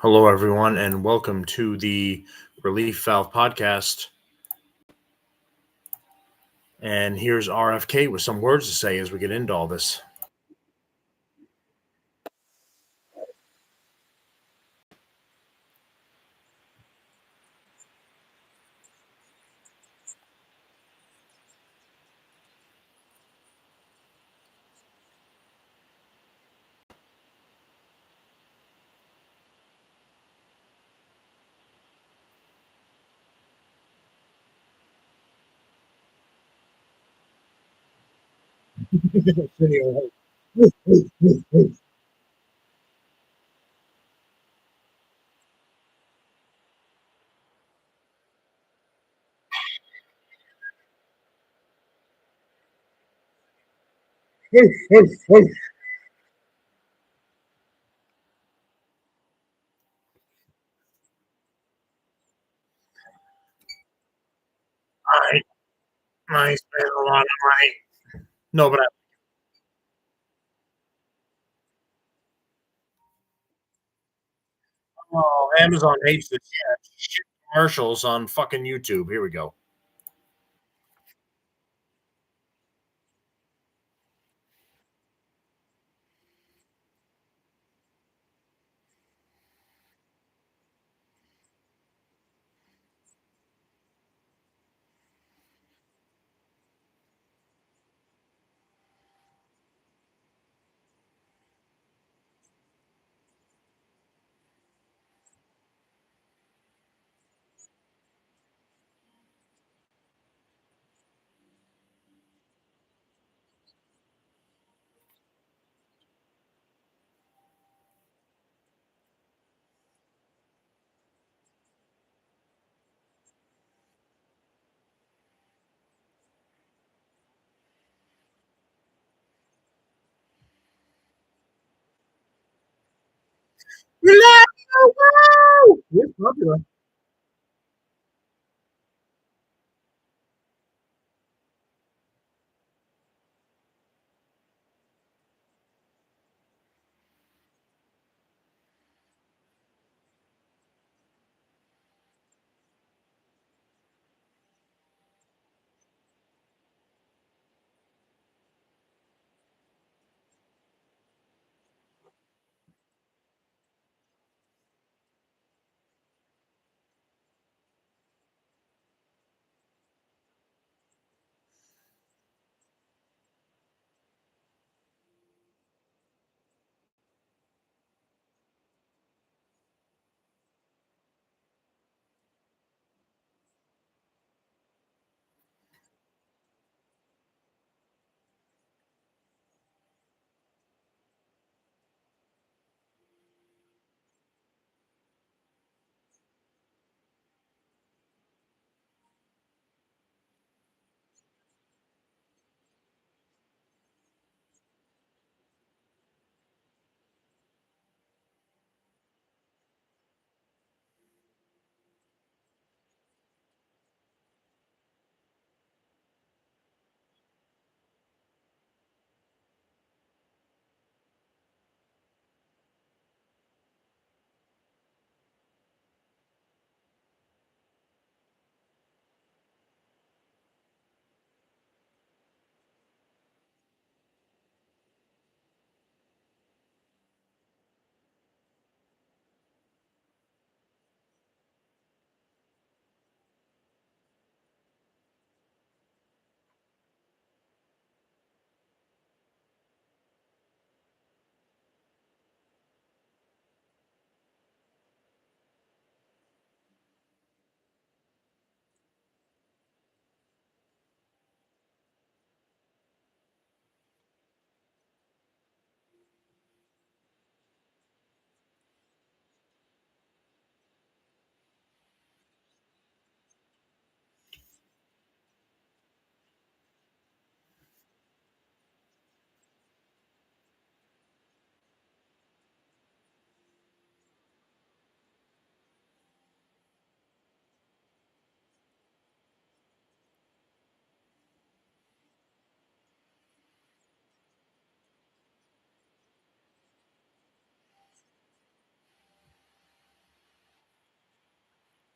Hello, everyone, and welcome to the Relief Valve podcast. And here's RFK with some words to say as we get into all this. I, I spent a lot of money. No, but Amazon hates this shit commercials on fucking YouTube. Here we go. It's popular.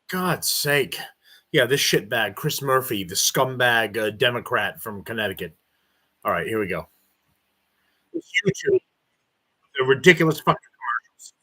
God's sake. Yeah, this shitbag, Chris Murphy, the scumbag Democrat from Connecticut. All right, here we go. This YouTube, the ridiculous fucking commercials.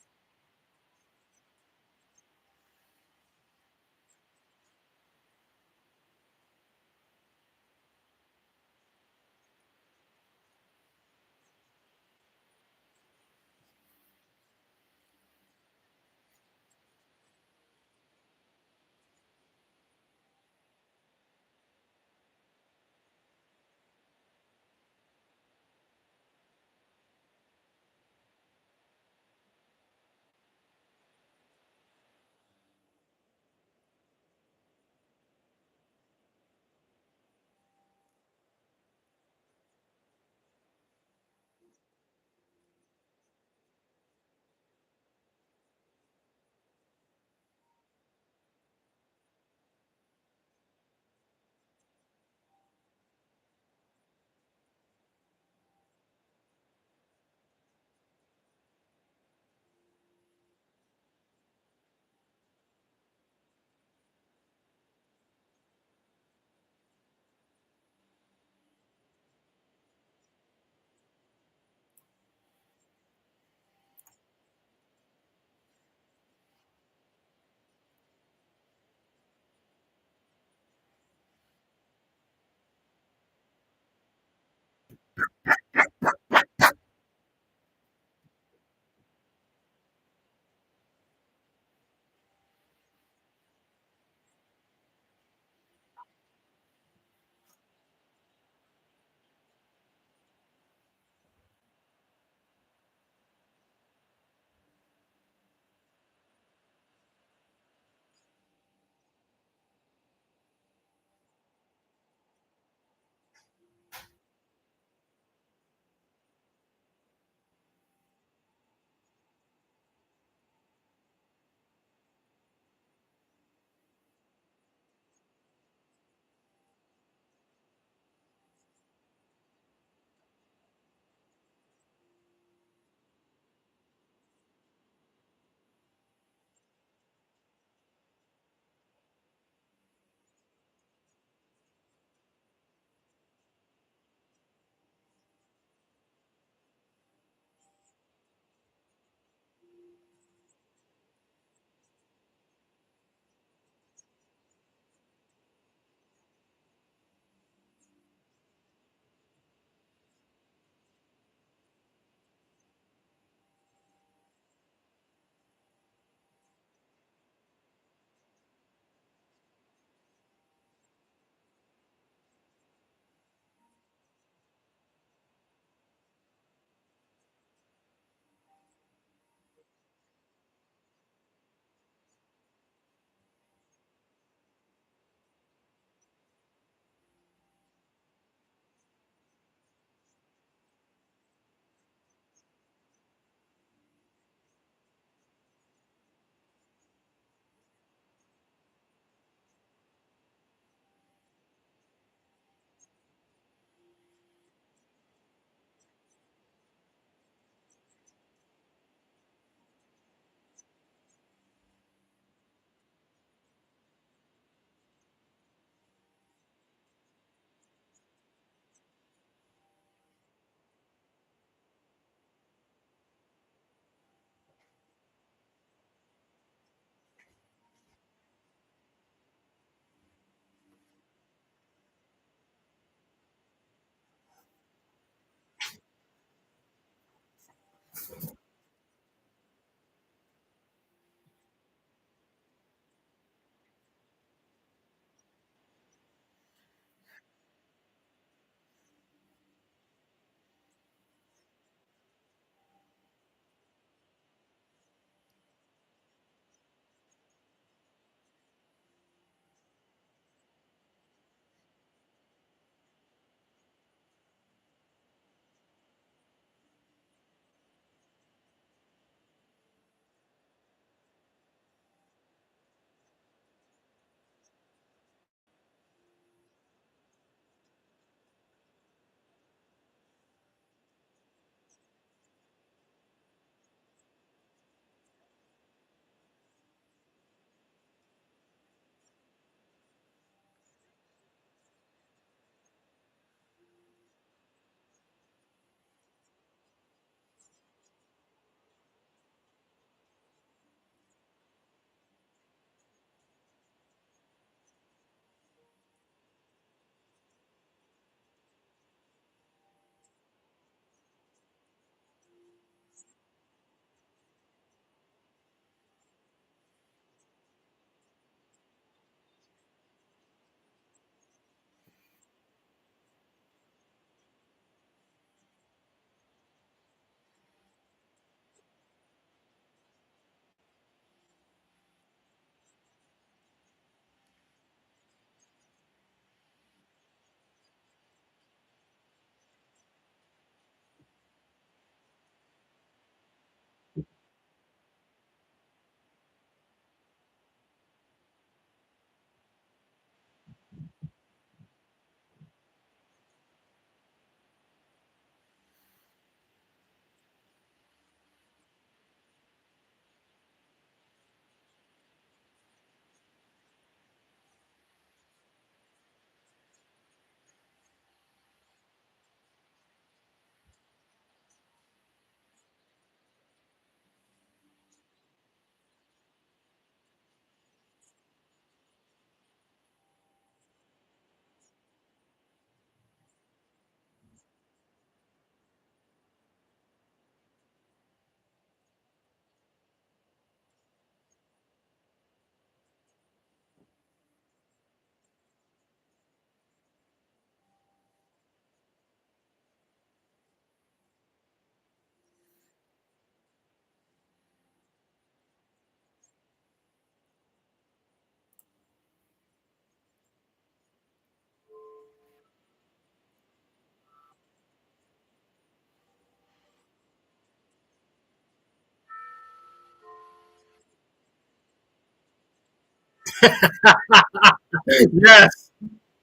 Yes,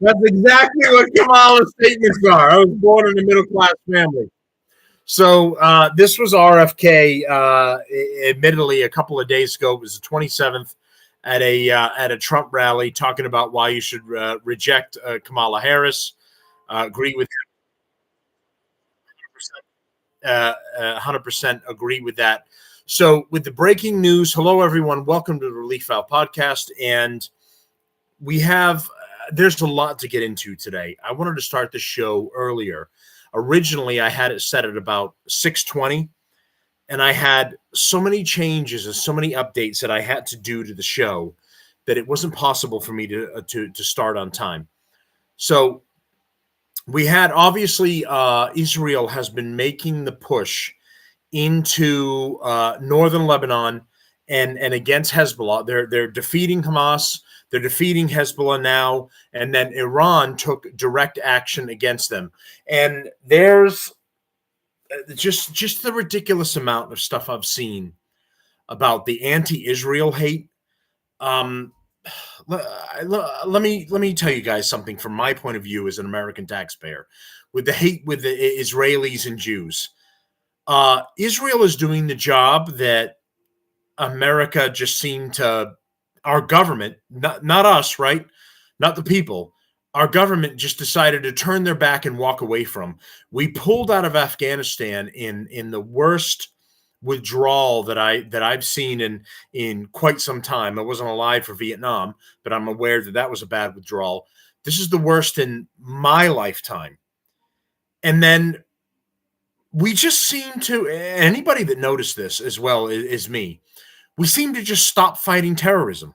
that's exactly what Kamala's statements are. I was born in a middle class family. So this was RFK. Admittedly, a couple of days ago, it was the 27th at a Trump rally, talking about why you should reject Kamala Harris. Agree with 100% agree with that. So, with the breaking news, hello everyone, welcome to the Relief Valve podcast, and we have there's a lot to get into today. I wanted to start the show earlier. Originally, I had it set at about 6:20, and I had so many changes and so many updates that I had to do to the show that it wasn't possible for me to start on time. So we had obviously Israel has been making the push into northern Lebanon and against Hezbollah. They're defeating Hamas. They're defeating Hezbollah now, and then Iran took direct action against them. And there's just the ridiculous amount of stuff I've seen about the anti-Israel hate. Um, let me tell you guys something from my point of view as an American taxpayer, with the hate with the Israelis and Jews. Israel is doing the job that America just seemed to, our government, not us, right? Not the people. Our government just decided to turn their back and walk away from. We pulled out of Afghanistan in the worst withdrawal that I've seen in quite some time. I wasn't alive for Vietnam, but I'm aware that was a bad withdrawal. This is the worst in my lifetime. And then we just seem to, anybody that noticed this as well is me, we seem to just stop fighting terrorism.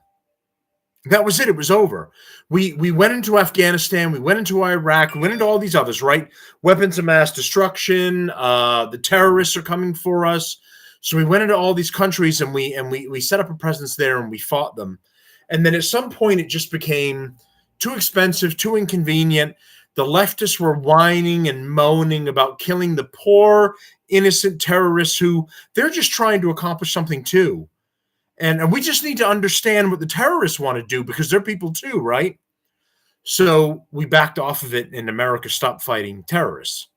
That was it. It was over. We went into Afghanistan. We went into Iraq. We went into all these others, right? Weapons of mass destruction. The terrorists are coming for us. So we went into all these countries and we set up a presence there and we fought them. And then at some point it just became too expensive, too inconvenient. The leftists were whining and moaning about killing the poor, innocent terrorists who they're just trying to accomplish something too. And we just need to understand what the terrorists want to do because they're people too, right? So we backed off of it and America stopped fighting terrorists.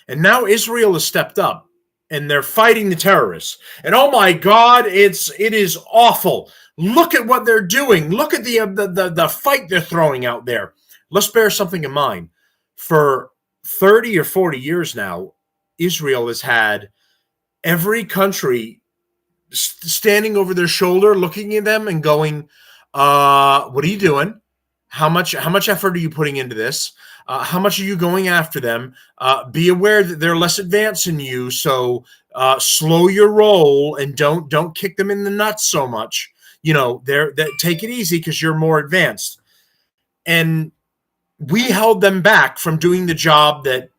And now Israel has stepped up and they're fighting the terrorists. And oh my God, it is awful. Look at what they're doing. Look at the fight they're throwing out there. Let's bear something in mind. For 30 or 40 years now, Israel has had every country standing over their shoulder, looking at them and going, what are you doing? How much effort are you putting into this? How much are you going after them? Be aware that they're less advanced than you, so slow your roll and don't kick them in the nuts so much. You know, take it easy because you're more advanced. And we held them back from doing the job that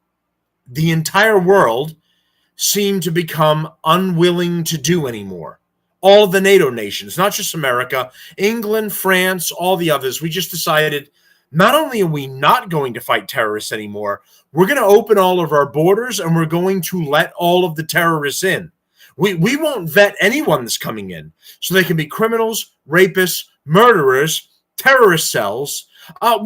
the entire world seem to become unwilling to do anymore. All the NATO nations, not just America, England, France, all the others, we just decided not only are we not going to fight terrorists anymore, we're going to open all of our borders and we're going to let all of the terrorists in. We won't vet anyone that's coming in. So they can be criminals, rapists, murderers, terrorist cells.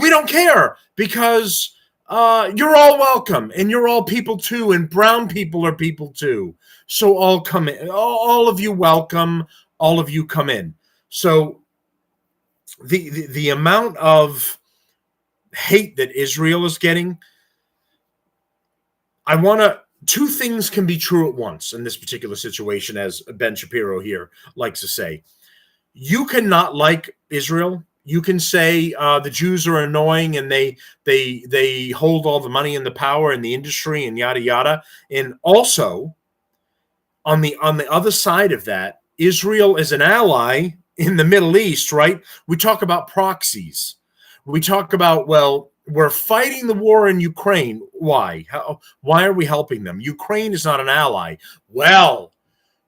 We don't care because you're all welcome and you're all people too, and brown people are people too. So all come in, all of you welcome, all of you come in. So the amount of hate that Israel is getting, two things can be true at once in this particular situation, as Ben Shapiro here likes to say. You cannot like Israel. You can say the Jews are annoying and they hold all the money and the power and the industry and yada yada. And also, on the other side of that, Israel is an ally in the Middle East, right? We talk about proxies. We talk about, well, we're fighting the war in Ukraine. Why? Why are we helping them? Ukraine is not an ally. Well,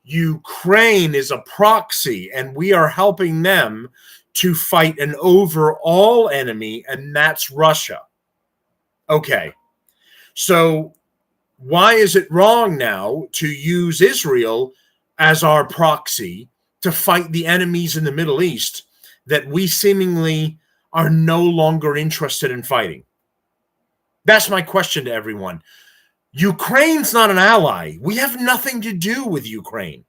Ukraine is a proxy, and we are helping them to fight an overall enemy, and that's Russia. Okay. So why is it wrong now to use Israel as our proxy to fight the enemies in the Middle East? that we seemingly are no longer interested in fighting? That's my question to everyone. Ukraine's not an ally. We have nothing to do with Ukraine.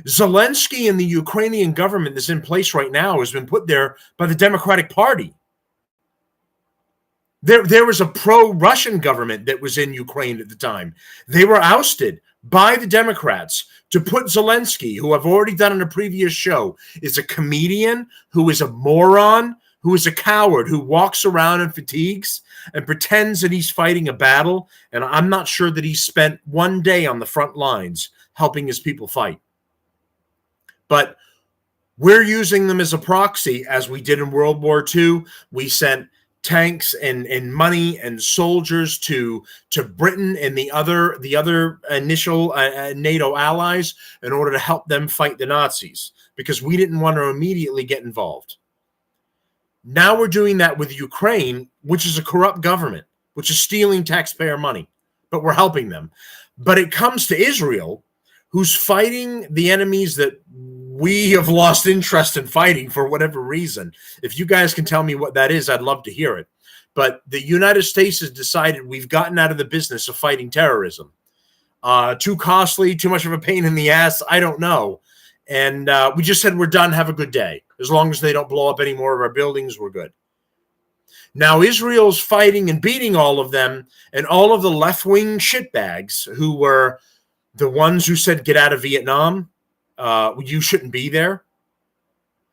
Zelensky and the Ukrainian government that's in place right now has been put there by the Democratic Party. There was a pro-Russian government that was in Ukraine at the time. They were ousted by the Democrats to put Zelensky, who I've already done in a previous show, is a comedian, who is a moron, who is a coward, who walks around in fatigues and pretends that he's fighting a battle. And I'm not sure that he spent one day on the front lines helping his people fight. But we're using them as a proxy, as we did in World War II. We sent tanks and money and soldiers to Britain and the other initial NATO allies in order to help them fight the Nazis, because we didn't want to immediately get involved. Now we're doing that with Ukraine, which is a corrupt government, which is stealing taxpayer money, but we're helping them. But it comes to Israel, who's fighting the enemies that we have lost interest in fighting for whatever reason. If you guys can tell me what that is, I'd love to hear it. But the United States has decided we've gotten out of the business of fighting terrorism. Too costly, too much of a pain in the ass, I don't know. And we just said we're done, have a good day. As long as they don't blow up any more of our buildings, we're good. Now Israel's fighting and beating all of them, and all of the left-wing shitbags who were the ones who said get out of Vietnam, you shouldn't be there.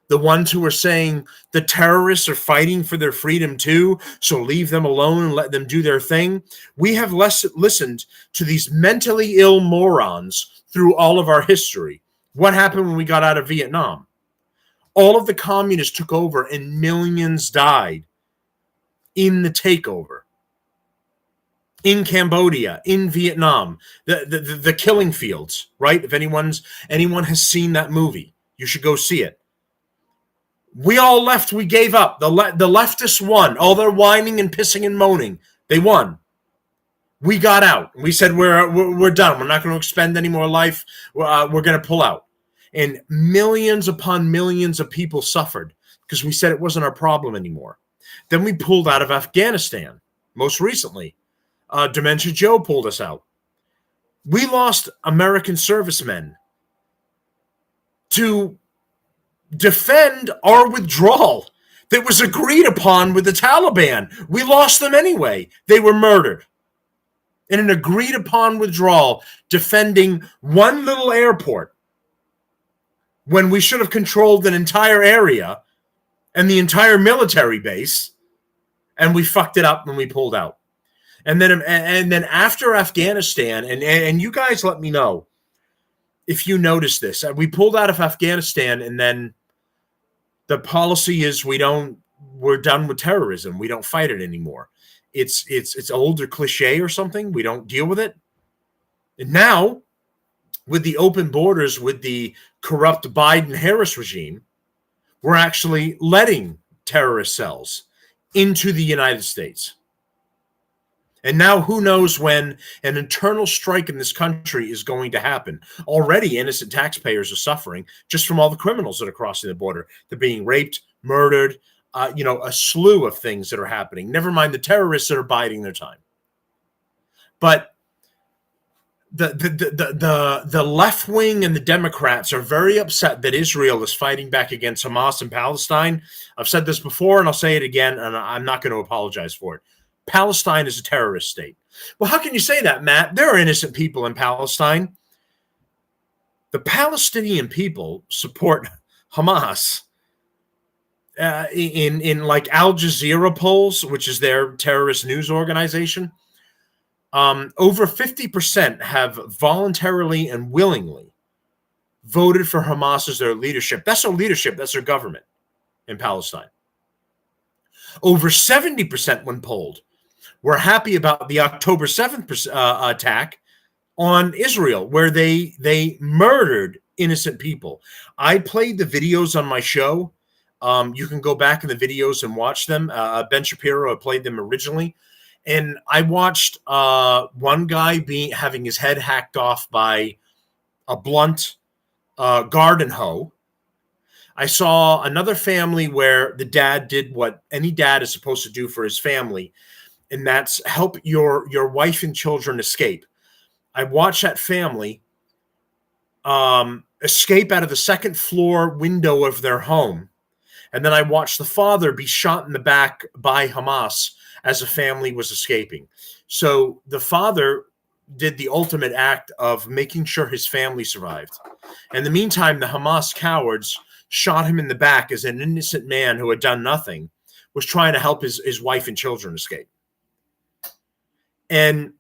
The ones who are saying the terrorists are fighting for their freedom too, so leave them alone and let them do their thing. We have listened to these mentally ill morons through all of our history. What happened when we got out of Vietnam? All of the communists took over and millions died in the takeover. In Cambodia, in Vietnam, the killing fields, right? If anyone has seen that movie, you should go see it. We all left. We gave up. The leftists won. All their whining and pissing and moaning, they won. We got out. We said we're done. We're not going to expend any more life. We're going to pull out. And millions upon millions of people suffered because we said it wasn't our problem anymore. Then we pulled out of Afghanistan. Most recently, Dementia Joe pulled us out. We lost American servicemen to defend our withdrawal that was agreed upon with the Taliban. We lost them anyway. They were murdered in an agreed upon withdrawal, defending one little airport when we should have controlled an entire area and the entire military base, and we fucked it up when we pulled out. And then after Afghanistan, and you guys let me know if you notice this. We pulled out of Afghanistan, and then the policy is we're done with terrorism. We don't fight it anymore. It's older cliche or something. We don't deal with it. And now, with the open borders, with the corrupt Biden-Harris regime, we're actually letting terrorist cells into the United States. And now who knows when an internal strike in this country is going to happen. Already innocent taxpayers are suffering just from all the criminals that are crossing the border. They're being raped, murdered, a slew of things that are happening. Never mind the terrorists that are biding their time. But the left wing and the Democrats are very upset that Israel is fighting back against Hamas in Palestine. I've said this before, and I'll say it again, and I'm not going to apologize for it. Palestine is a terrorist state. Well, how can you say that, Matt? There are innocent people in Palestine. The Palestinian people support Hamas. In like Al Jazeera polls, which is their terrorist news organization, over 50% have voluntarily and willingly voted for Hamas as their leadership. That's their leadership. That's their government in Palestine. Over 70% when polled were happy about the October 7th attack on Israel, where they murdered innocent people. I played the videos on my show. You can go back in the videos and watch them. Ben Shapiro played them originally. And I watched one guy having his head hacked off by a blunt garden hoe. I saw another family where the dad did what any dad is supposed to do for his family, and that's help your wife and children escape. I watched that family escape out of the second floor window of their home. And then I watched the father be shot in the back by Hamas as a family was escaping. So the father did the ultimate act of making sure his family survived. In the meantime, the Hamas cowards shot him in the back as an innocent man who had done nothing was trying to help his wife and children escape. And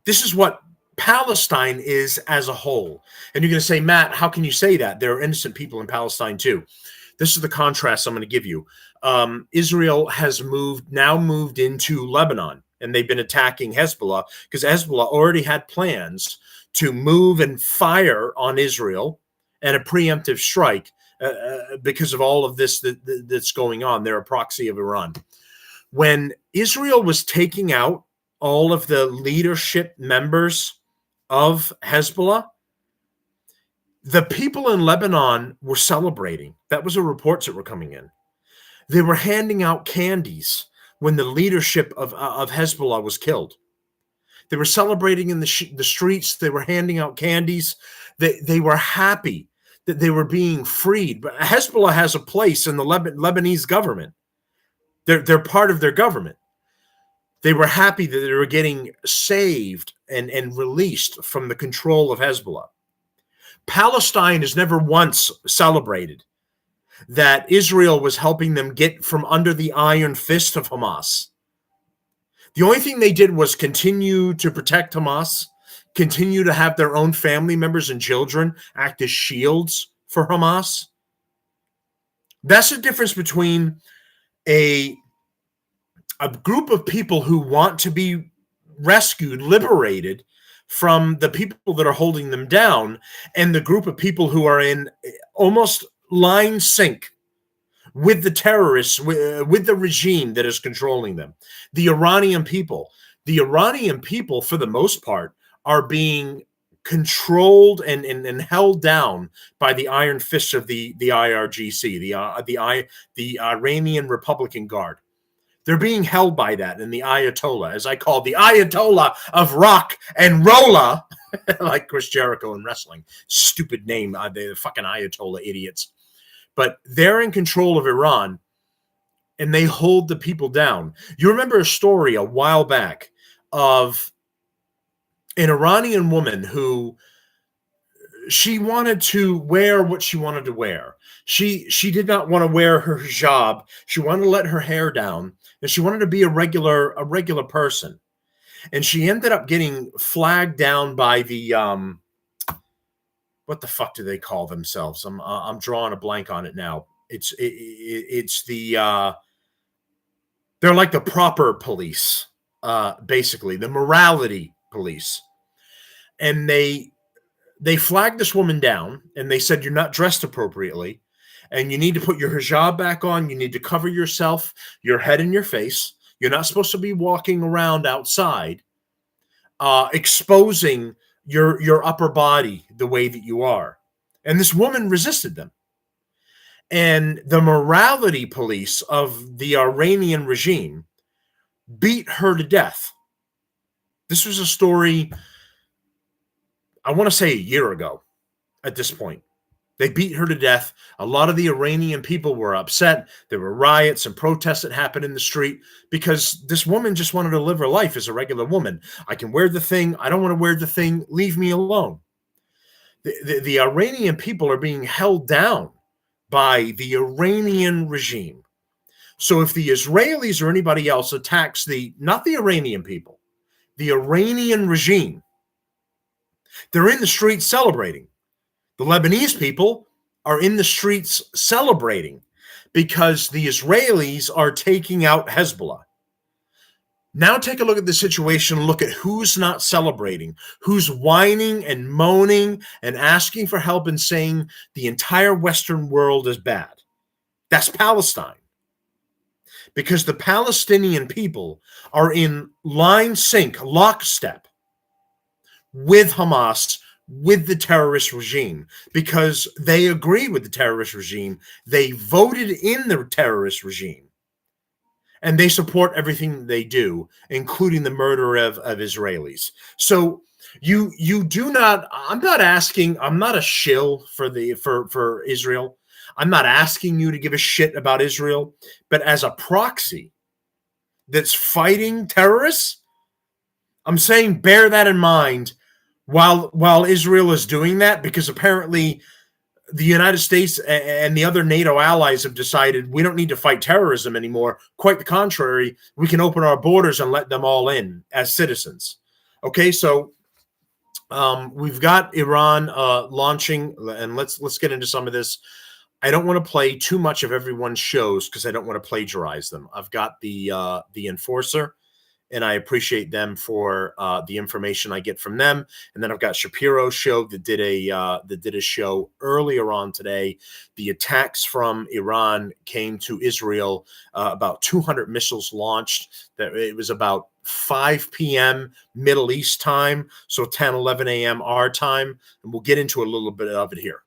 this is what Palestine is as a whole. And you're going to say, Matt, how can you say that? There are innocent people in Palestine too. This is the contrast I'm going to give you. Israel has now moved into Lebanon, and they've been attacking Hezbollah because Hezbollah already had plans to move and fire on Israel and a preemptive strike because of all of this that's going on. They're a proxy of Iran. When Israel was taking out all of the leadership members of Hezbollah, the people in Lebanon were celebrating. That was the reports that were coming in. They were handing out candies when the leadership of Hezbollah was killed. They were celebrating in the streets. They were handing out candies. They were happy that they were being freed. But Hezbollah has a place in the Lebanese government. They're part of their government. They were happy that they were getting saved and released from the control of Hezbollah. Palestine has never once celebrated that Israel was helping them get from under the iron fist of Hamas. The only thing they did was continue to protect Hamas, continue to have their own family members and children act as shields for Hamas. That's the difference between a group of people who want to be rescued, liberated from the people that are holding them down, and the group of people who are in almost line sync with the terrorists, with the regime that is controlling them. The Iranian people, for the most part, are being controlled and held down by the iron fists of the IRGC, the Iranian Republican Guard. They're being held by that, and the Ayatollah, as I call the Ayatollah of rock and rolla, like Chris Jericho in wrestling. Stupid name, the fucking Ayatollah idiots. But they're in control of Iran, and they hold the people down. You remember a story a while back of an Iranian woman who she wanted to wear what she wanted to wear. She did not want to wear her hijab. She wanted to let her hair down, and she wanted to be a regular person. And she ended up getting flagged down by the what the fuck do they call themselves? I'm drawing a blank on it now. It's the they're like the proper police, basically the morality police, and they flagged this woman down, and they said, you're not dressed appropriately, and you need to put your hijab back on. You need to cover yourself, your head and your face. You're not supposed to be walking around outside, exposing your upper body the way that you are. And this woman resisted them. And the morality police of the Iranian regime beat her to death. This was a story, I want to say a year ago at this point. They beat her to death. A lot of the Iranian people were upset. There were riots and protests that happened in the street because this woman just wanted to live her life as a regular woman. I can wear the thing. I don't want to wear the thing. Leave me alone. The Iranian people are being held down by the Iranian regime. So if the Israelis or anybody else attacks not the Iranian people, the Iranian regime, they're in the streets celebrating. The Lebanese people are in the streets celebrating because the Israelis are taking out Hezbollah. Now take a look at the situation. Look at who's not celebrating, who's whining and moaning and asking for help and saying the entire Western world is bad. That's Palestine. Because the Palestinian people are in line sync, lockstep with Hamas, with the terrorist regime because they agree with the terrorist regime. They voted in the terrorist regime and they support everything they do, including the murder of Israelis. So you do not. I'm not asking. I'm not a shill for for Israel. I'm not asking you to give a shit about Israel, but as a proxy that's fighting terrorists, I'm saying bear that in mind while Israel is doing that, because apparently the United States and the other NATO allies have decided we don't need to fight terrorism anymore. Quite the contrary, we can open our borders and let them all in as citizens. Okay, so we've got Iran launching, and let's get into some of this. I don't want to play too much of everyone's shows because I don't want to plagiarize them. I've got the Enforcer, and I appreciate them for the information I get from them. And then I've got Shapiro's show that did a show earlier on today. The attacks from Iran came to Israel, about 200 missiles launched. That it was about 5 p.m. Middle East time, so 10, 11 a.m. our time, and we'll get into a little bit of it here.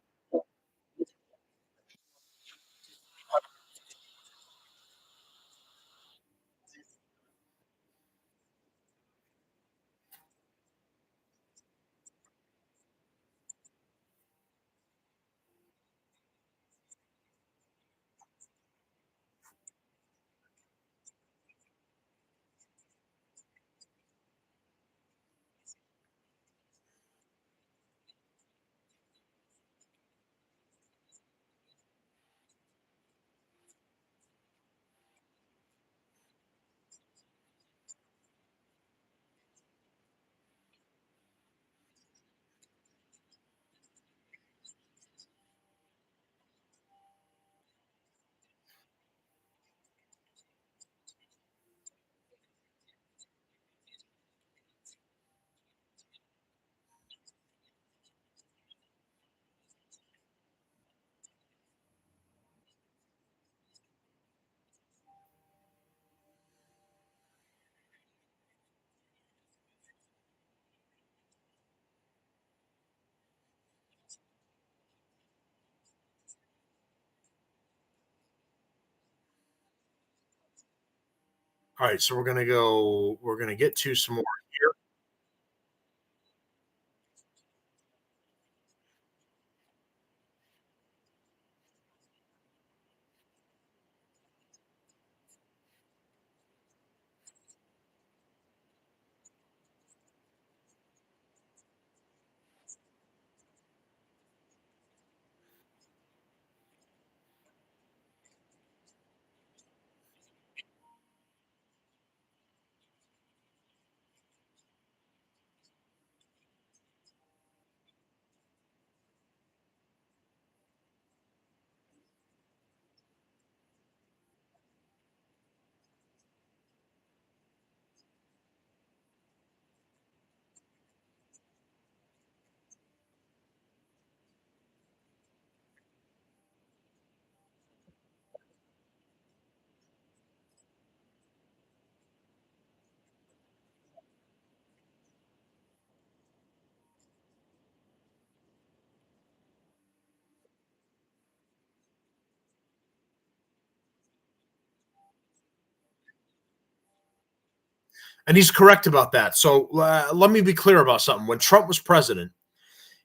All right, so we're gonna go. We're gonna get to some more here. And he's correct about that. So let me be clear about something. When Trump was president,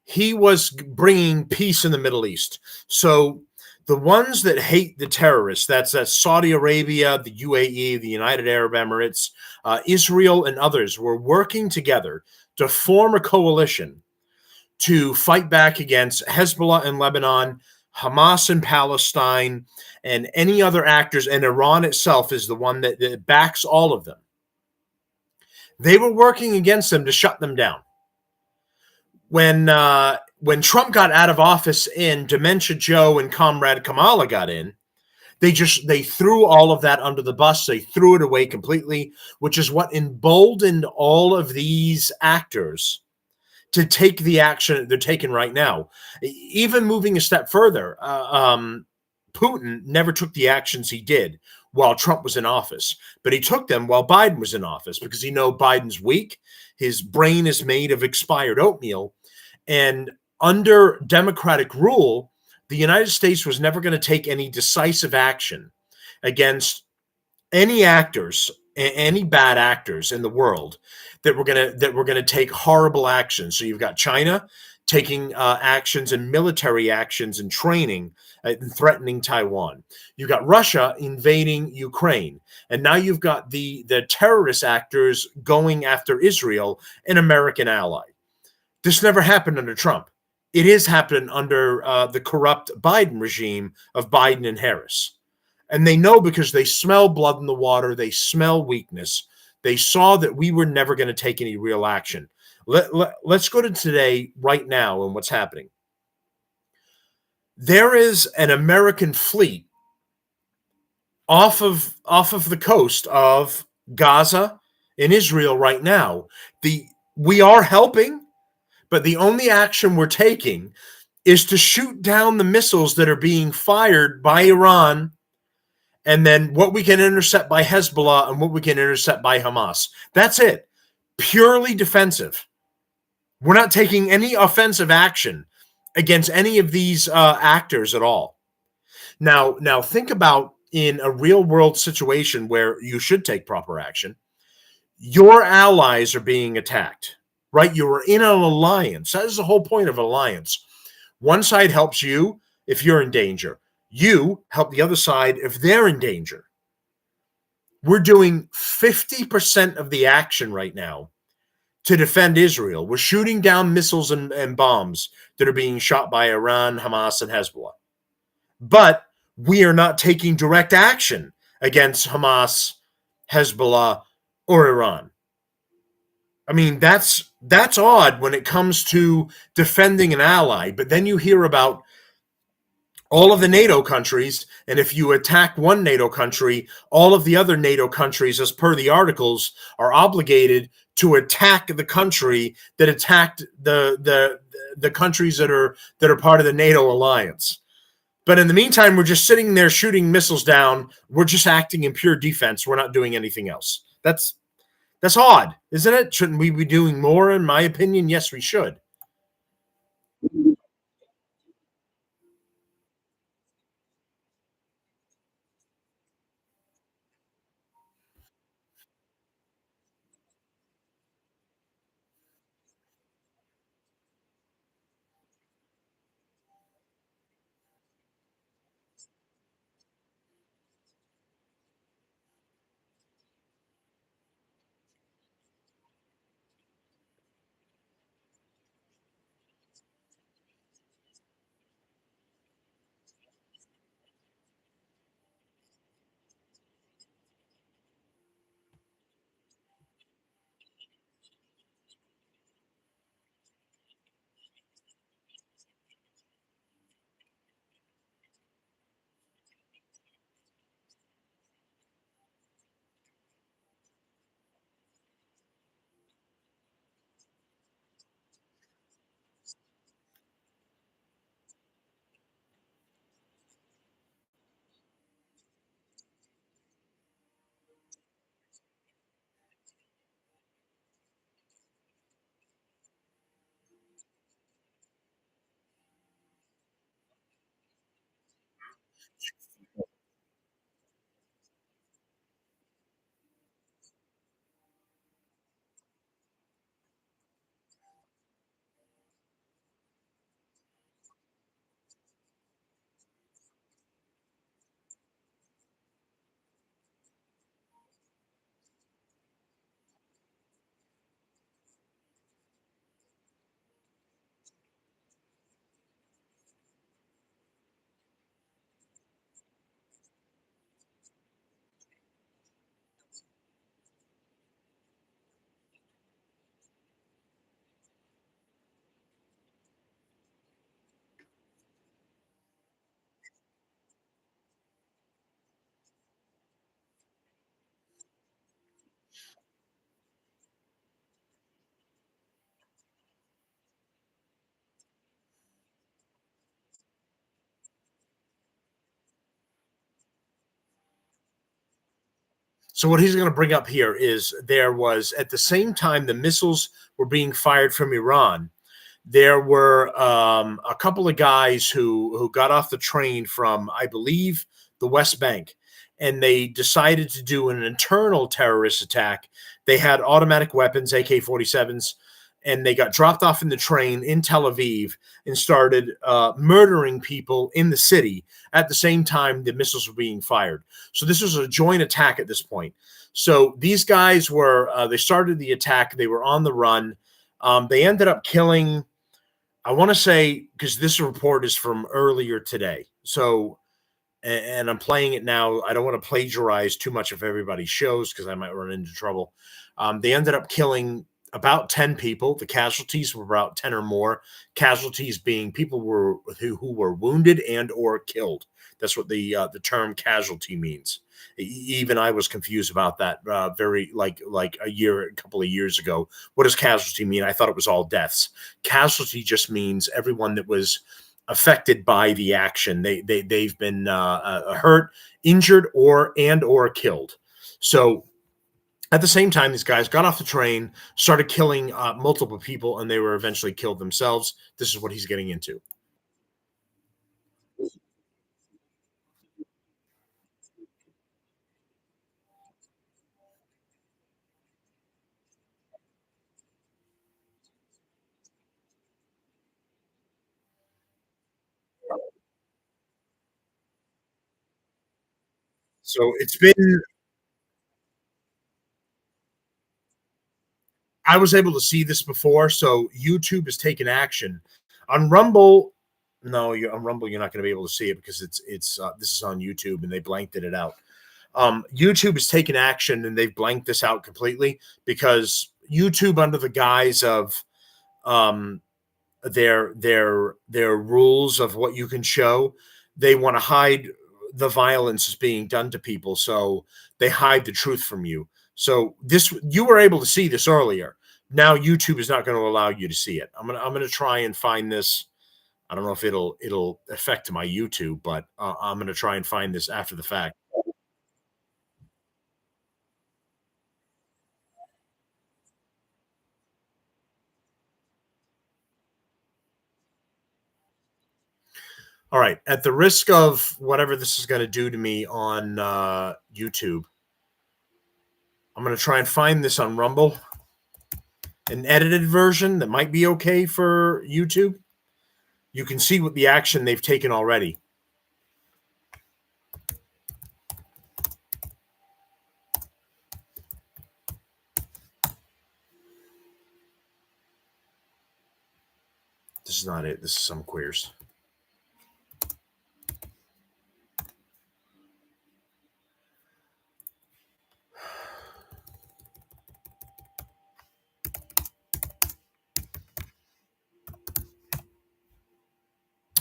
he was bringing peace in the Middle East. So the ones that hate the terrorists, that's Saudi Arabia, the UAE, the United Arab Emirates, Israel, and others, were working together to form a coalition to fight back against Hezbollah in Lebanon, Hamas in Palestine, and any other actors. And Iran itself is the one that backs all of them. They were working against them to shut them down. When Trump got out of office and Dementia Joe and Comrade Kamala got in, they threw all of that under the bus. They threw it away completely, which is what emboldened all of these actors to take the action they're taking right now. Even moving a step further, Putin never took the actions he did while Trump was in office, but he took them while Biden was in office because Biden's weak. His brain is made of expired oatmeal. And under Democratic rule, the United States was never going to take any decisive action against any actors, any bad actors in the world that were gonna take horrible actions. So you've got China taking actions and military actions and training and threatening Taiwan. You've got Russia invading Ukraine, and now you've got the terrorist actors going after Israel, an American ally. This never happened under Trump. It is happening under the corrupt Biden regime of Biden and Harris. And they know because they smell blood in the water, they smell weakness. They saw that we were never going to take any real action. Let's go to today, right now, and what's happening. There is an American fleet off of the coast of Gaza in Israel right now. We are helping, but the only action we're taking is to shoot down the missiles that are being fired by Iran, and then what we can intercept by Hezbollah and what we can intercept by Hamas. That's it. Purely defensive. We're not taking any offensive action against any of these actors at all. Now think about in a real world situation where you should take proper action. Your allies are being attacked, right? You're in an alliance. That is the whole point of alliance. One side helps you if you're in danger. You help the other side if they're in danger. We're doing 50% of the action right now to defend Israel. We're shooting down missiles and bombs that are being shot by Iran, Hamas, and Hezbollah. But we are not taking direct action against Hamas, Hezbollah, or Iran. I mean, that's odd when it comes to defending an ally. But then you hear about all of the NATO countries, and if you attack one NATO country, all of the other NATO countries, as per the articles, are obligated to attack the country that attacked the countries that are part of the NATO alliance. But in the meantime, we're just sitting there shooting missiles down. We're just acting in pure defense. We're not doing anything else. That's odd, isn't it? Shouldn't we be doing more? In my opinion, yes, we should. So what he's going to bring up here is there was, at the same time the missiles were being fired from Iran, There were a couple of guys who got off the train from, I believe, the West Bank, and they decided to do an internal terrorist attack. They had automatic weapons, AK-47s, and they got dropped off in the train in Tel Aviv and started murdering people in the city at the same time the missiles were being fired. So this was a joint attack at this point. So these guys were they started the attack. They were on the run. They ended up killing, I want to say, because this report is from earlier today. So, and I'm playing it now. I don't want to plagiarize too much of everybody's shows because I might run into trouble. They ended up killing about 10 people. The casualties were about 10 or more. Casualties being people who were wounded and or killed. That's what the term casualty means. Even I was confused about that very like a couple of years ago. What does casualty mean? I thought it was all deaths. Casualty just means everyone that was affected by the action. They've been hurt, injured, or killed. So at the same time, these guys got off the train, started killing multiple people, and they were eventually killed themselves. This is what he's getting into. So it's been, I was able to see this before. So YouTube has taken action on Rumble. No, on Rumble you're not going to be able to see it because it's this is on YouTube and they blanked it out. YouTube has taken action and they've blanked this out completely because YouTube, under the guise of um, their rules of what you can show, they want to hide the violence is being done to people, so they hide the truth from you. So this, you were able to see this earlier. Now YouTube is not going to allow you to see it. I'm gonna try and find this. I don't know if it'll affect my YouTube, but I'm gonna try and find this after the fact. All right, at the risk of whatever this is going to do to me on YouTube, I'm going to try and find this on Rumble, an edited version that might be okay for YouTube. You can see what the action they've taken already. This is not it. This is some queers.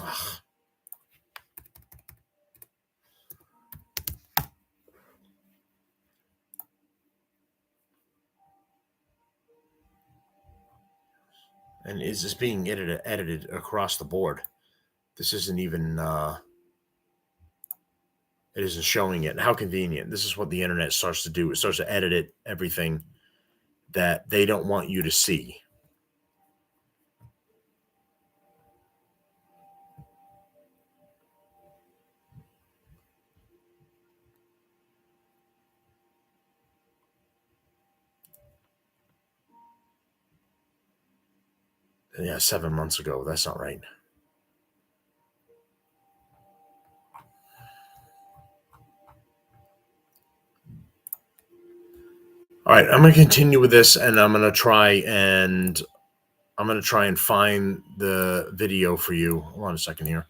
Ugh. And is this being edited across the board? This isn't even. It isn't showing it. And how convenient! This is what the internet starts to do. It starts to edit everything that they don't want you to see. Yeah, 7 months ago. That's not right. All right, I'm going to continue with this, and I'm going to try and find the video for you. Hold on a second here.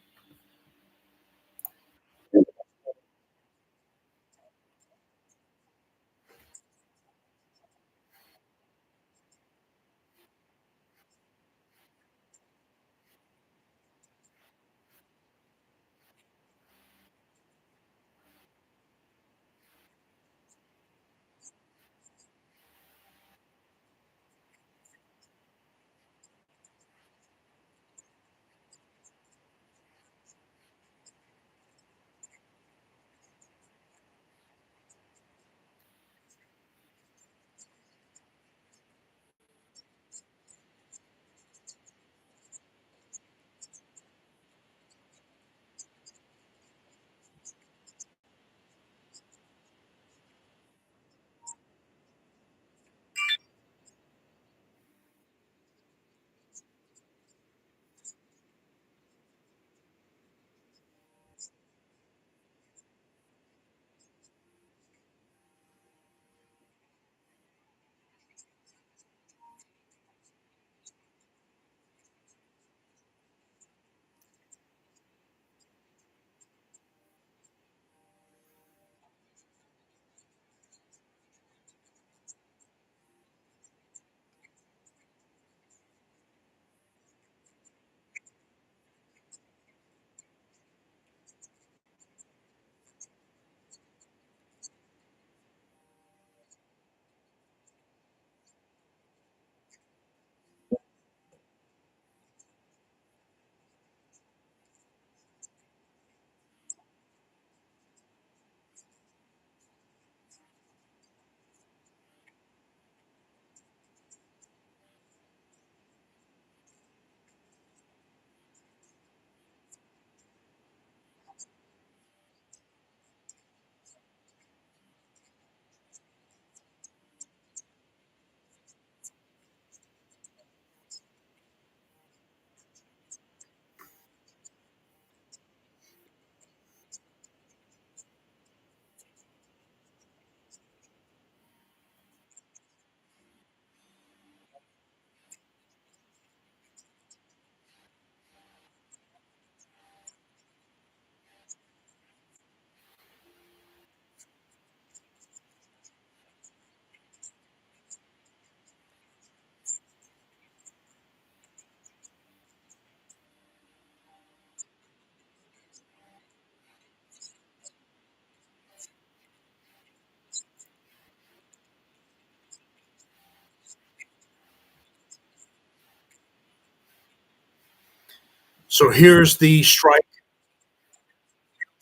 So here's the strike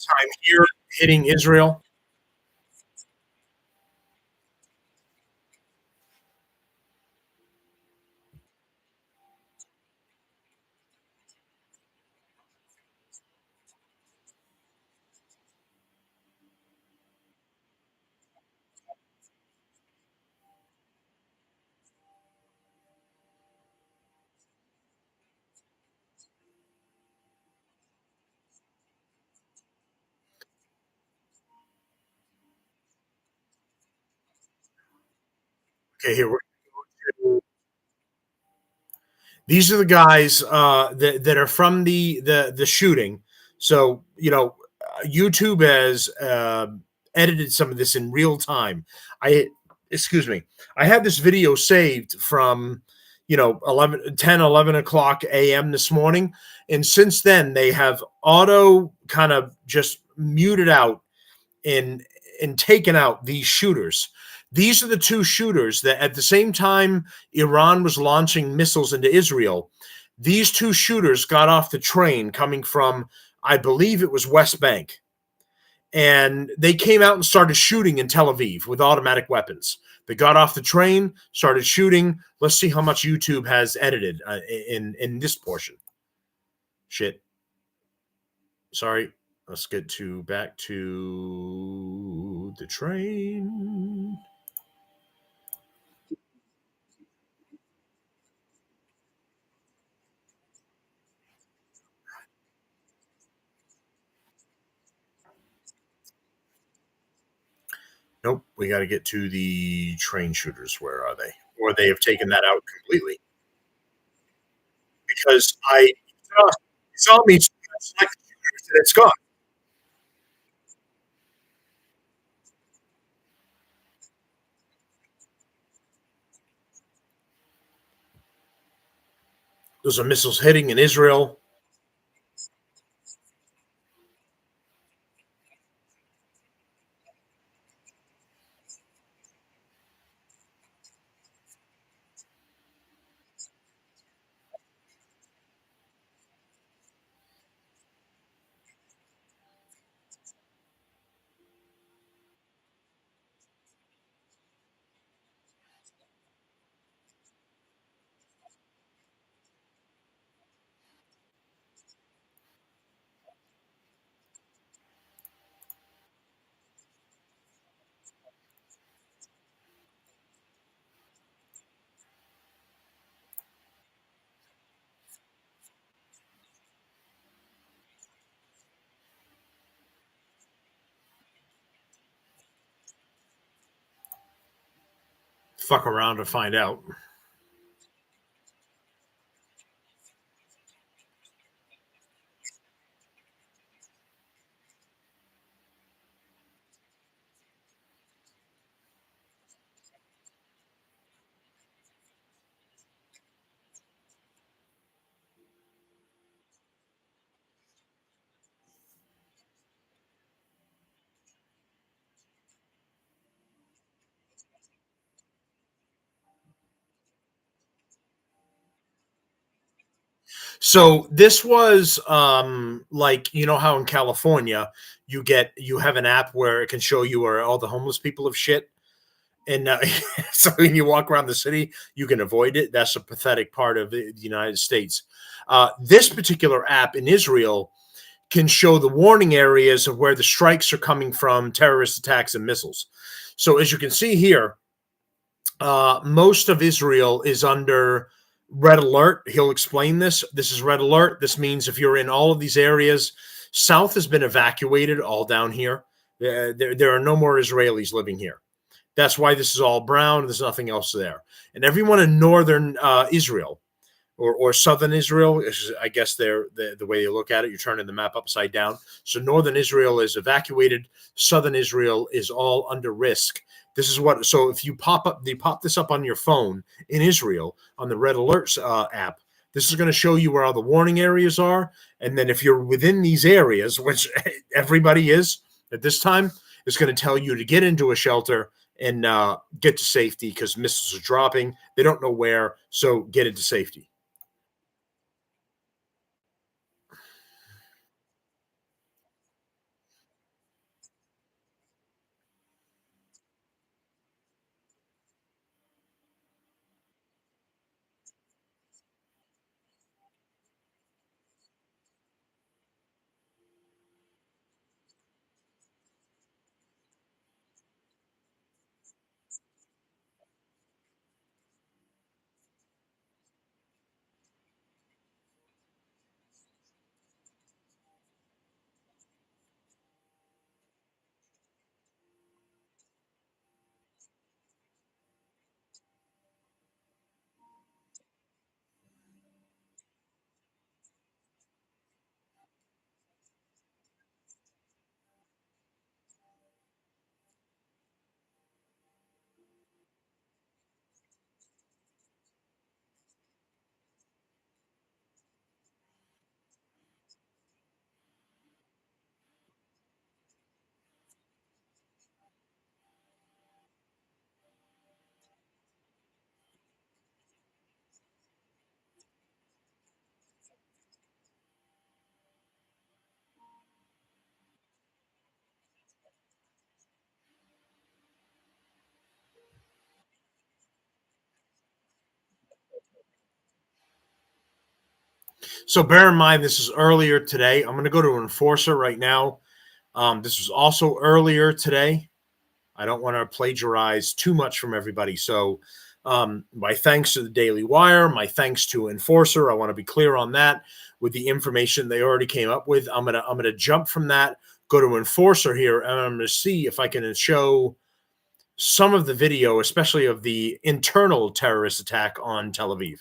time here hitting Israel. Okay, here we're these are the guys that are from the shooting. So YouTube has edited some of this in real time. I excuse me. I had this video saved from 11 o'clock a.m. this morning, and since then they have auto kind of just muted out and taken out these shooters. These are the two shooters that at the same time Iran was launching missiles into Israel, these two shooters got off the train coming from, I believe it was West Bank, and they came out and started shooting in Tel Aviv with automatic weapons. They got off the train, started shooting. Let's see how much YouTube has edited in this portion. Shit. Sorry. Let's get back to the train. Nope, we got to get to the train shooters. Where are they? Or they have taken that out completely because I saw me select the shooters and it's gone. Those are missiles hitting in Israel. Fuck around and find out. So this was like how in California you have an app where it can show you where all the homeless people have shit, and so when you walk around the city you can avoid it. That's a pathetic part of the United States. This particular app in Israel can show the warning areas of where the strikes are coming from, terrorist attacks and missiles. So as you can see here, most of Israel is under red alert. He'll explain this. This is red alert. This means if you're in all of these areas, south has been evacuated, all down here. There are no more Israelis living here. That's why this is all brown. There's nothing else there. And everyone in northern Israel or southern Israel, is, I guess the way you look at it, you're turning the map upside down. So northern Israel is evacuated. Southern Israel is all under risk. This is what. So if you pop this up on your phone in Israel on the Red Alerts app, this is going to show you where all the warning areas are. And then if you're within these areas, which everybody is at this time, it's going to tell you to get into a shelter and get to safety because missiles are dropping. They don't know where, so get into safety. So bear in mind, this is earlier today. I'm going to go to Enforcer right now. This was also earlier today. I don't want to plagiarize too much from everybody. So, my thanks to the Daily Wire, my thanks to Enforcer. I want to be clear on that with the information they already came up with. I'm gonna jump from that, go to Enforcer here, and I'm gonna see if I can show some of the video, especially of the internal terrorist attack on Tel Aviv.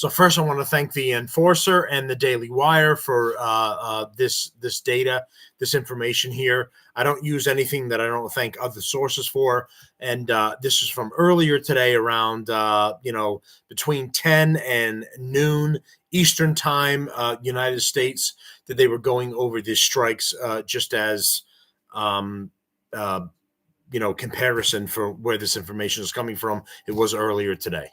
So first, I want to thank the Enforcer and the Daily Wire for this data, this information here. I don't use anything that I don't thank other sources for, and this is from earlier today, around between 10 and noon Eastern time, United States, that they were going over these strikes, just as um, uh, comparison for where this information is coming from. It was earlier today.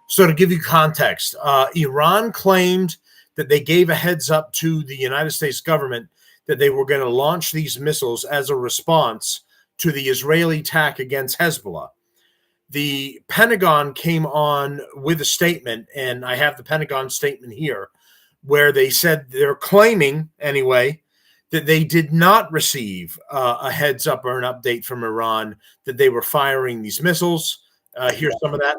So, to give you context, Iran claimed that they gave a heads up to the United States government that they were going to launch these missiles as a response to the Israeli attack against Hezbollah. The Pentagon came on with a statement, and I have the Pentagon statement here, where they said they're claiming, anyway, that they did not receive a heads up or an update from Iran that they were firing these missiles. Here's some of that.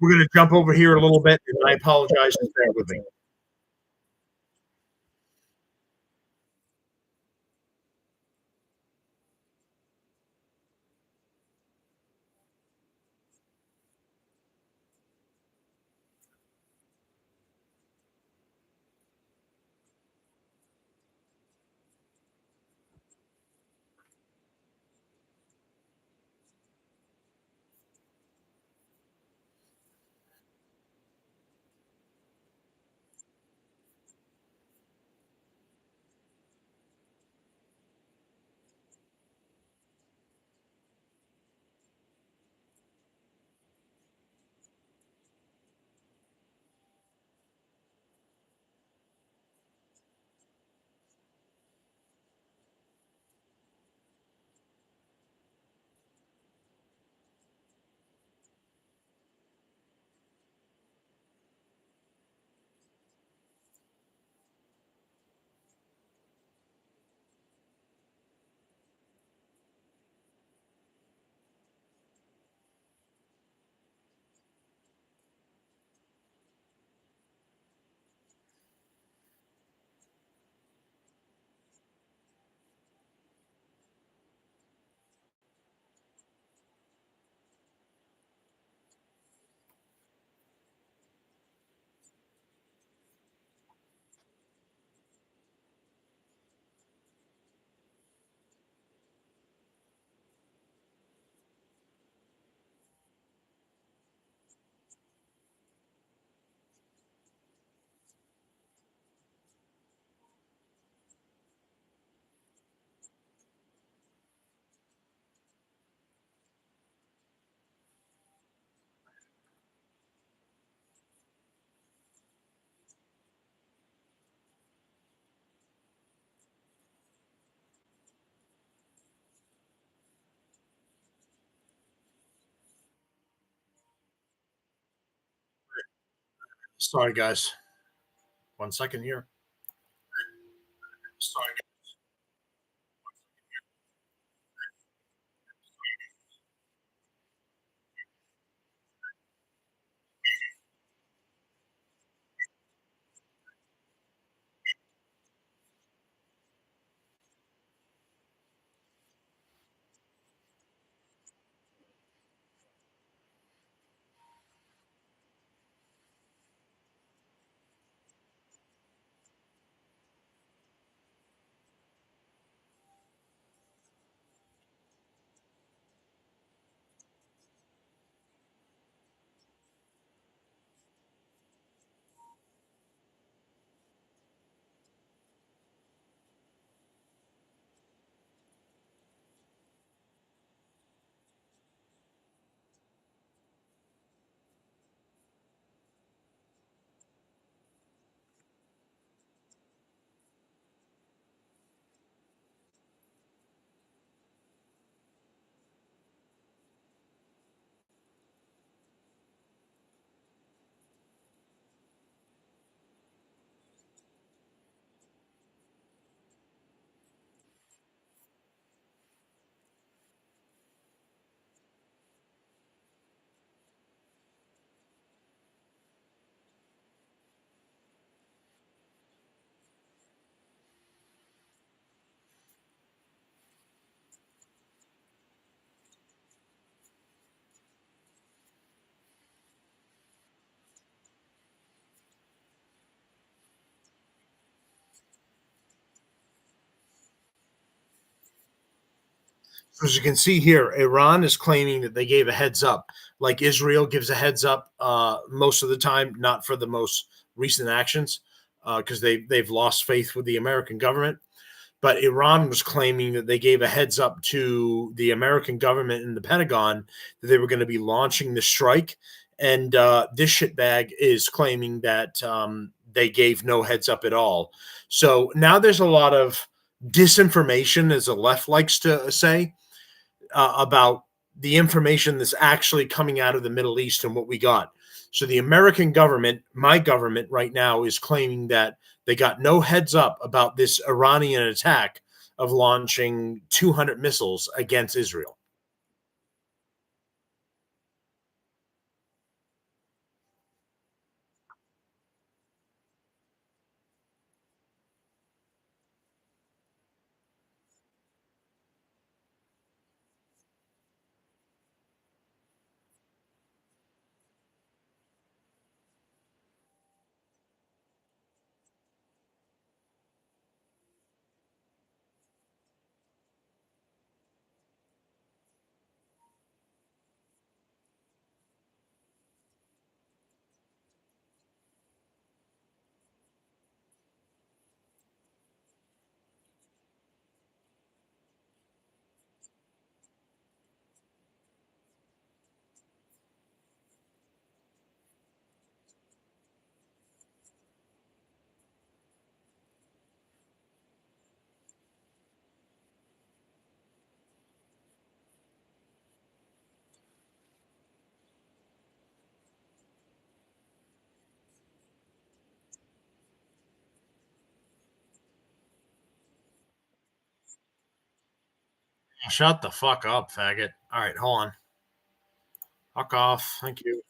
We're going to jump over here a little bit, and I apologize. To bear with me. Sorry, guys. 1 second here. Sorry. As you can see here, Iran is claiming that they gave a heads up, like Israel gives a heads up most of the time, not for the most recent actions, because they've lost faith with the American government. But Iran was claiming that they gave a heads up to the American government and the Pentagon that they were going to be launching the strike. And this shitbag is claiming that they gave no heads up at all. So now there's a lot of disinformation, as the left likes to say, about the information that's actually coming out of the Middle East and what we got. So the American government, my government right now, is claiming that they got no heads up about this Iranian attack of launching 200 missiles against Israel. Shut the fuck up, faggot. All right, hold on. Fuck off. Thank you.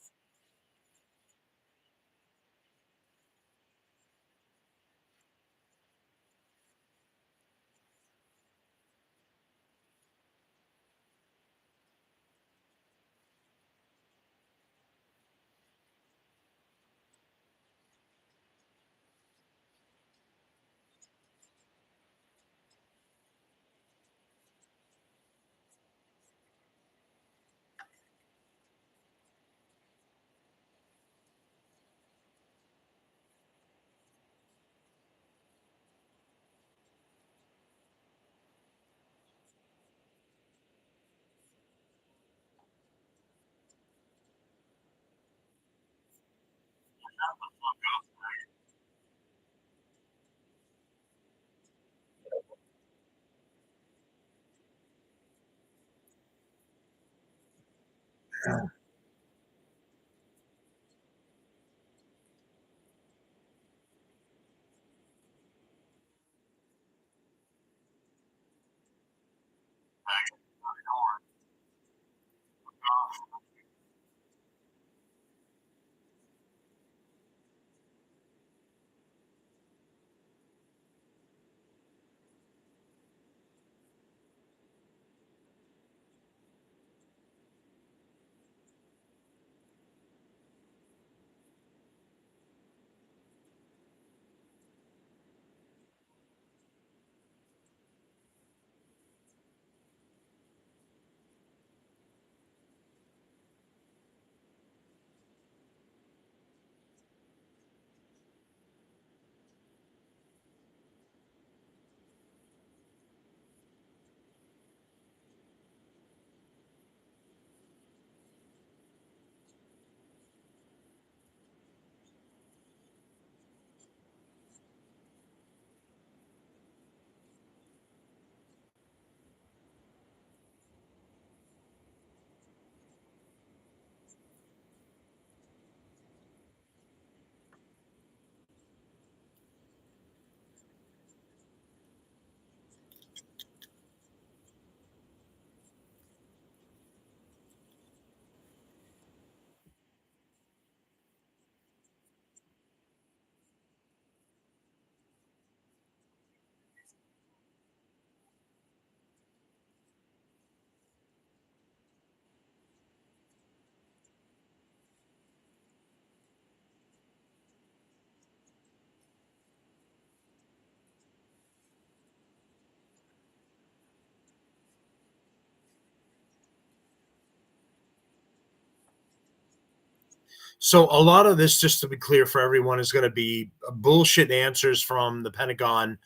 So a lot of this, just to be clear for everyone, is going to be bullshit answers from the Pentagon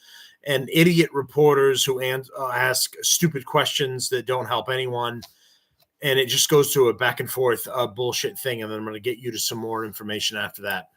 and idiot reporters who ask stupid questions that don't help anyone. And it just goes to a back and forth bullshit thing. And then I'm going to get you to some more information after that.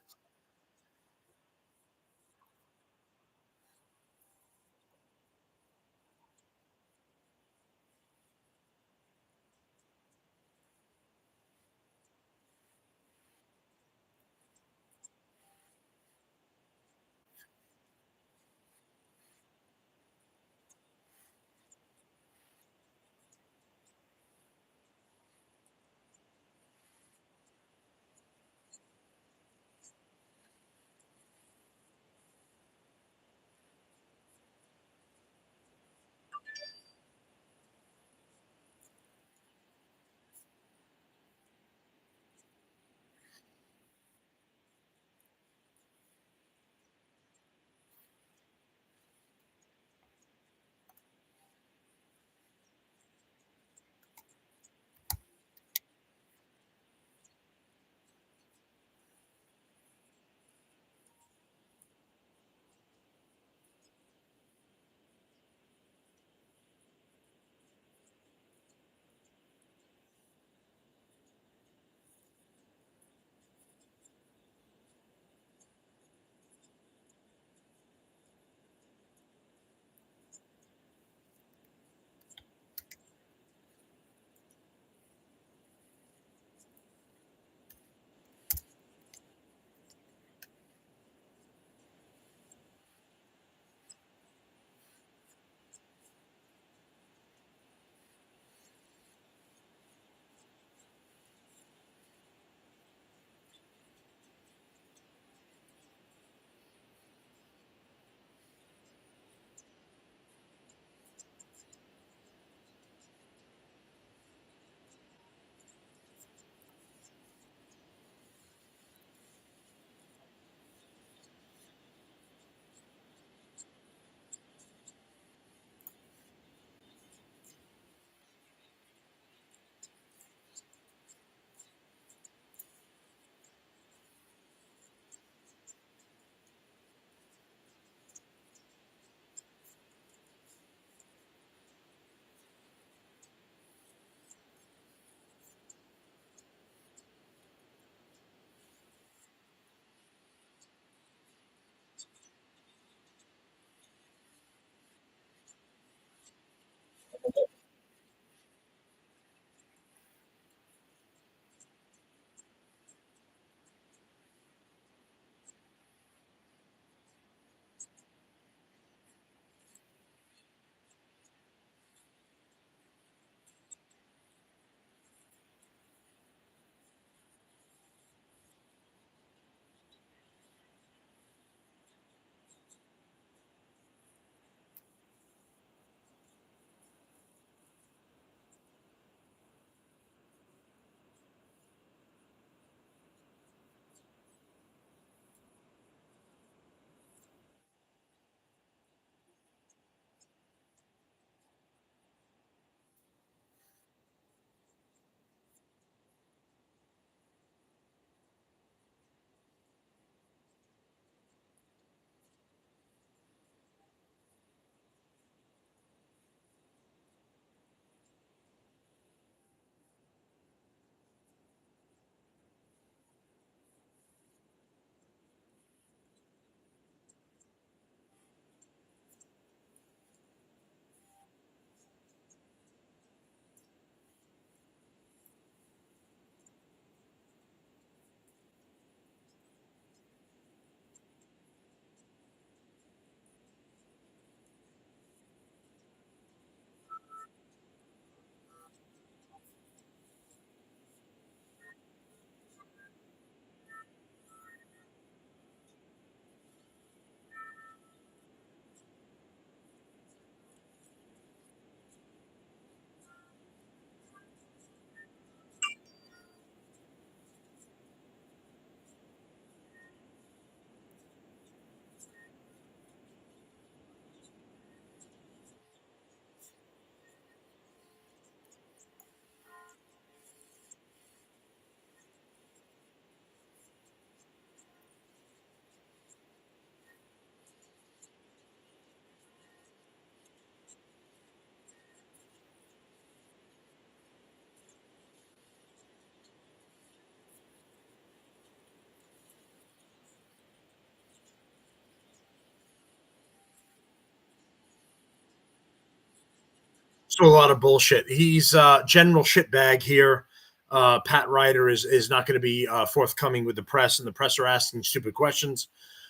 So a lot of bullshit. He's general shitbag here. Pat Ryder is not going to be forthcoming with the press, and the press are asking stupid questions.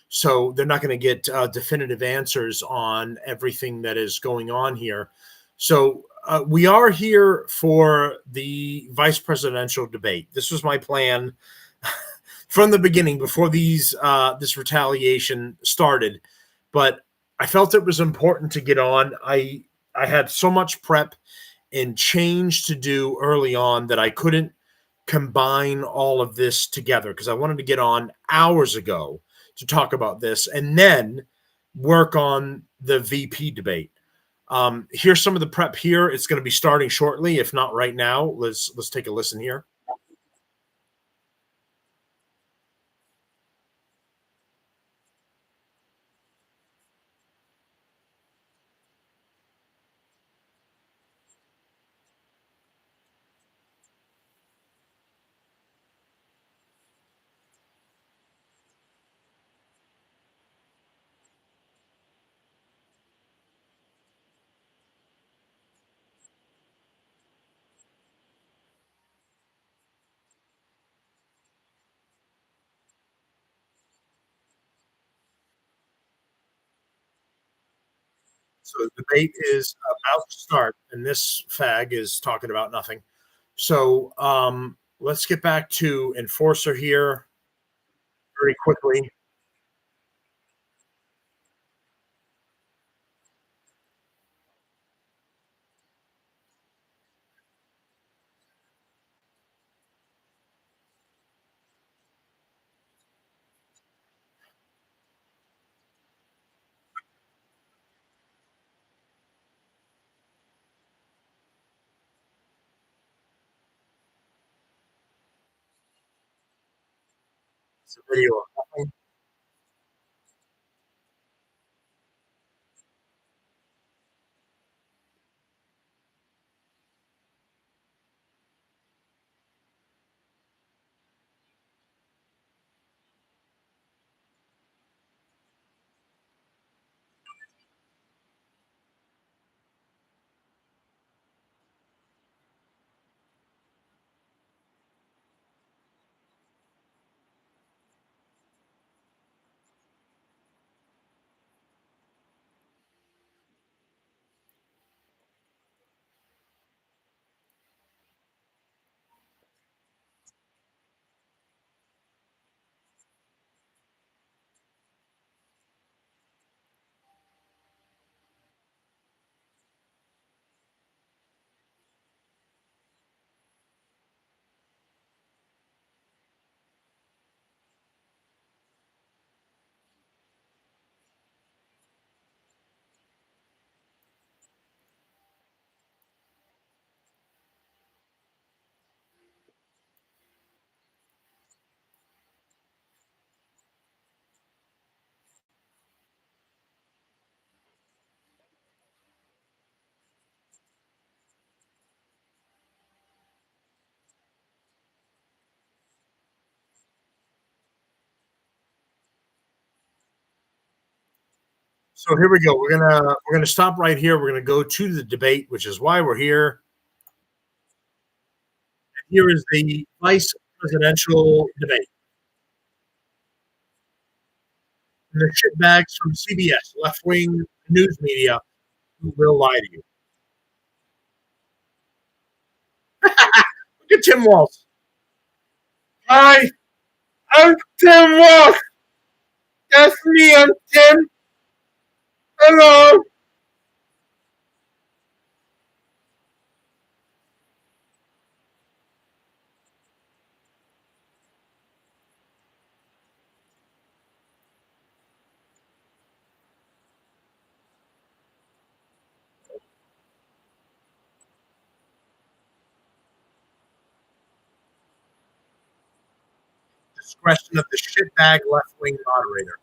So they're not going to get definitive answers on everything that is going on here. So we are here for the vice presidential debate. This was my plan from the beginning, before this retaliation started. But I felt it was important to get on. I had so much prep and change to do early on that I couldn't combine all of this together, because I wanted to get on hours ago to talk about this and then work on the VP debate. Here's some of the prep here. It's going to be starting shortly, if not right now. Let's take a listen here. So the debate is about to start, and this fag is talking about nothing. So let's get back to Enforcer here very quickly. It's a video of nothing. So here we go. We're gonna stop right here. We're gonna go to the debate, which is why we're here. Here is the vice presidential debate. And the shitbags from CBS, left wing news media, who will lie to you. Look at Tim Walz. Hi, I'm Tim Walz. That's me. I'm Tim. Hello. Discretion of the shitbag left wing moderator.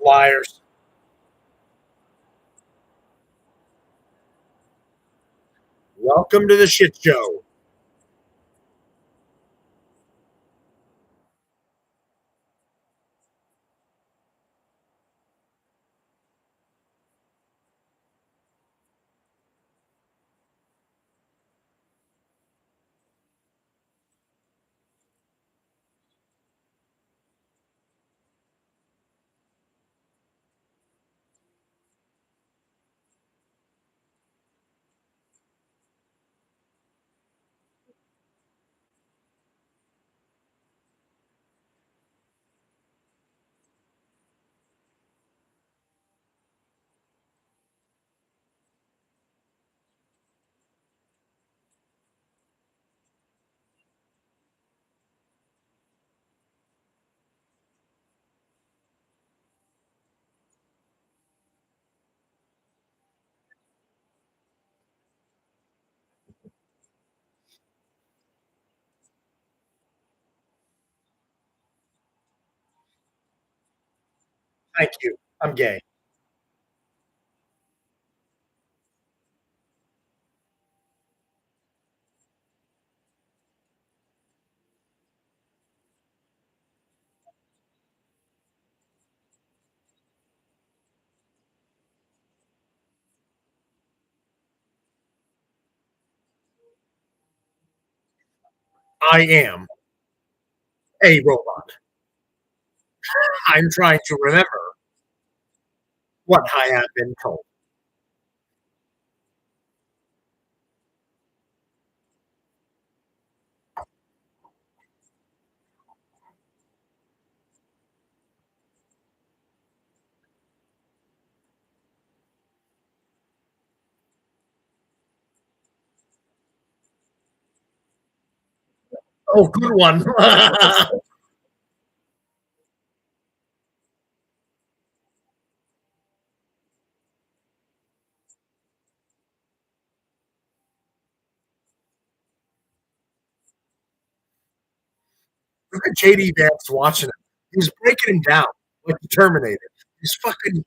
Liars. Welcome to the shit show. Thank you. I'm gay. I am a robot. I'm trying to remember what I have been told. Oh, good one. Look at JD Vance watching him. He's breaking him down like the Terminator. He's fucking.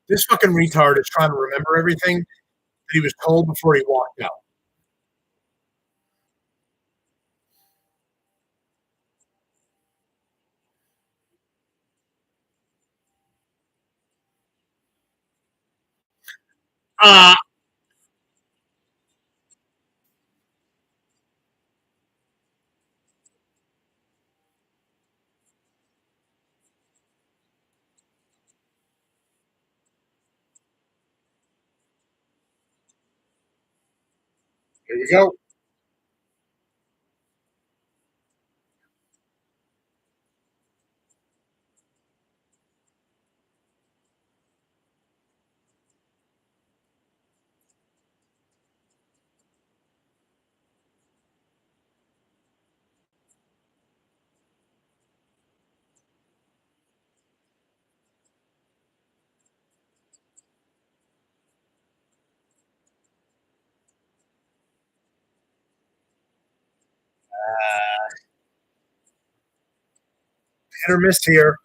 This fucking retard is trying to remember everything that he was told before he walked out. Uh, Here you go. Hit or miss here.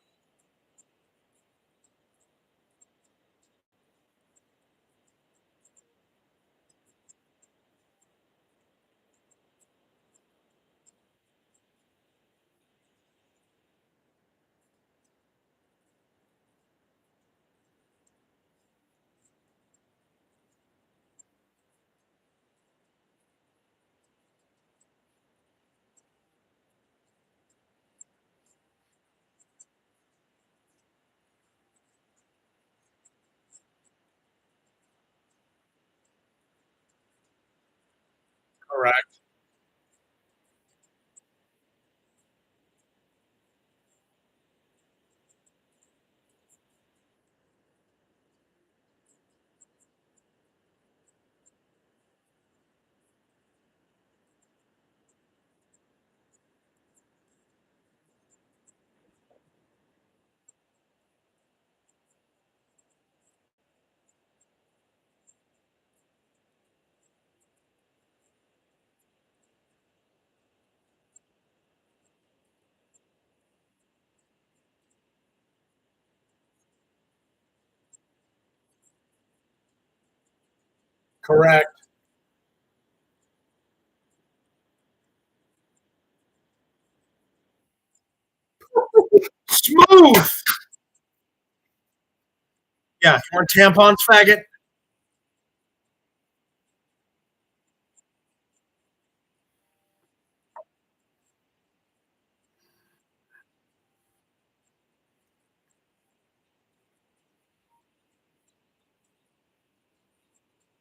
Correct. Correct. Smooth. Yeah, more tampons, faggot.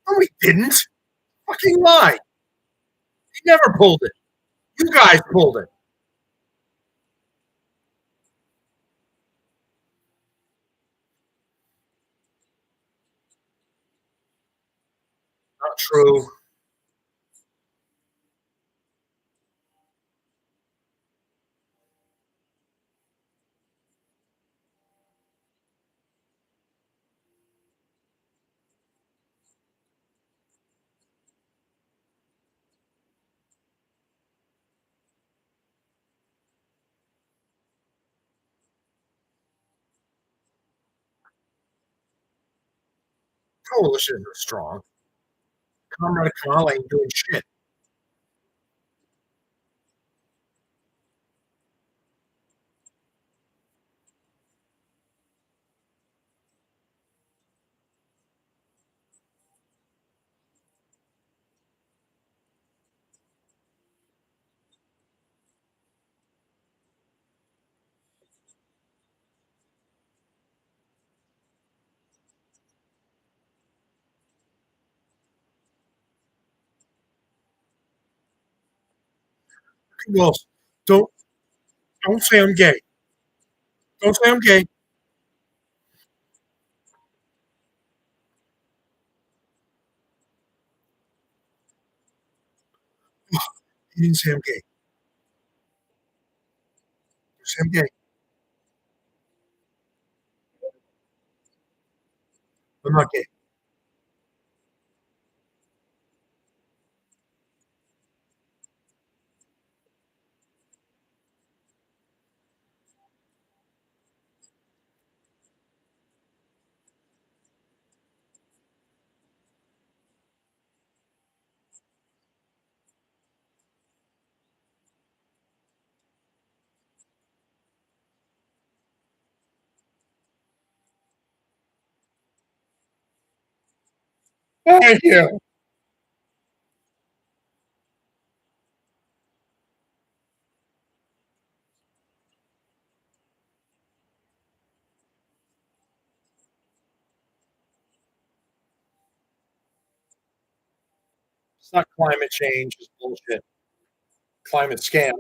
No, he didn't. Fucking lie. He never pulled it. You guys pulled it. Not true. Coalition is strong. Comrade Kamala ain't doing shit. Well, don't don't say I'm gay. Don't say I'm gay. He didn't say I'm gay. Don't say I'm gay. I'm not gay. Thank you. It's not climate change. It's bullshit. Climate scam.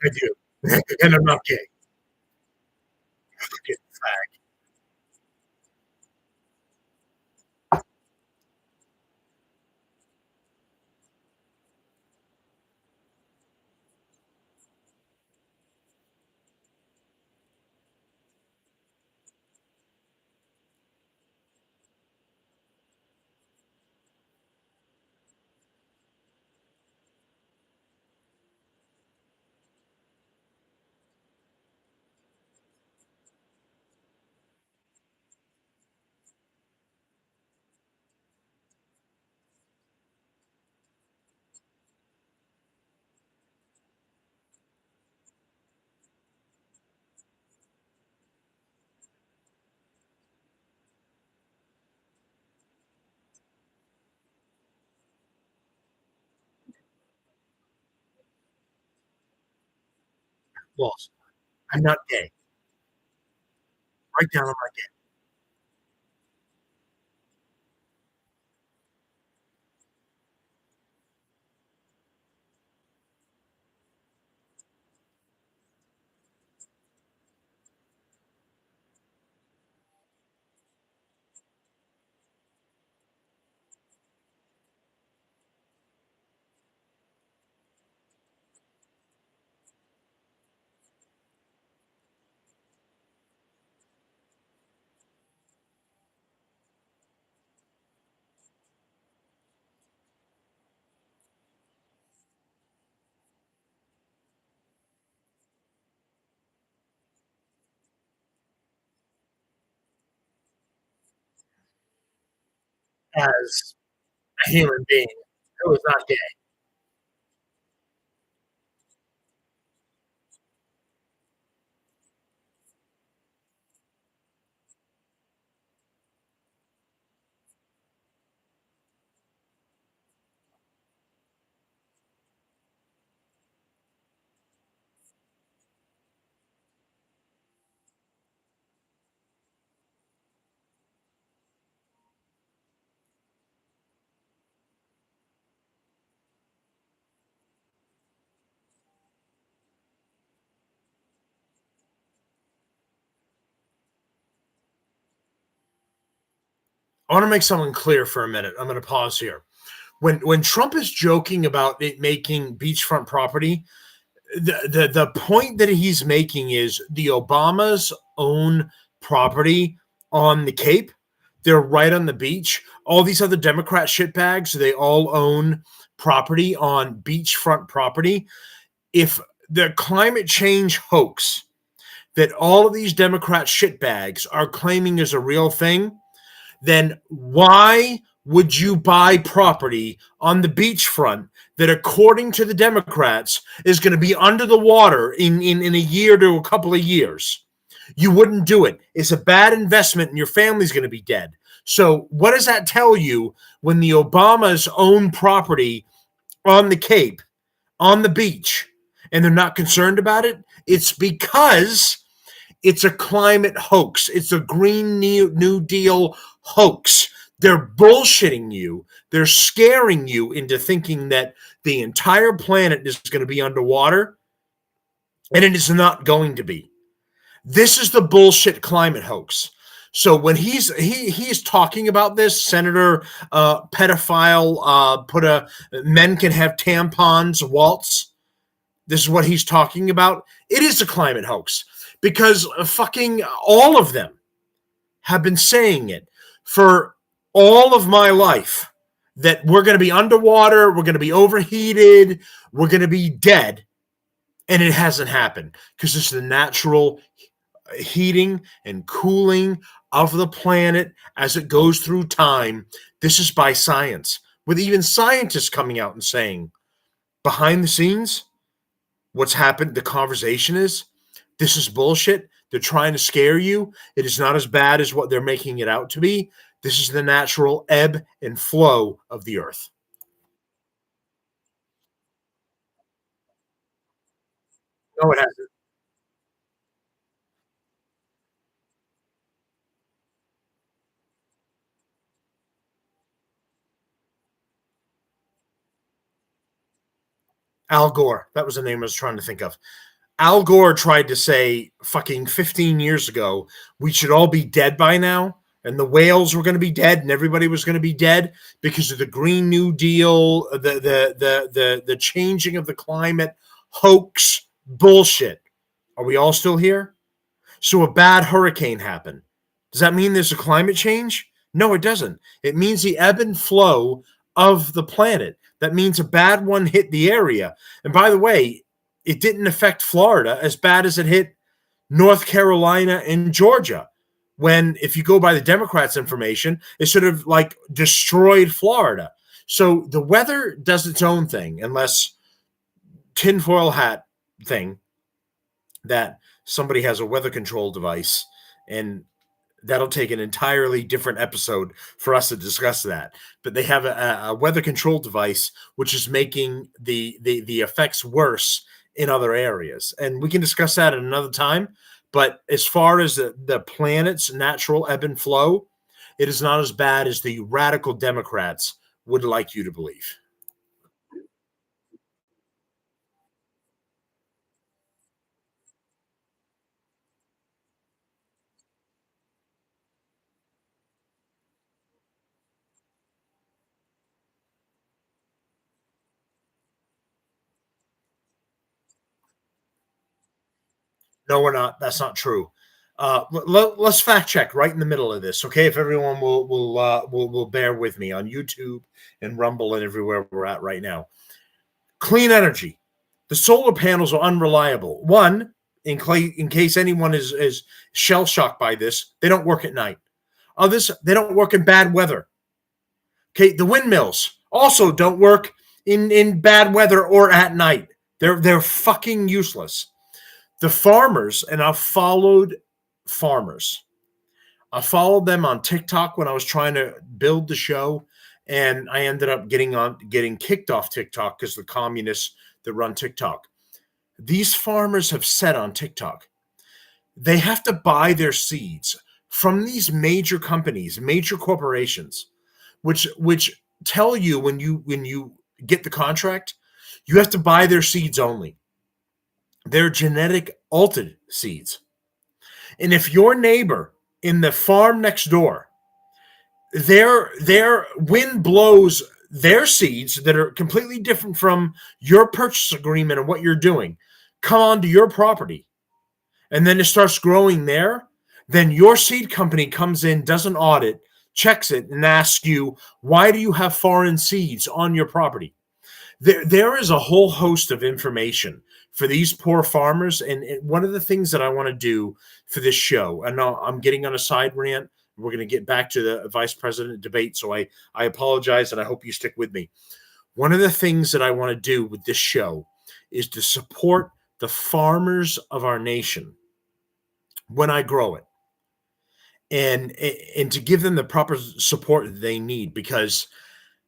I do. And I'm not gay. Fucking fag. Lost. I'm not gay. Write down I'm not gay. as a human being who is not gay. I want to make something clear for a minute. I'm going to pause here. When Trump is joking about it making beachfront property, the point that he's making is the Obamas own property on the Cape. They're right on the beach. All these other Democrat shitbags, they all own property on beachfront property. If the climate change hoax that all of these Democrat shitbags are claiming is a real thing, then why would you buy property on the beachfront that, according to the Democrats, is going to be under the water in a year to a couple of years? You wouldn't do it. It's a bad investment and your family's going to be dead. So, what does that tell you when the Obamas own property on the Cape, on the beach, and they're not concerned about it? It's because it's a climate hoax. It's a Green New Deal hoax. They're bullshitting you. They're scaring you into thinking that the entire planet is going to be underwater, and it is not going to be. This is the bullshit climate hoax. So when he's talking about this, Senator pedophile put a men can have tampons waltz. This is what he's talking about. It is a climate hoax because fucking all of them have been saying it for all of my life that we're going to be underwater, we're going to be overheated, we're going to be dead. And it hasn't happened because it's the natural heating and cooling of the planet as it goes through time. This is by science, with even scientists coming out and saying behind the scenes, what's happened, the conversation is this is bullshit. They're trying to scare you. It is not as bad as what they're making it out to be. This is the natural ebb and flow of the earth. No, it hasn't. Al Gore. That was the name I was trying to think of. Al Gore tried to say fucking 15 years ago, we should all be dead by now. And the whales were going to be dead, and everybody was going to be dead because of the Green New Deal, the changing of the climate, hoax, bullshit. Are we all still here? So a bad hurricane happened. Does that mean there's a climate change? No, it doesn't. It means the ebb and flow of the planet. That means a bad one hit the area. And by the way, it didn't affect Florida as bad as it hit North Carolina and Georgia. When, if you go by the Democrats' information, it sort of like destroyed Florida. So the weather does its own thing, unless tinfoil hat thing that somebody has a weather control device, and that'll take an entirely different episode for us to discuss that. But they have a weather control device which is making the effects worse in other areas, and we can discuss that at another time. But as far as the planet's natural ebb and flow, it is not as bad as the radical Democrats would like you to believe. No, we're not. That's not true. Let's fact check right in the middle of this, okay? If everyone will bear with me on YouTube and Rumble and everywhere we're at right now. Clean energy. The solar panels are unreliable. One, in case anyone is shell shocked by this, they don't work at night. Others, they don't work in bad weather. Okay, the windmills also don't work in bad weather or at night. They're fucking useless. The farmers, and I've followed farmers. I followed them on TikTok when I was trying to build the show, and I ended up getting kicked off TikTok because the communists that run TikTok. These farmers have said on TikTok they have to buy their seeds from these major companies, major corporations, which tell you when you get the contract, you have to buy their seeds only. They're genetic altered seeds. And if your neighbor in the farm next door, their wind blows their seeds that are completely different from your purchase agreement and what you're doing, come onto your property, and then it starts growing there, then your seed company comes in, does an audit, checks it, and asks you, why do you have foreign seeds on your property? There is a whole host of information for these poor farmers. And one of the things that I want to do for this show, and I'm getting on a side rant. We're going to get back to the vice president debate. So I apologize, and I hope you stick with me. One of the things that I want to do with this show is to support the farmers of our nation when I grow it, and to give them the proper support that they need, because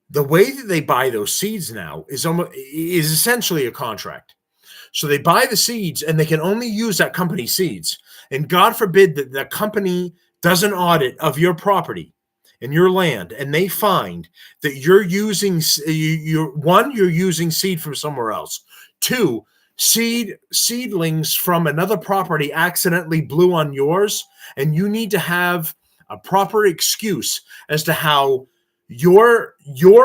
the way that they buy those seeds now is essentially a contract. So they buy the seeds and they can only use that company's seeds. And God forbid that the company does an audit of your property and your land, and they find that you're using you're using seed from somewhere else. Two, seedlings from another property accidentally blew on yours, and you need to have a proper excuse as to how your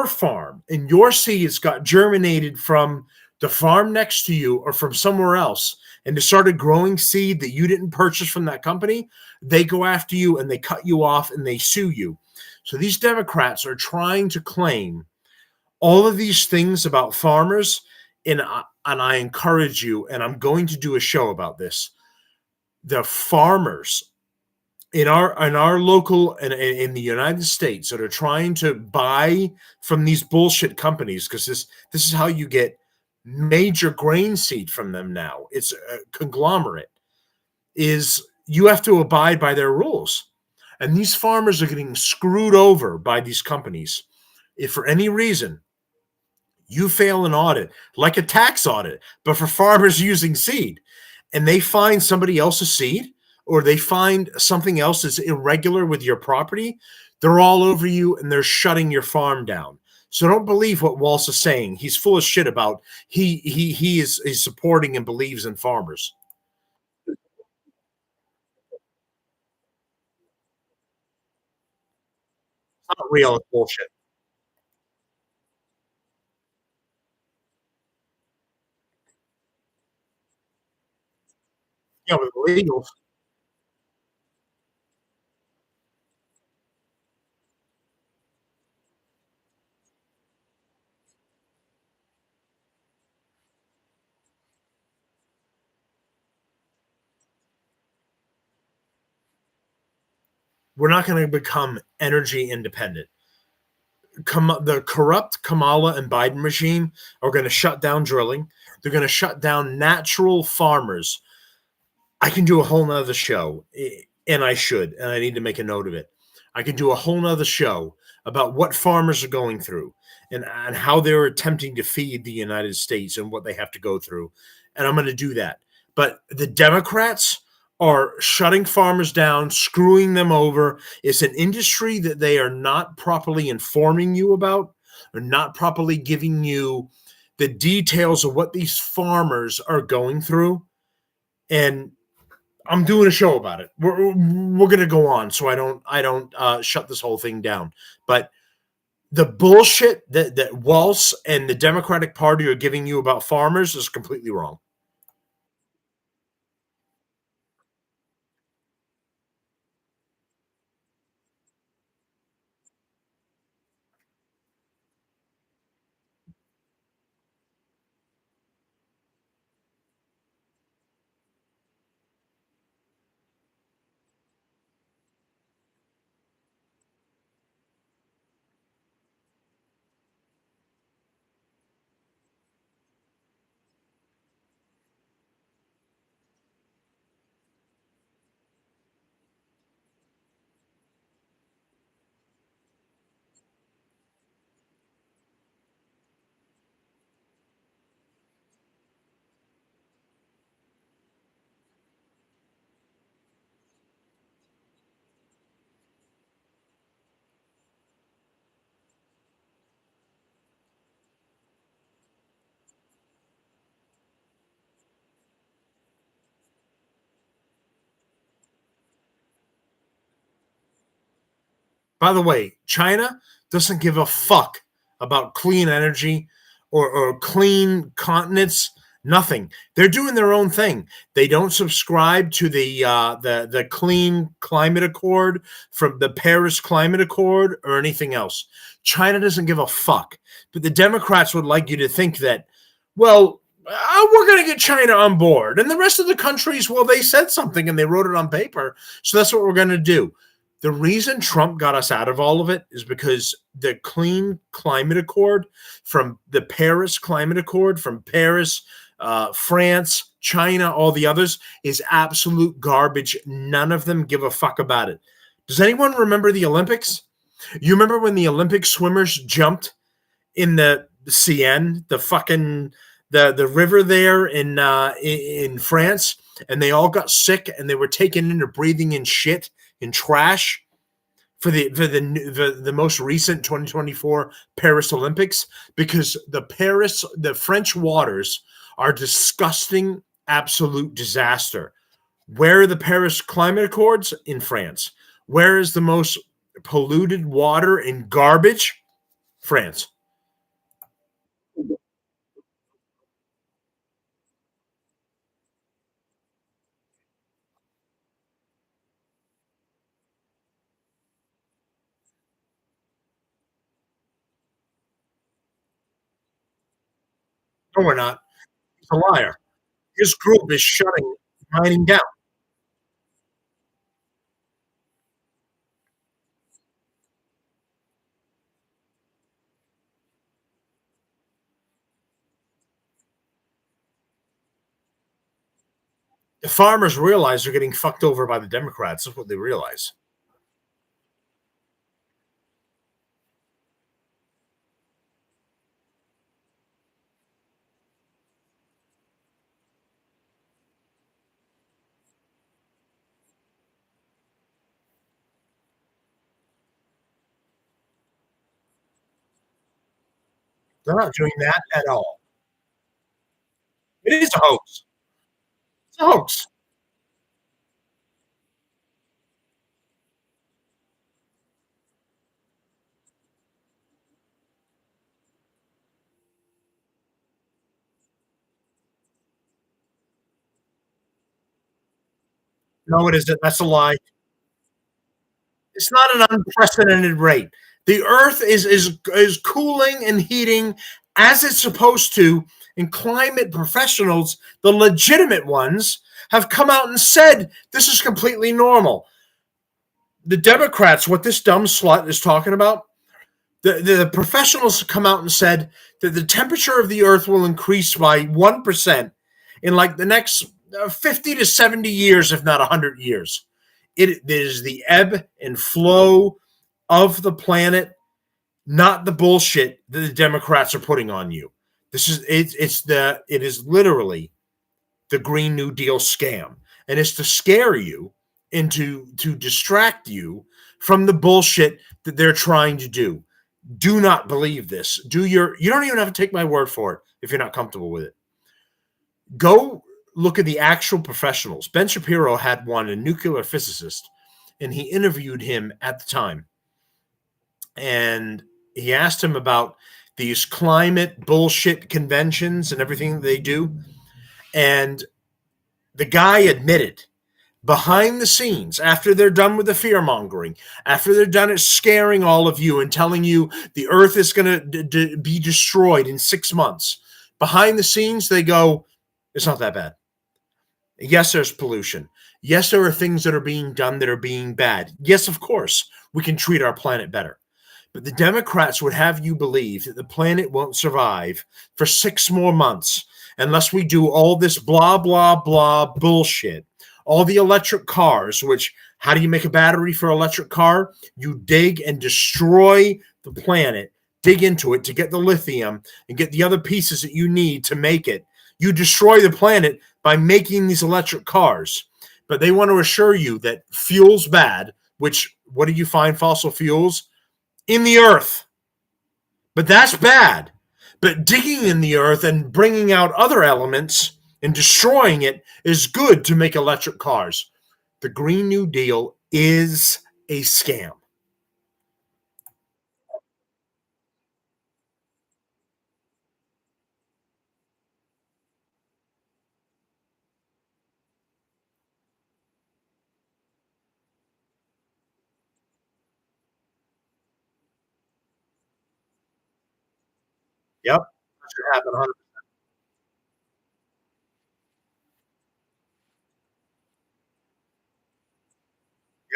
farm and your seeds got germinated from the farm next to you or from somewhere else, and it started growing seed that you didn't purchase from that company. They go after you and they cut you off and they sue you. So these Democrats are trying to claim all of these things about farmers, and I encourage you, and I'm going to do a show about this. The farmers in our local and in the United States that are trying to buy from these bullshit companies, because this is how you get major grain seed from them now. It's a conglomerate. Is you have to abide by their rules, and these farmers are getting screwed over by these companies. If for any reason you fail an audit, like a tax audit, but for farmers using seed, and they find somebody else's seed, or they find something else that's irregular with your property, they're all over you and they're shutting your farm down. So don't believe what Walsh is saying. He's full of shit about he is supporting and believes in farmers. It's not real. It's bullshit. Yeah, with illegals, we're not going to become energy independent. The corrupt Kamala and Biden regime are going to shut down drilling. They're going to shut down natural farmers. I can do a whole nother show, and I should, and I need to make a note of it. I can do a whole nother show about what farmers are going through, and how they're attempting to feed the United States and what they have to go through. And I'm going to do that. But the Democrats are shutting farmers down, screwing them over. It's an industry that they are not properly informing you about, or not properly giving you the details of what these farmers are going through. And I'm doing a show about it. We're gonna go on, so I don't shut this whole thing down. But the bullshit that Walsh and the Democratic Party are giving you about farmers is completely wrong. By the way, China doesn't give a fuck about clean energy or clean continents. Nothing. They're doing their own thing. They don't subscribe to the Clean Climate Accord from the Paris Climate Accord or anything else. China doesn't give a fuck. But the Democrats would like you to think that, well, we're going to get China on board. And the rest of the countries, well, they said something and they wrote it on paper. So that's what we're going to do. The reason Trump got us out of all of it is because the Clean Climate Accord from the Paris Climate Accord from Paris, France, China, all the others is absolute garbage. None of them give a fuck about it. Does anyone remember the Olympics? You remember when the Olympic swimmers jumped in the Seine, the fucking the river there in France, and they all got sick and they were taken into breathing in shit and trash for the most recent 2024 Paris Olympics, because the French waters are disgusting, absolute disaster. Where are the Paris Climate Accords? In France. Where is the most polluted water and garbage? France. No, we're not. He's a liar. His group is shutting mining down. The farmers realize they're getting fucked over by the Democrats. That's what they realize. They're not doing that at all. It is a hoax. It's a hoax. No, it isn't. That's a lie. It's not an unprecedented rate. The Earth is cooling and heating as it's supposed to, and climate professionals, the legitimate ones, have come out and said this is completely normal. The Democrats, what this dumb slut is talking about, the professionals have come out and said that the temperature of the Earth will increase by 1% in like the next 50 to 70 years, if not 100 years. It is the ebb and flow of the planet, not the bullshit that the Democrats are putting on you. This is it is literally the Green New Deal scam, and it's to scare you and to distract you from the bullshit that they're trying to do. Do not believe this. You don't even have to take my word for it if you're not comfortable with it. Go look at the actual professionals. Ben Shapiro had one, a nuclear physicist, and he interviewed him at the time. And he asked him about these climate bullshit conventions and everything they do. And the guy admitted behind the scenes, after they're done with the fear mongering, after they're done at scaring all of you and telling you the earth is going to be destroyed in 6 months, behind the scenes, they go, it's not that bad. Yes, there's pollution. Yes, there are things that are being done that are being bad. Yes, of course, we can treat our planet better. But the Democrats would have you believe that the planet won't survive for 6 more months unless we do all this blah, blah, blah bullshit. All the electric cars, which, how do you make a battery for an electric car? You dig and destroy the planet, dig into it to get the lithium and get the other pieces that you need to make it. You destroy the planet by making these electric cars. But they want to assure you that fuel's bad, which, what do you find fossil fuels? In the earth. But that's bad. But digging in the earth and bringing out other elements and destroying it is good to make electric cars. The Green New Deal is a scam. Yep. That should happen 100.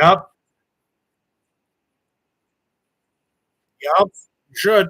Yep. Yep. You should.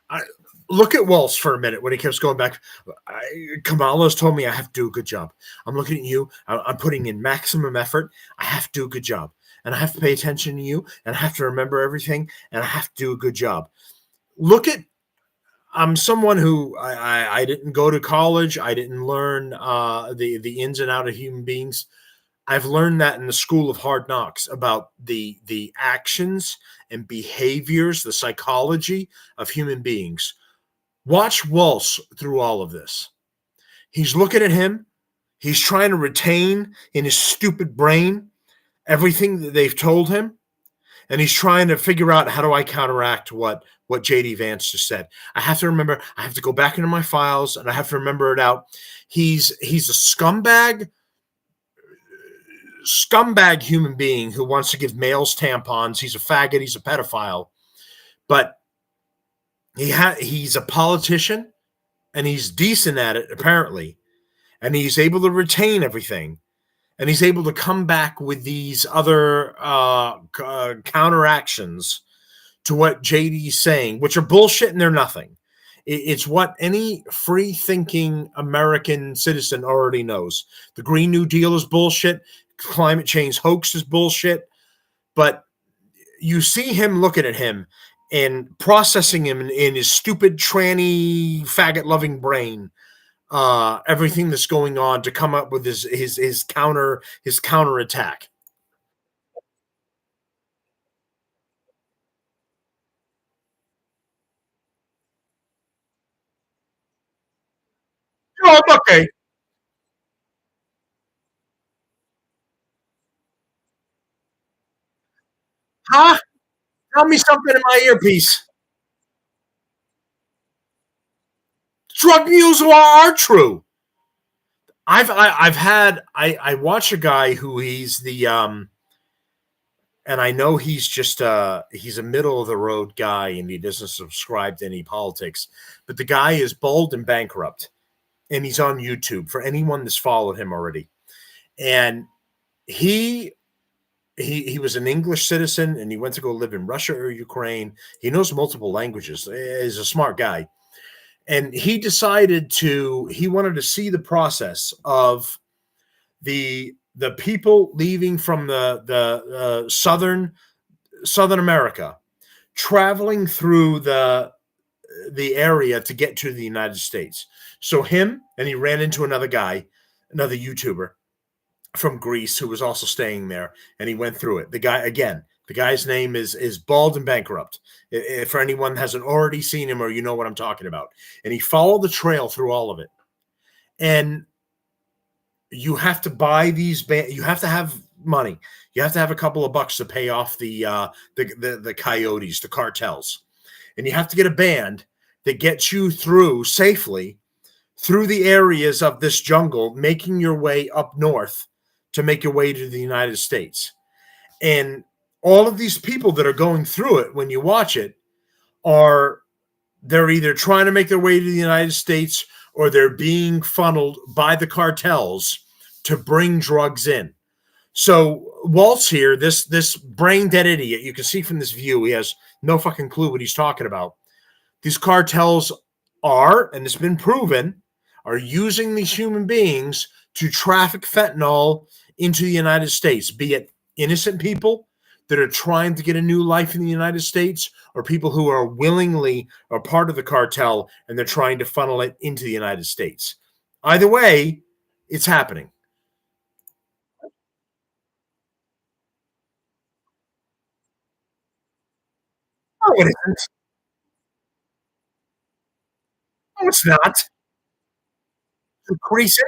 I, look at Walsh for a minute when he keeps going back. Kamala's told me I have to do a good job. I'm looking at you. I'm putting in maximum effort. I have to do a good job. And I have to pay attention to you. And I have to remember everything. And I have to do a good job. Look at, I'm someone who I didn't go to college. I didn't learn the ins and out of human beings. I've learned that in the school of hard knocks about the actions and behaviors, the psychology of human beings. Watch Walsh through all of this. He's looking at him. He's trying to retain in his stupid brain everything that they've told him, and he's trying to figure out, how do I counteract what JD Vance just said. I have to remember. I have to go back into my files, and I have to remember it out. He's a scumbag human being who wants to give males tampons. He's a faggot. He's a pedophile, but he's a politician, and he's decent at it apparently, and he's able to retain everything, and he's able to come back with these other counteractions to what JD's saying, which are bullshit and they're nothing. It's what any free-thinking American citizen already knows. The Green New Deal is bullshit. Climate change hoax is bullshit. But you see him looking at him and processing him in his stupid, tranny, faggot-loving brain, everything that's going on to come up with his counter attack. Oh, okay. Huh? Tell me something in my earpiece. Drug mules are true. I've had I watch a guy who he's the and I know he's just he's a middle of the road guy and he doesn't subscribe to any politics, but the guy is bald and bankrupt, and he's on YouTube for anyone that's followed him already. And he he was an English citizen and he went to go live in Russia or Ukraine. He knows multiple languages. He's a smart guy. And he wanted to see the process of the people leaving from the southern America, traveling through the area to get to the United States. So him and he ran into another guy, another YouTuber from Greece who was also staying there, and he went through it. The guy again, the guy's name is Bald and Bankrupt. If for anyone hasn't already seen him or you know what I'm talking about, and he followed the trail through all of it, and you have to buy these. You have to have money. You have to have a couple of bucks to pay off the coyotes, the cartels, and you have to get a band that gets you through safely through the areas of this jungle, making your way up north to make your way to the United States. And all of these people that are going through it, when you watch it, are they're either trying to make their way to the United States or they're being funneled by the cartels to bring drugs in. So Walt's here, this brain dead idiot. You can see from this view, he has no fucking clue what he's talking about. These cartels are, and it's been proven, are using these human beings to traffic fentanyl into the United States, be it innocent people that are trying to get a new life in the United States or people who are willingly or part of the cartel and they're trying to funnel it into the United States. Either way, it's happening. No, it isn't. No, it's not. It's crazy.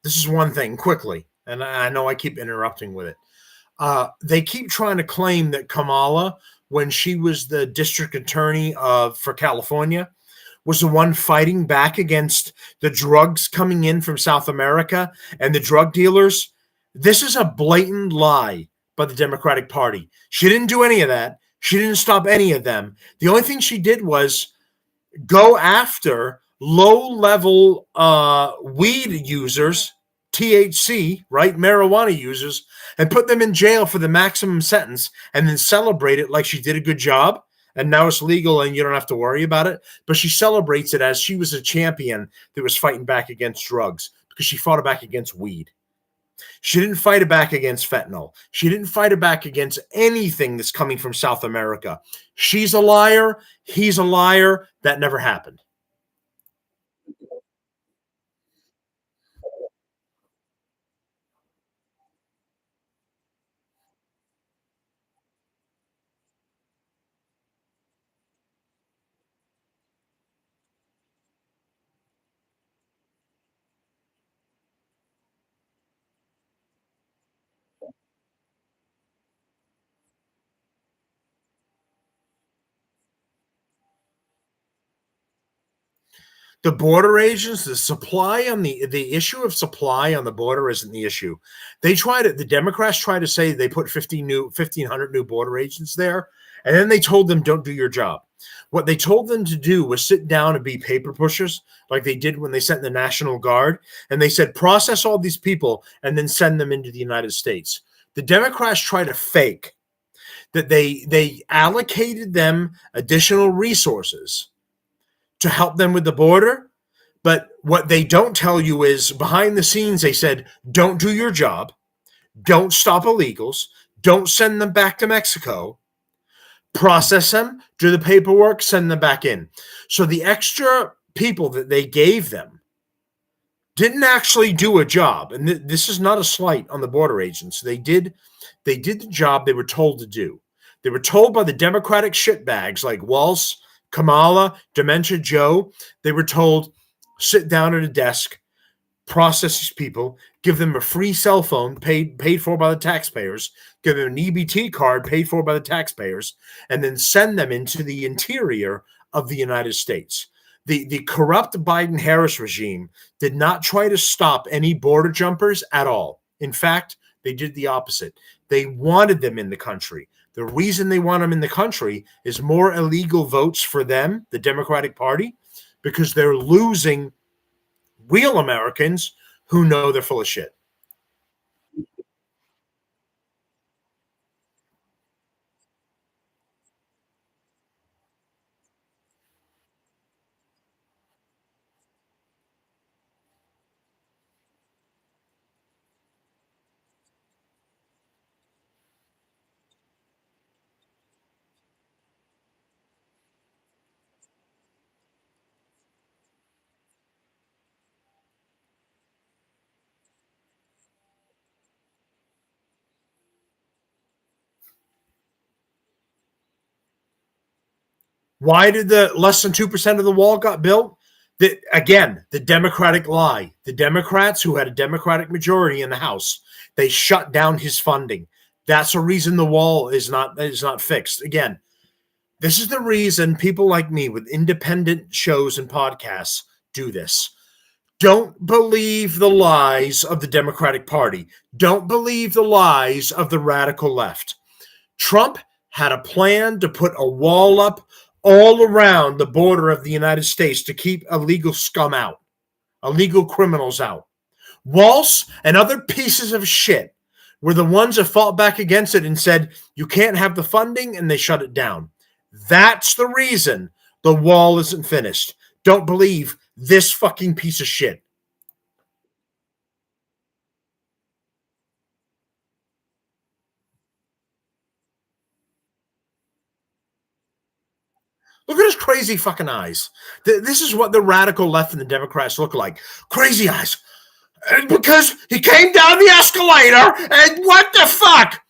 This is one thing quickly, and I know I keep interrupting with it. They keep trying to claim that Kamala, when she was the district attorney for California, was the one fighting back against the drugs coming in from South America and the drug dealers. This is a blatant lie by the Democratic Party. She didn't do any of that. She didn't stop any of them. The only thing she did was go after low level weed users, THC, right? Marijuana users, and put them in jail for the maximum sentence and then celebrate it like she did a good job. And now it's legal and you don't have to worry about it. But she celebrates it as she was a champion that was fighting back against drugs because she fought it back against weed. She didn't fight it back against fentanyl. She didn't fight it back against anything that's coming from South America. She's a liar. He's a liar. That never happened. The border agents, the supply on the issue of supply on the border isn't the issue. The Democrats try to say they put 1,500 new border agents there, and then they told them don't do your job. What they told them to do was sit down and be paper pushers, like they did when they sent the National Guard, and they said process all these people and then send them into the United States. The Democrats try to fake that they allocated them additional resources to help them with the border. But what they don't tell you is behind the scenes, they said, don't do your job, don't stop illegals, don't send them back to Mexico, process them, do the paperwork, send them back in. So the extra people that they gave them didn't actually do a job. And this is not a slight on the border agents. They did the job they were told to do. They were told by the Democratic shitbags like Walz, Kamala, Dementia Joe. They were told, sit down at a desk, process these people, give them a free cell phone paid for by the taxpayers, give them an EBT card paid for by the taxpayers, and then send them into the interior of the United States. The corrupt Biden-Harris regime did not try to stop any border jumpers at all. In fact, they did the opposite. They wanted them in the country. The reason they want them in the country is more illegal votes for them, the Democratic Party, because they're losing real Americans who know they're full of shit. Why did the less than 2% of the wall got built? Again, the Democratic lie. The Democrats, who had a Democratic majority in the House, they shut down his funding. That's a reason the wall is not fixed. Again, this is the reason people like me with independent shows and podcasts do this. Don't believe the lies of the Democratic Party. Don't believe the lies of the radical left. Trump had a plan to put a wall up all around the border of the United States to keep illegal scum out, illegal criminals out. Walsh and other pieces of shit were the ones that fought back against it and said, you can't have the funding, and they shut it down. That's the reason the wall isn't finished. Don't believe this fucking piece of shit. Look at his crazy fucking eyes. This is what the radical left and the Democrats look like. Crazy eyes. Because he came down the escalator and what the fuck?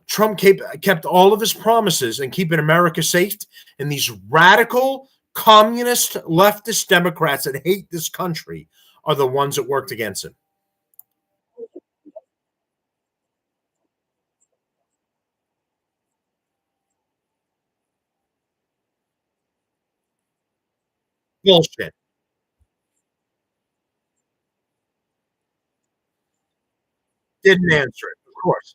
Trump kept all of his promises and keeping America safe. And these radical, communist, leftist Democrats that hate this country are the ones that worked against him. Bullshit. Didn't answer it, of course.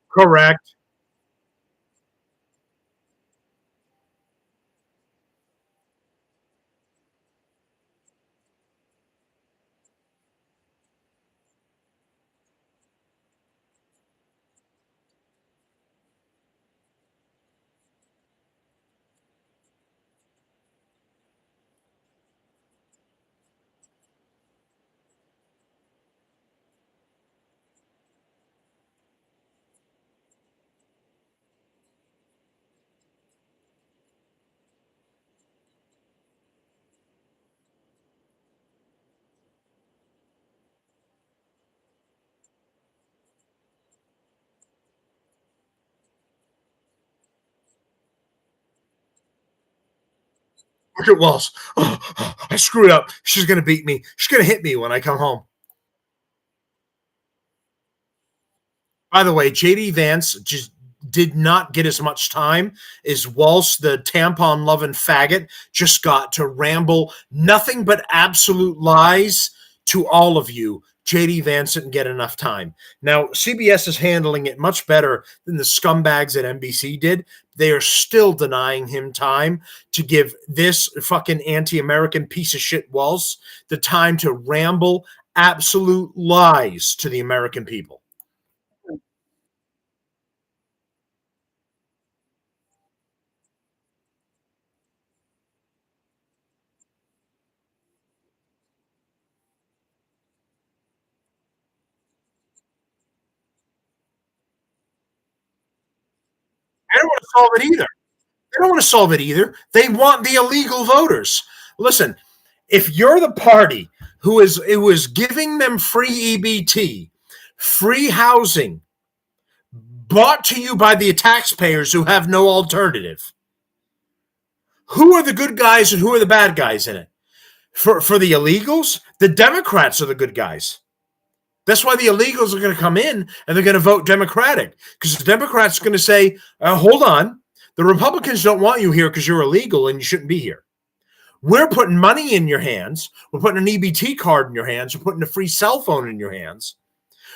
Correct. Look at Wells. Oh, I screwed up. She's going to beat me. She's going to hit me when I come home. By the way, JD Vance just did not get as much time as Walsh, the tampon loving faggot, just got to ramble nothing but absolute lies to all of you. JD Vance didn't get enough time. Now, CBS is handling it much better than the scumbags at NBC did. They are still denying him time to give this fucking anti American piece of shit Walsh the time to ramble absolute lies to the American people. I don't want to solve it either. They don't want to solve it either. They want the illegal voters. Listen, if you're the party who is giving them free EBT, free housing, bought to you by the taxpayers who have no alternative, who are the good guys and who are the bad guys in it? For the illegals, the Democrats are the good guys. That's why the illegals are going to come in and they're going to vote Democratic because the Democrats are going to say, hold on, the Republicans don't want you here because you're illegal and you shouldn't be here. We're putting money in your hands. We're putting an EBT card in your hands. We're putting a free cell phone in your hands.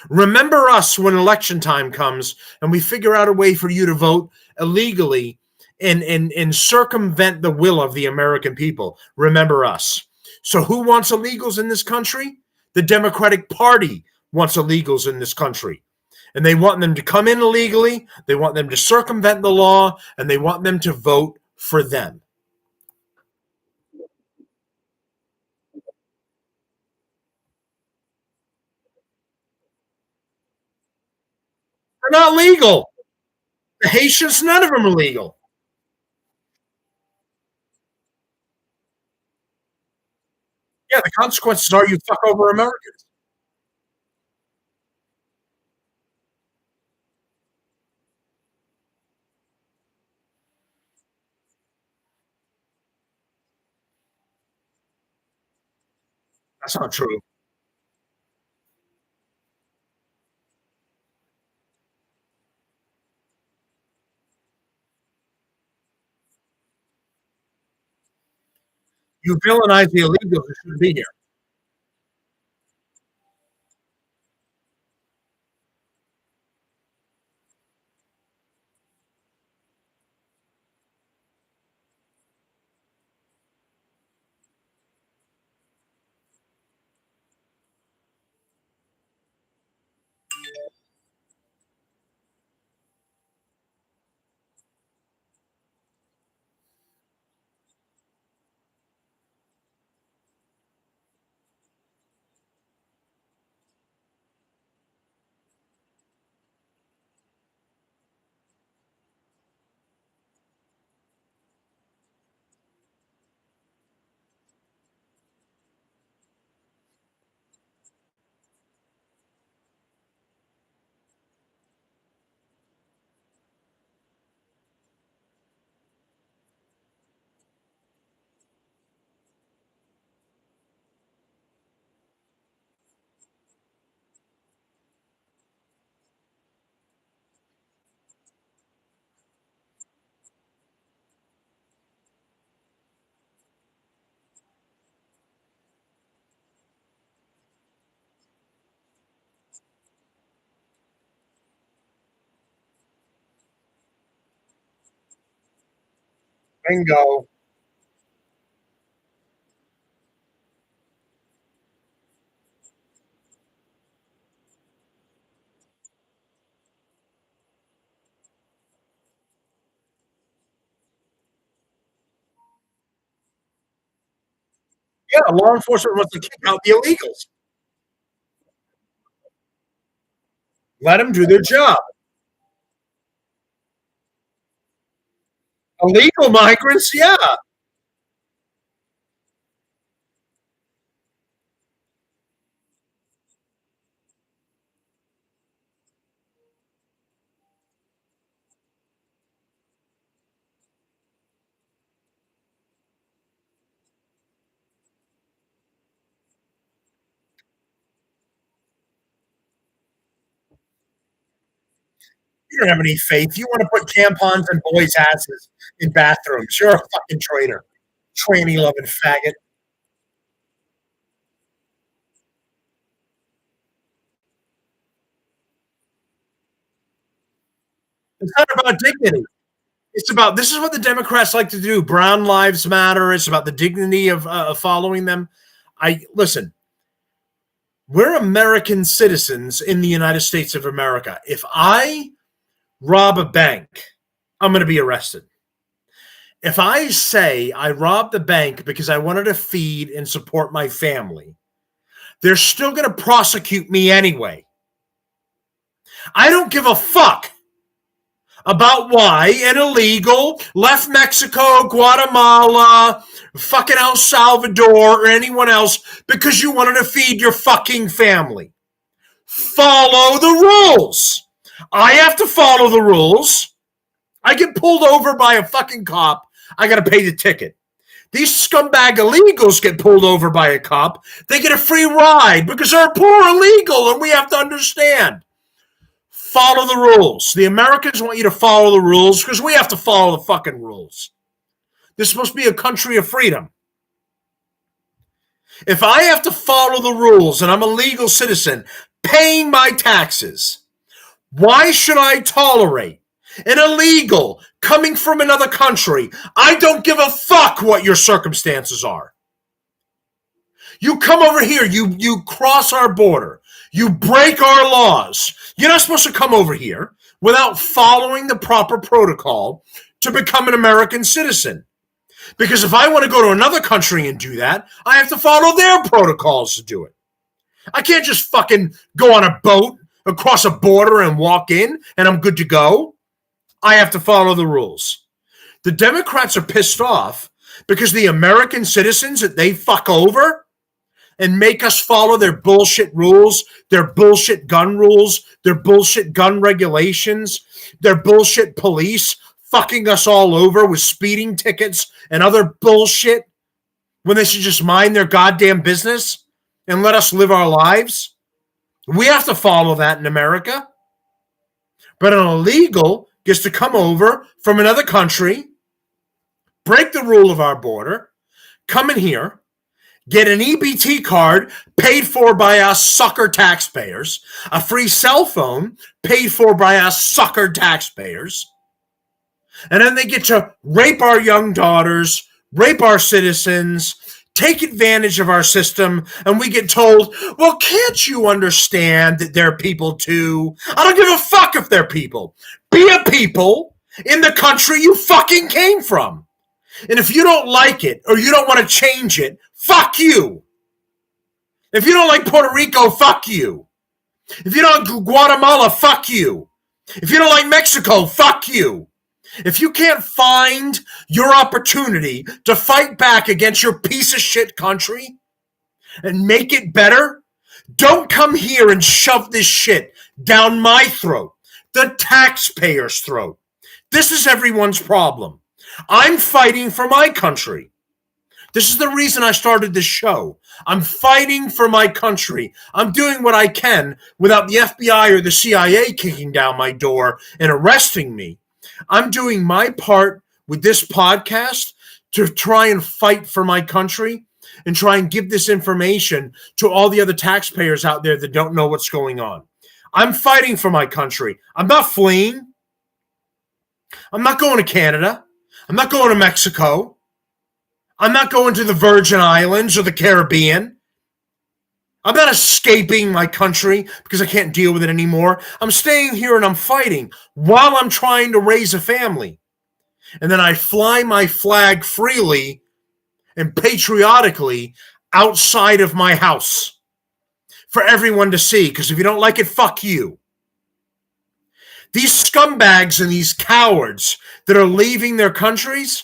Remember us when election time comes and we figure out a way for you to vote illegally and circumvent the will of the American people. Remember us. So who wants illegals in this country? The Democratic Party wants illegals in this country. And they want them to come in illegally, they want them to circumvent the law, and they want them to vote for them. They're not legal. The Haitians, none of them are legal. Yeah, the consequences are you fuck over Americans. That's not true. You villainize the illegals who shouldn't be here. Bingo. Yeah, law enforcement wants to kick out the illegals. Let them do their job. Illegal migrants, yeah. You don't have any faith. You want to put tampons in boys' asses in bathrooms. You're a fucking traitor. Tranny loving faggot. It's not about dignity. It's about this is what the Democrats like to do. Brown lives matter. It's about the dignity of following them. I listen. We're American citizens in the United States of America. If I rob a bank, I'm going to be arrested. If I say I robbed the bank because I wanted to feed and support my family, they're still going to prosecute me anyway. I don't give a fuck about why an illegal left Mexico, Guatemala, fucking El Salvador, or anyone else because you wanted to feed your fucking family. Follow the rules. I have to follow the rules. I get pulled over by a fucking cop. I got to pay the ticket. These scumbag illegals get pulled over by a cop. They get a free ride because they're a poor illegal, and we have to understand. Follow the rules. The Americans want you to follow the rules because we have to follow the fucking rules. This is supposed to be a country of freedom. If I have to follow the rules and I'm a legal citizen paying my taxes, why should I tolerate an illegal coming from another country? I don't give a fuck what your circumstances are. You come over here, you cross our border, you break our laws. You're not supposed to come over here without following the proper protocol to become an American citizen. Because if I want to go to another country and do that, I have to follow their protocols to do it. I can't just fucking go on a boat across a border and walk in and I'm good to go. I have to follow the rules. The Democrats are pissed off because the American citizens that they fuck over and make us follow their bullshit rules, their bullshit gun rules, their bullshit gun regulations, their bullshit police fucking us all over with speeding tickets and other bullshit when they should just mind their goddamn business and let us live our lives? We have to follow that in America. But an illegal gets to come over from another country, break the rule of our border, come in here, get an EBT card paid for by us sucker taxpayers, a free cell phone paid for by us sucker taxpayers, and then they get to rape our young daughters, rape our citizens, take advantage of our system, and we get told, well, can't you understand that they're people too? I don't give a fuck if they're people. Be a people in the country you fucking came from. And if you don't like it or you don't want to change it, fuck you. If you don't like Puerto Rico, fuck you. If you don't like Guatemala, fuck you. If you don't like Mexico, fuck you. If you can't find your opportunity to fight back against your piece of shit country and make it better, don't come here and shove this shit down my throat, the taxpayer's throat. This is everyone's problem. I'm fighting for my country. This is the reason I started this show. I'm fighting for my country. I'm doing what I can without the FBI or the CIA kicking down my door and arresting me. I'm doing my part with this podcast to try and fight for my country and try and give this information to all the other taxpayers out there that don't know what's going on. I'm fighting for my country. I'm not fleeing. I'm not going to Canada. I'm not going to Mexico. I'm not going to the Virgin Islands or the Caribbean. I'm not escaping my country because I can't deal with it anymore. I'm staying here and I'm fighting while I'm trying to raise a family. And then I fly my flag freely and patriotically outside of my house for everyone to see. Because if you don't like it, fuck you. These scumbags and these cowards that are leaving their countries,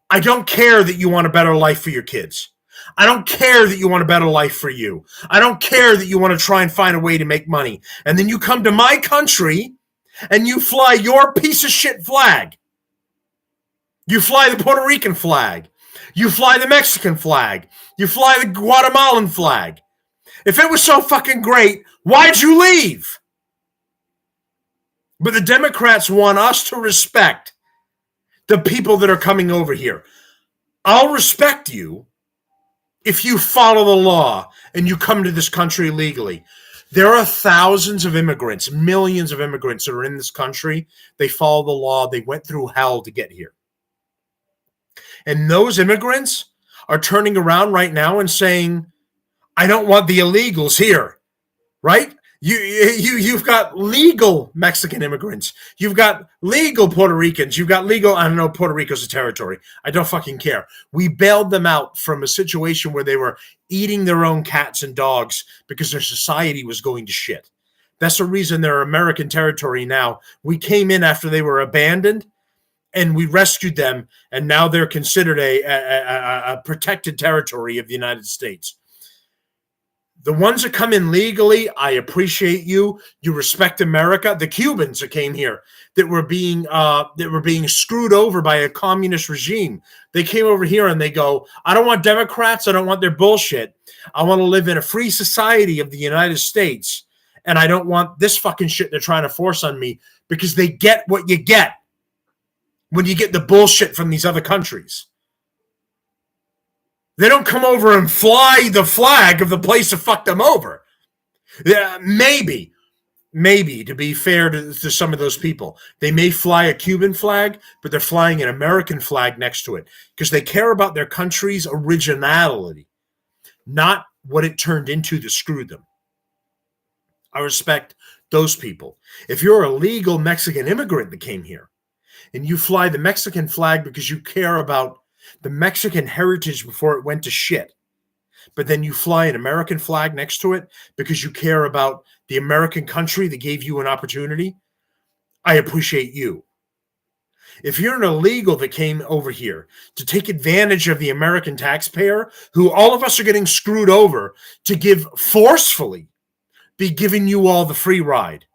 I don't care that you want a better life for your kids. I don't care that you want a better life for you. I don't care that you want to try and find a way to make money. And then you come to my country and you fly your piece of shit flag. You fly the Puerto Rican flag. You fly the Mexican flag. You fly the Guatemalan flag. If it was so fucking great, why'd you leave? But the Democrats want us to respect the people that are coming over here. I'll respect you if you follow the law and you come to this country legally. There are thousands of immigrants, millions of immigrants that are in this country. They follow the law. They went through hell to get here. And those immigrants are turning around right now and saying, I don't want the illegals here, right? You've got legal Mexican immigrants. You've got legal Puerto Ricans. You've got legal, I don't know, Puerto Rico's a territory. I don't fucking care. We bailed them out from a situation where they were eating their own cats and dogs because their society was going to shit. That's the reason they're American territory now. We came in after they were abandoned and we rescued them, and now they're considered a protected territory of the United States. The ones that come in legally, I appreciate you. You respect America. The Cubans that came here that were being screwed over by a communist regime. They came over here and they go, I don't want Democrats. I don't want their bullshit. I want to live in a free society of the United States. And I don't want this fucking shit they're trying to force on me, because they get what you get when you get the bullshit from these other countries. They don't come over and fly the flag of the place that fucked them over. Yeah, maybe, to be fair to some of those people, they may fly a Cuban flag, but they're flying an American flag next to it because they care about their country's originality, not what it turned into to screw them. I respect those people. If you're a legal Mexican immigrant that came here and you fly the Mexican flag because you care about the Mexican heritage before it went to shit, but then you fly an American flag next to it because you care about the American country that gave you an opportunity, I appreciate you. If you're an illegal that came over here to take advantage of the American taxpayer, who all of us are getting screwed over, to give forcefully be giving you all the free ride,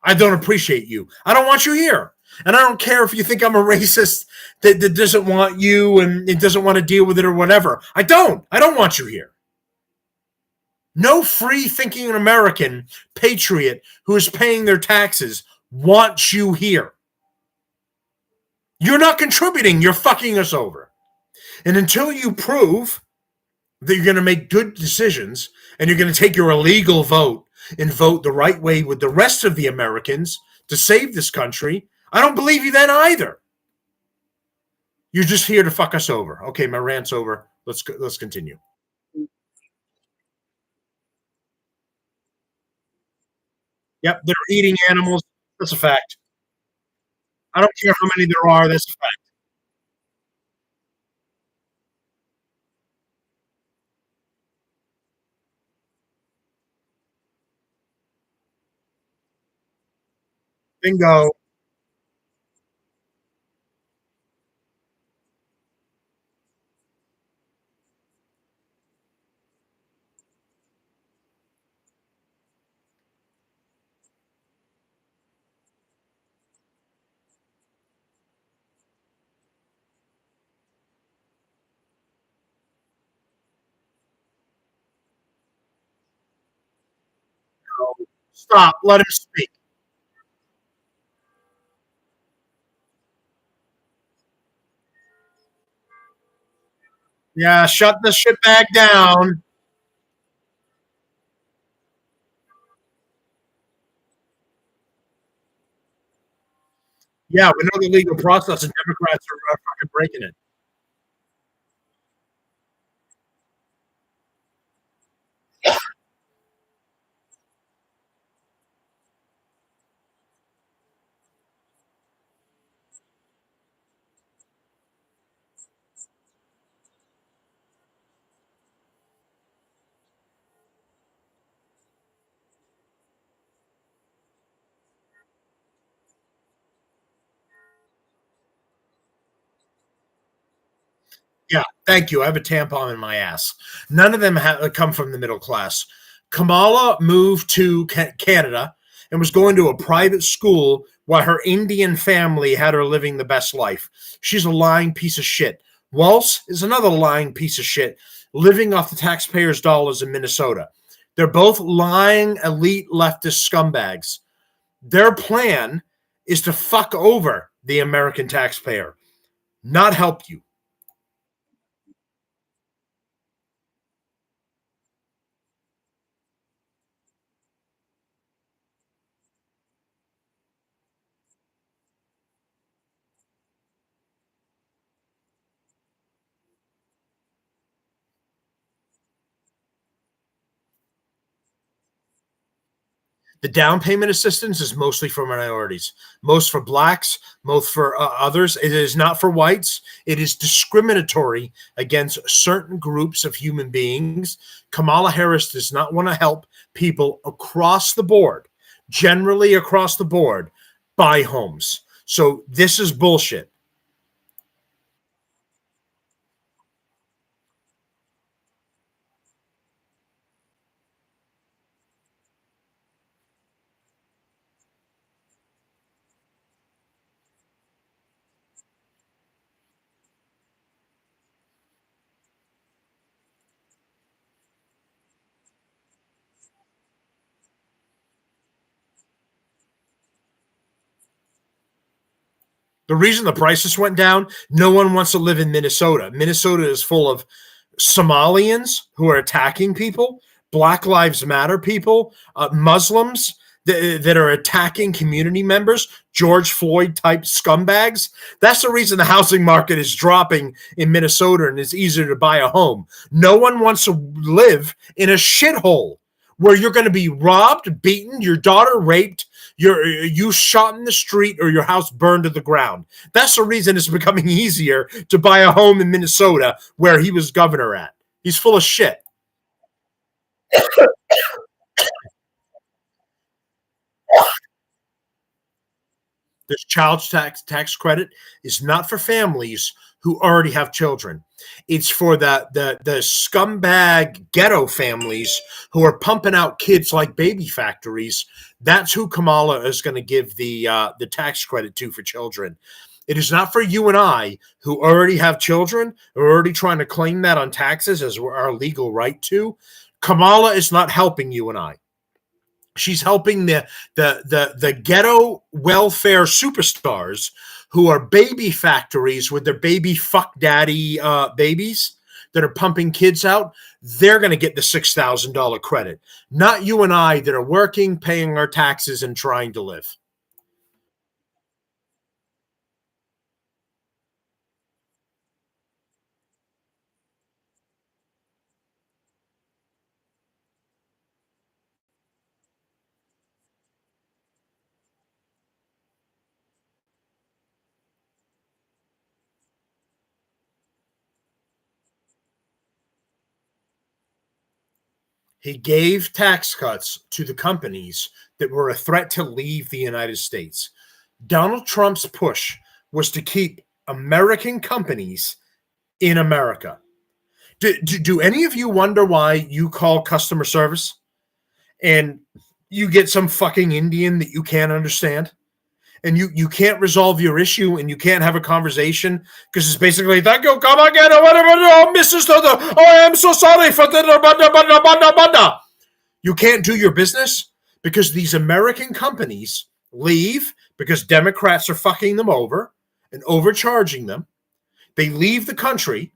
I don't appreciate you. I don't want you here. And I don't care if you think I'm a racist that doesn't want you and it doesn't want to deal with it or whatever. I don't. I don't want you here. No free thinking American patriot who is paying their taxes wants you here. You're not contributing. You're fucking us over. And until you prove that you're going to make good decisions and you're going to take your illegal vote and vote the right way with the rest of the Americans to save this country, I don't believe you then either. You're just here to fuck us over. Okay, my rant's over. Let's continue. Yep, they're eating animals. That's a fact. I don't care how many there are. That's a fact. Bingo. Stop. Let him speak. Yeah, shut the shit bag down. Yeah, we know the legal process, and Democrats are fucking breaking it. Yeah, thank you. I have a tampon in my ass. None of them come from the middle class. Kamala moved to Canada and was going to a private school while her Indian family had her living the best life. She's a lying piece of shit. Walz is another lying piece of shit living off the taxpayers' dollars in Minnesota. They're both lying elite leftist scumbags. Their plan is to fuck over the American taxpayer, not help you. The down payment assistance is mostly for minorities, most for blacks, most for others. It is not for whites. It is discriminatory against certain groups of human beings. Kamala Harris does not want to help people across the board, generally across the board, buy homes. So this is bullshit. The reason the prices went down, no one wants to live in Minnesota. Minnesota is full of Somalians who are attacking people, Black Lives Matter people, Muslims that are attacking community members, George Floyd type scumbags. That's the reason the housing market is dropping in Minnesota and it's easier to buy a home. No one wants to live in a shithole where you're going to be robbed, beaten, your daughter raped, you shot in the street, or your house burned to the ground. That's the reason it's becoming easier to buy a home in Minnesota where he was governor at. He's full of shit. This child tax credit is not for families who already have children. It's for the scumbag ghetto families who are pumping out kids like baby factories. That's who Kamala is going to give the tax credit to for children. It is not for you and I who already have children, who are already trying to claim that on taxes as our legal right to. Kamala is not helping you and I. She's helping the ghetto welfare superstars who are baby factories with their baby fuck daddy babies that are pumping kids out. They're going to get the $6,000 credit, not you and I that are working, paying our taxes, and trying to live. He gave tax cuts to the companies that were a threat to leave the United States. Donald Trump's push was to keep American companies in America. Do any of you wonder why you call customer service and you get some fucking Indian that you can't understand? And you can't resolve your issue and you can't have a conversation because it's basically, thank you, come again, or whatever, oh, Mrs. Oh, I am so sorry for the. You can't do your business because these American companies leave because Democrats are fucking them over and overcharging them. They leave the country.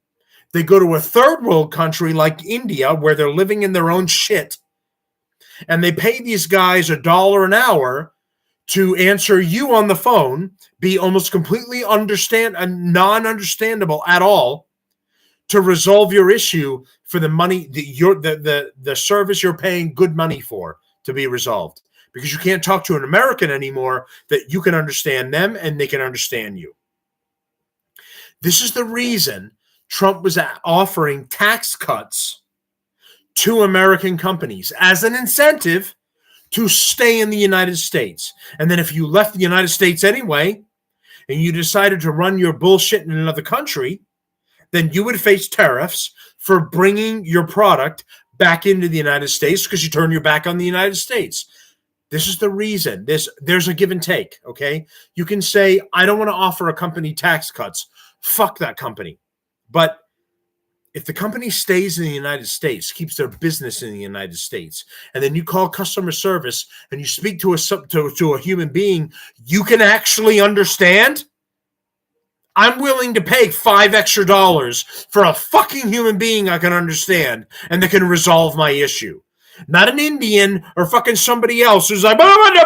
They go to a third world country like India where they're living in their own shit. And they pay these guys $1 an hour to answer you on the phone, be almost completely non-understandable at all, to resolve your issue for the money that the service you're paying good money for to be resolved. Because you can't talk to an American anymore that you can understand them and they can understand you. This is the reason Trump was offering tax cuts to American companies as an incentive to stay in the United States. And then if you left the United States anyway, and you decided to run your bullshit in another country, then you would face tariffs for bringing your product back into the United States because you turn your back on the United States. This is the reason. There's a give and take, okay? You can say, I don't want to offer a company tax cuts. Fuck that company. But if the company stays in the United States, keeps their business in the United States, and then you call customer service and you speak to a human being you can actually understand, I'm willing to pay $5 extra for a fucking human being I can understand and that can resolve my issue. Not an Indian or fucking somebody else who's like, and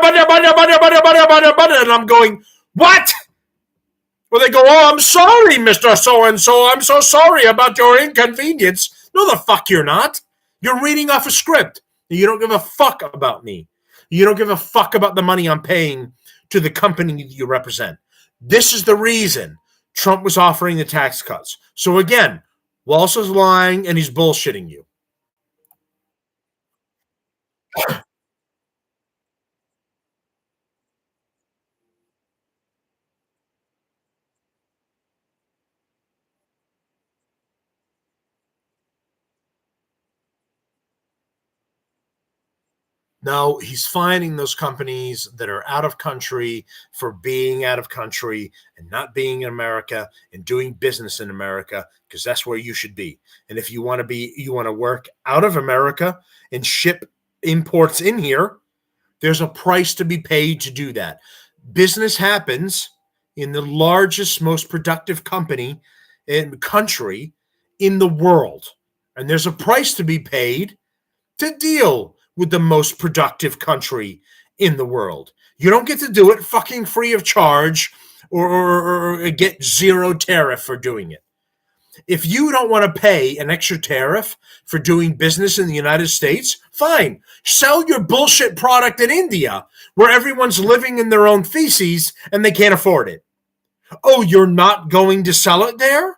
I'm going, what? Well, they go, oh, I'm sorry, Mr. So-and-so. I'm so sorry about your inconvenience. No, the fuck you're not. You're reading off a script. You don't give a fuck about me. You don't give a fuck about the money I'm paying to the company that you represent. This is the reason Trump was offering the tax cuts. So again, Walsh is lying and he's bullshitting you. No, he's finding those companies that are out of country for being out of country and not being in America and doing business in America because that's where you should be. And if you want to work out of America and ship imports in here, there's a price to be paid to do that. Business happens in the largest, most productive company and country in the world. And there's a price to be paid to deal with the most productive country in the world. You don't get to do it fucking free of charge or get zero tariff for doing it. If you don't want to pay an extra tariff for doing business in the United States, fine. Sell your bullshit product in India where everyone's living in their own feces and they can't afford it. Oh, you're not going to sell it there?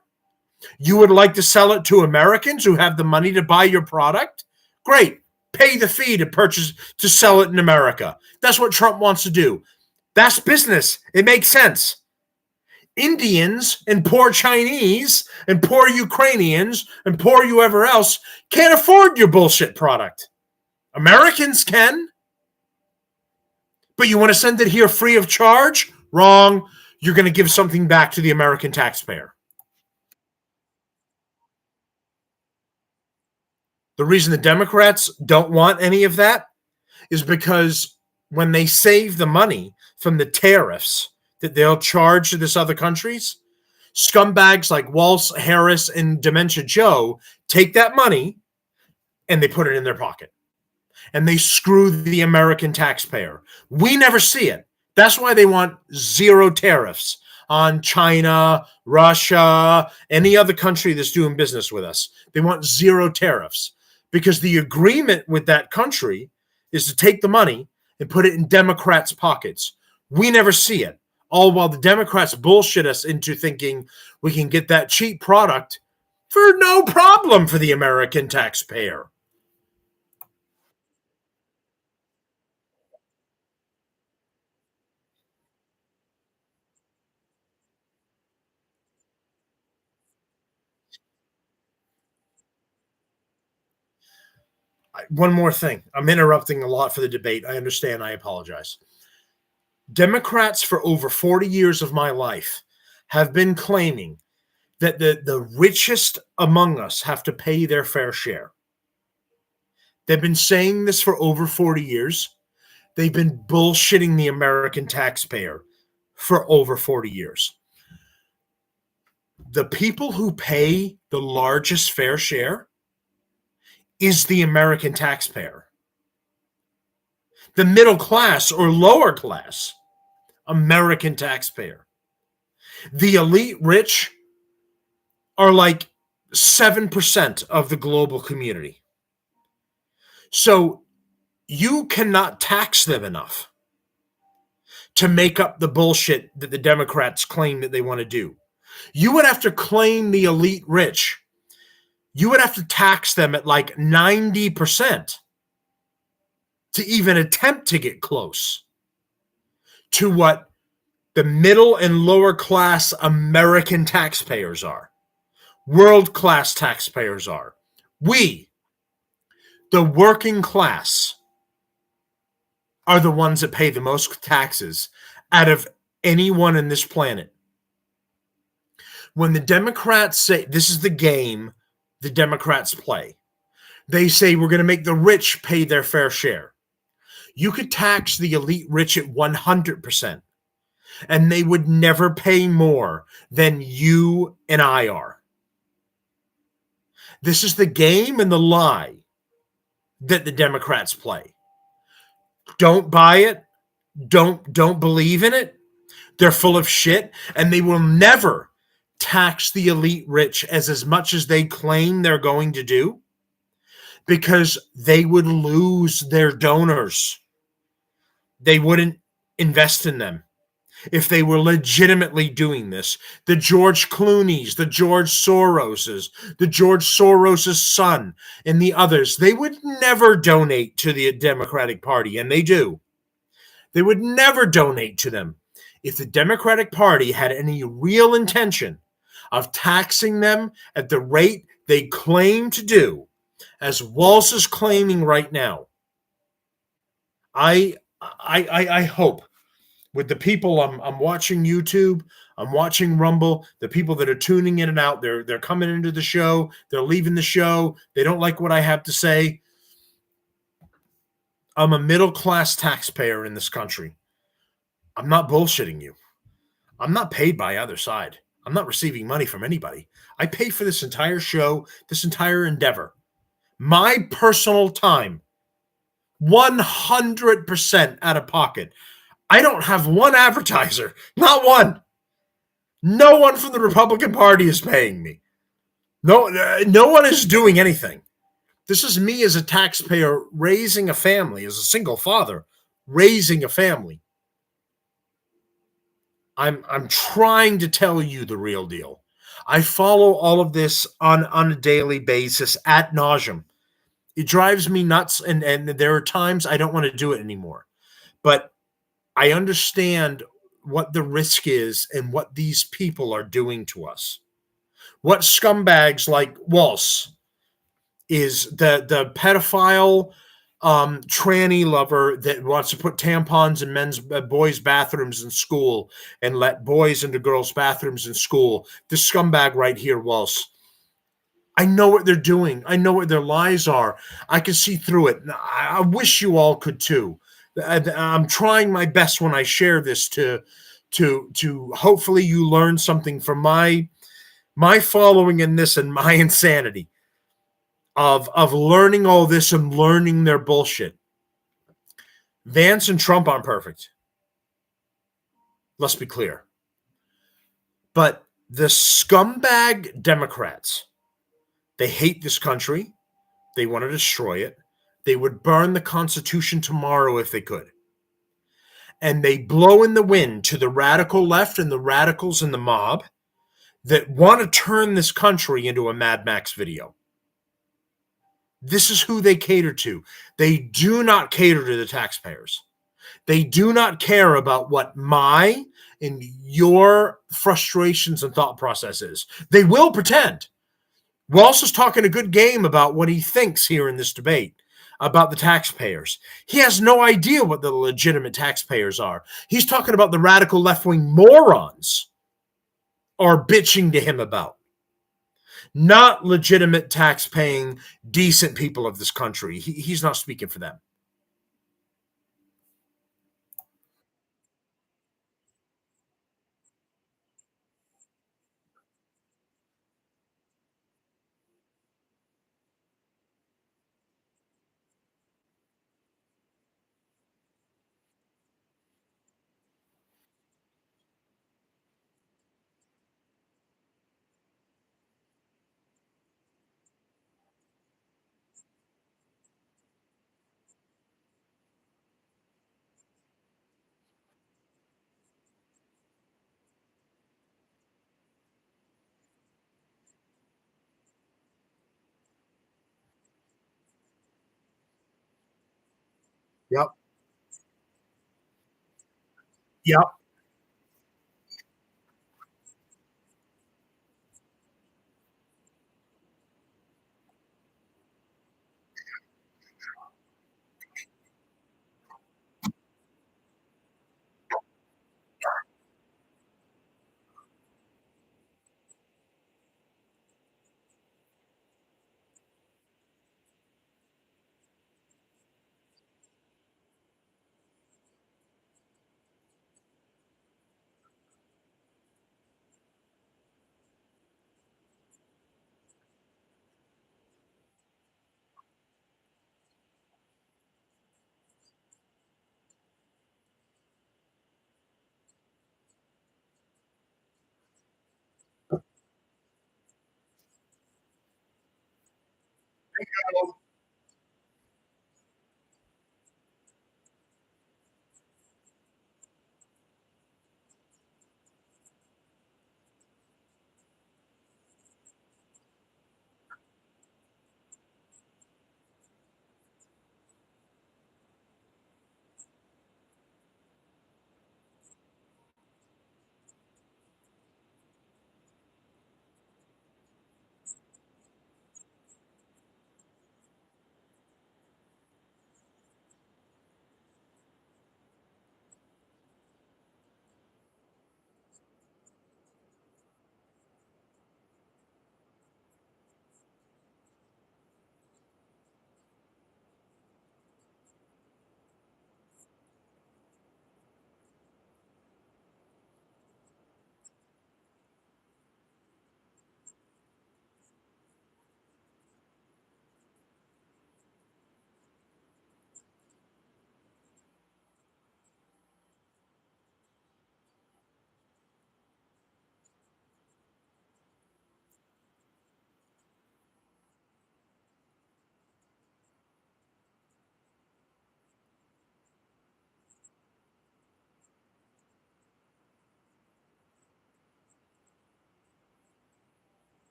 You would like to sell it to Americans who have the money to buy your product? Great. Pay the fee to sell it in America. That's what Trump wants to do. That's business. It makes sense. Indians and poor Chinese and poor Ukrainians and poor whoever else can't afford your bullshit product. Americans can. But you want to send it here free of charge? Wrong. You're going to give something back to the American taxpayer. The reason the Democrats don't want any of that is because when they save the money from the tariffs that they'll charge to this other countries, scumbags like Walsh, Harris, and Dementia Joe take that money and they put it in their pocket. And they screw the American taxpayer. We never see it. That's why they want zero tariffs on China, Russia, any other country that's doing business with us. They want zero tariffs because the agreement with that country is to take the money and put it in Democrats' pockets. We never see it. All while the Democrats bullshit us into thinking we can get that cheap product for no problem for the American taxpayer. One more thing. I'm interrupting a lot for the debate. I understand. I apologize. Democrats for over 40 years of my life have been claiming that the richest among us have to pay their fair share. They've been saying this for over 40 years. They've been bullshitting the American taxpayer for over 40 years. The people who pay the largest fair share is the American taxpayer. The middle class or lower class American taxpayer. The elite rich are like 7% of the global community. So you cannot tax them enough to make up the bullshit that the Democrats claim that they want to do. You would have to claim the elite rich. You would have to tax them at like 90% to even attempt to get close to what the middle and lower class American taxpayers are, world class taxpayers are. We, the working class, are the ones that pay the most taxes out of anyone in this planet. When the Democrats say this is the game the Democrats play, they say we're going to make the rich pay their fair share. You could tax the elite rich at 100%, and they would never pay more than you and I are. This is the game and the lie that the Democrats play. Don't buy it. Don't believe in it. They're full of shit, and they will never tax the elite rich as much as they claim they're going to do, because they would lose their donors. They wouldn't invest in them if they were legitimately doing this. The George Clooney's, the George Soros's, the George Soros's son, and the others, they would never donate to the Democratic Party, and they do. They would never donate to them. If the Democratic Party had any real intention of taxing them at the rate they claim to do, as Walsh is claiming right now, I hope with the people I'm watching YouTube, I'm watching Rumble, the people that are tuning in and out, they're coming into the show, they're leaving the show, they don't like what I have to say. I'm a middle class taxpayer in this country. I'm not bullshitting you. I'm not paid by either side. I'm not receiving money from anybody. I pay for this entire show, this entire endeavor. My personal time, 100% out of pocket. I don't have one advertiser, not one. No one from the Republican Party is paying me. No one is doing anything. This is me as a taxpayer raising a family, as a single father raising a family. I'm trying to tell you the real deal. I follow all of this on a daily basis ad nauseum. It drives me nuts, and there are times I don't want to do it anymore. But I understand what the risk is and what these people are doing to us. What scumbags like Walsh is the pedophile tranny lover that wants to put tampons in men's boys bathrooms in school and let boys into girls bathrooms in school. This scumbag right here, Walsh. I know what they're doing. I know what their lies are. I can see through it. I wish you all could too. I'm trying my best when I share this to hopefully you learn something from my following in this and my insanity of learning all this and learning their bullshit. Vance and Trump aren't perfect. Let's be clear. But the scumbag Democrats, they hate this country. They want to destroy it. They would burn the Constitution tomorrow if they could. And they blow in the wind to the radical left and the radicals in the mob that want to turn this country into a Mad Max video. This is who they cater to. They do not cater to the taxpayers. They do not care about what my and your frustrations and thought process is. They will pretend. Walsh is talking a good game about what he thinks here in this debate about the taxpayers. He has no idea what the legitimate taxpayers are. He's talking about the radical left-wing morons are bitching to him about, not legitimate tax-paying, decent people of this country. He's not speaking for them. Yep. Yep.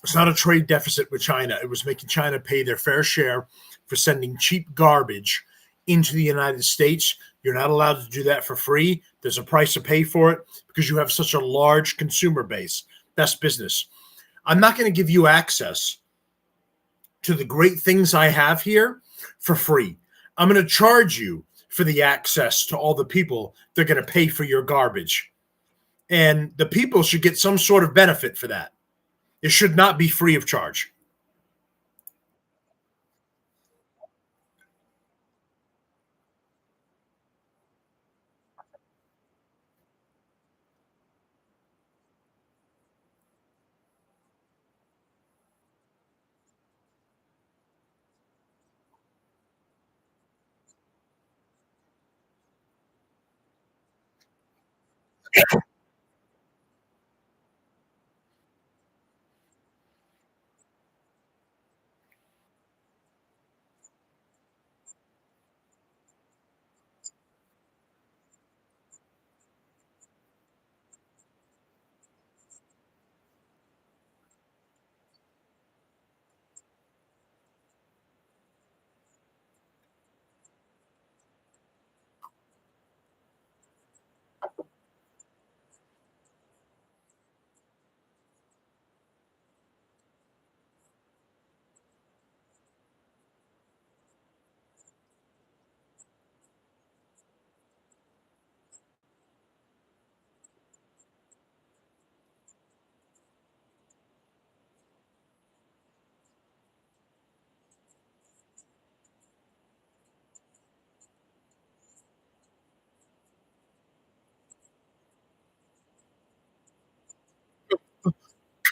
It's not a trade deficit with China. It was making China pay their fair share for sending cheap garbage into the United States. You're not allowed to do that for free. There's a price to pay for it because you have such a large consumer base. That's business. I'm not going to give you access to the great things I have here for free. I'm going to charge you for the access to all the people that are going to pay for your garbage. And the people should get some sort of benefit for that. It should not be free of charge.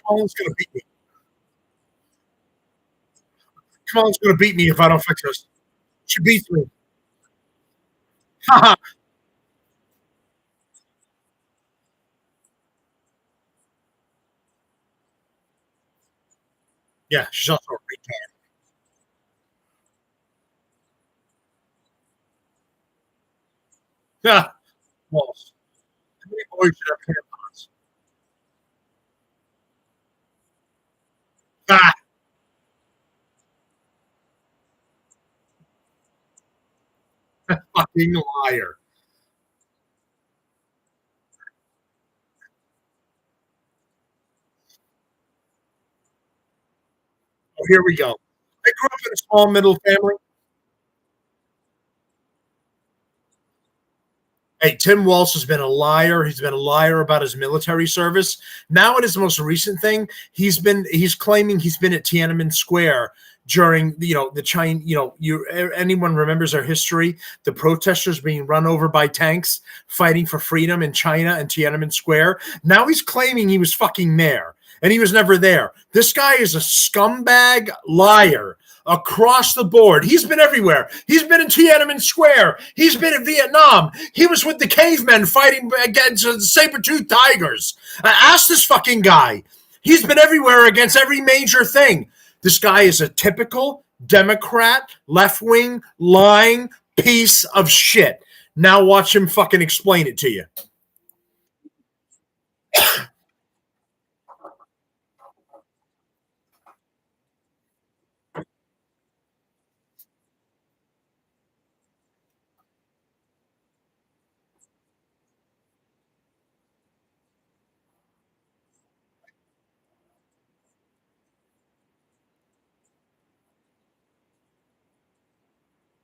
Colin's going to beat me. Colin's going to beat me if I don't fix this. She beats me. Yeah, she's also a retard. Yeah, walls. How many boys should have tampons? Ah, fucking liar. Oh, here we go. I grew up in a small middle family. Hey, Tim Walsh has been a liar. He's been a liar about his military service. Now, in his most recent thing, he's claiming he's been at Tiananmen Square during the China. Anyone remembers our history? The protesters being run over by tanks fighting for freedom in China and Tiananmen Square. Now he's claiming he was fucking there, and he was never there. This guy is a scumbag liar across the board. He's been everywhere. He's been in Tiananmen Square. He's been in Vietnam. He was with the cavemen fighting against the saber-toothed tigers. Ask this fucking guy. He's been everywhere against every major thing. This guy is a typical Democrat, left-wing, lying piece of shit. Now watch him fucking explain it to you.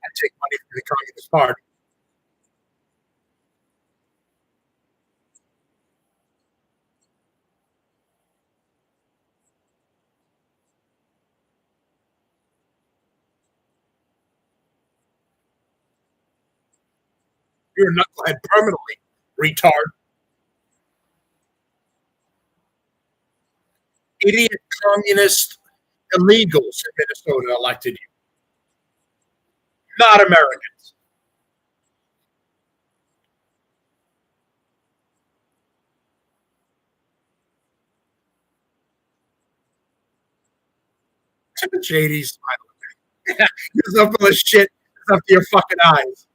I take money from the Communist Party. You're a knucklehead permanently, retard. Idiot communist illegals in Minnesota elected you, not Americans. Shady's you're so full of shit. It's up to your fucking eyes.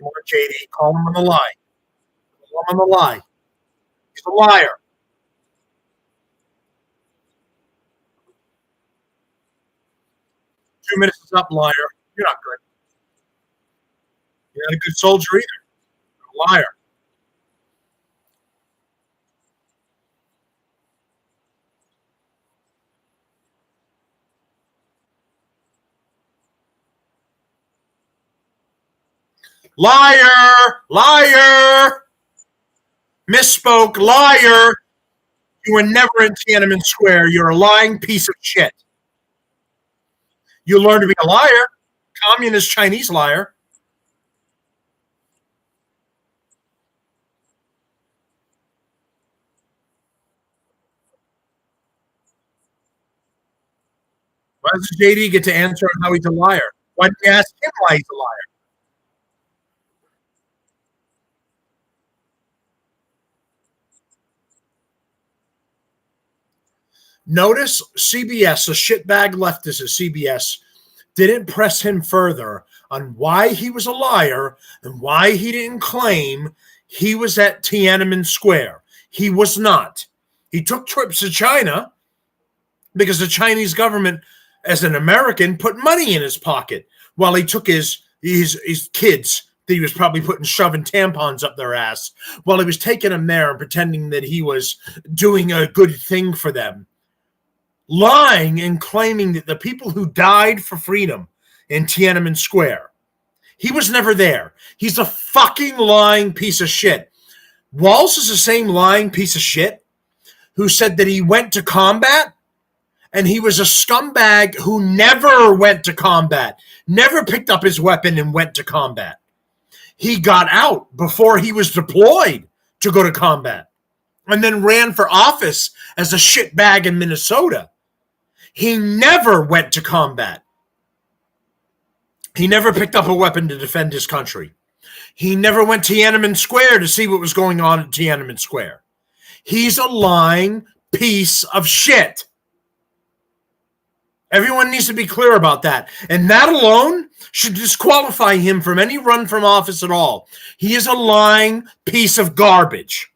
Come on, JD. Call him on the lie. Call him on the lie. He's a liar. 2 minutes is up, liar. You're not good. You're not a good soldier either. You're a liar. Liar! Liar! Misspoke. Liar! You were never in Tiananmen Square. You're a lying piece of shit. You learn to be a liar. Communist Chinese liar. Why does JD get to answer how he's a liar? Why didn't you ask him why he's a liar? Notice CBS, a shitbag leftist at CBS, didn't press him further on why he was a liar and why he didn't claim he was at Tiananmen Square. He was not. He took trips to China because the Chinese government, as an American, put money in his pocket while he took his kids that he was probably shoving tampons up their ass while he was taking them there and pretending that he was doing a good thing for them. Lying and claiming that the people who died for freedom in Tiananmen Square, he was never there. He's a fucking lying piece of shit. Walz is the same lying piece of shit who said that he went to combat, and he was a scumbag who never went to combat, never picked up his weapon and went to combat. He got out before he was deployed to go to combat and then ran for office as a shitbag in Minnesota. He never went to combat. He never picked up a weapon to defend his country. He never went to Tiananmen Square to see what was going on at Tiananmen Square. He's a lying piece of shit. Everyone needs to be clear about that. And that alone should disqualify him from any run from office at all. He is a lying piece of garbage.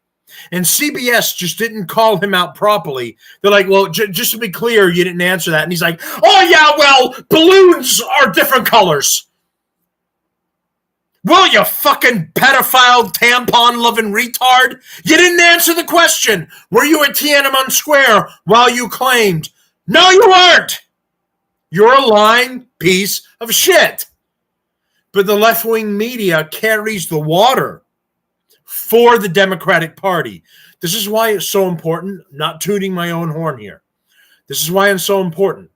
And CBS just didn't call him out properly. They're like, well, just to be clear, you didn't answer that. And he's like, oh, yeah, well, balloons are different colors. Well, you fucking pedophile, tampon-loving retard. You didn't answer the question. Were you at Tiananmen Square while you claimed? No, you weren't. You're a lying piece of shit. But the left-wing media carries the water for the Democratic Party. This is why it's so important, not tooting my own horn here. This is why it's so important.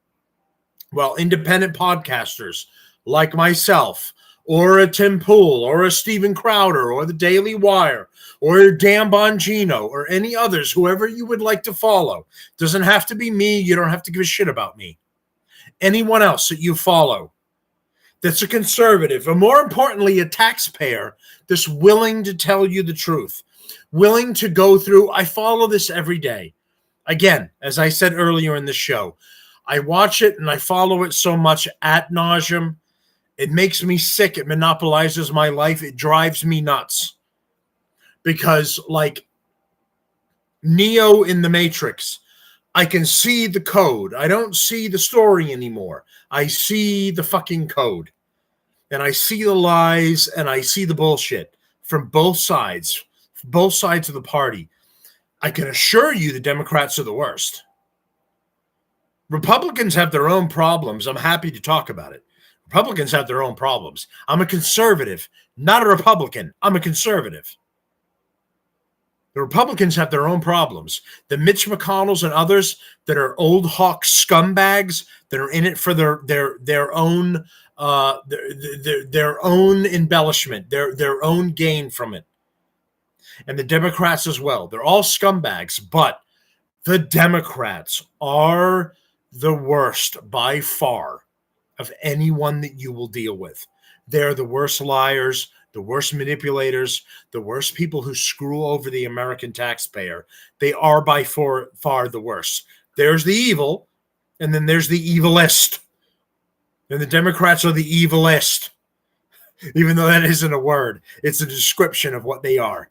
Well, independent podcasters like myself, or a Tim Pool, or a Steven Crowder, or the Daily Wire, or Dan Bongino, or any others, whoever you would like to follow. Doesn't have to be me. You don't have to give a shit about me. Anyone else that you follow that's a conservative, or more importantly, a taxpayer that's willing to tell you the truth, willing to go through. I follow this every day. Again, as I said earlier in the show, I watch it and I follow it so much ad nauseum. It makes me sick. It monopolizes my life. It drives me nuts. Because like Neo in the Matrix, I can see the code. I don't see the story anymore. I see the fucking code. And I see the lies and I see the bullshit from both sides of the party. I can assure you the Democrats are the worst. Republicans have their own problems. I'm happy to talk about it. Republicans have their own problems. I'm a conservative, not a Republican. I'm a conservative. The Republicans have their own problems. The Mitch McConnells and others that are old hawk scumbags that are in it for their own their own embellishment, their own gain from it. And the Democrats as well. They're all scumbags, but the Democrats are the worst by far of anyone that you will deal with. They're the worst liars, the worst manipulators, the worst people who screw over the American taxpayer. They are by far the worst. There's the evil, and then there's the evilest. And the Democrats are the evilest. even though that isn't a word. It's a description of what they are.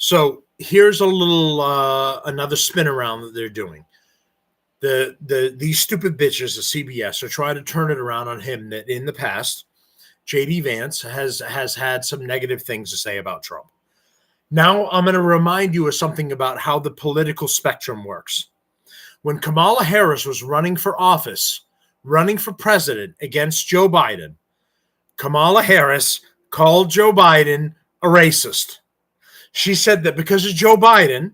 So here's a little another spin around that they're doing. These stupid bitches at CBS are trying to turn it around on him that in the past, JD Vance has had some negative things to say about Trump. Now I'm going to remind you of something about how the political spectrum works. When Kamala Harris was running for office, running for president against Joe Biden, Kamala Harris called Joe Biden a racist. She said that because of Joe Biden,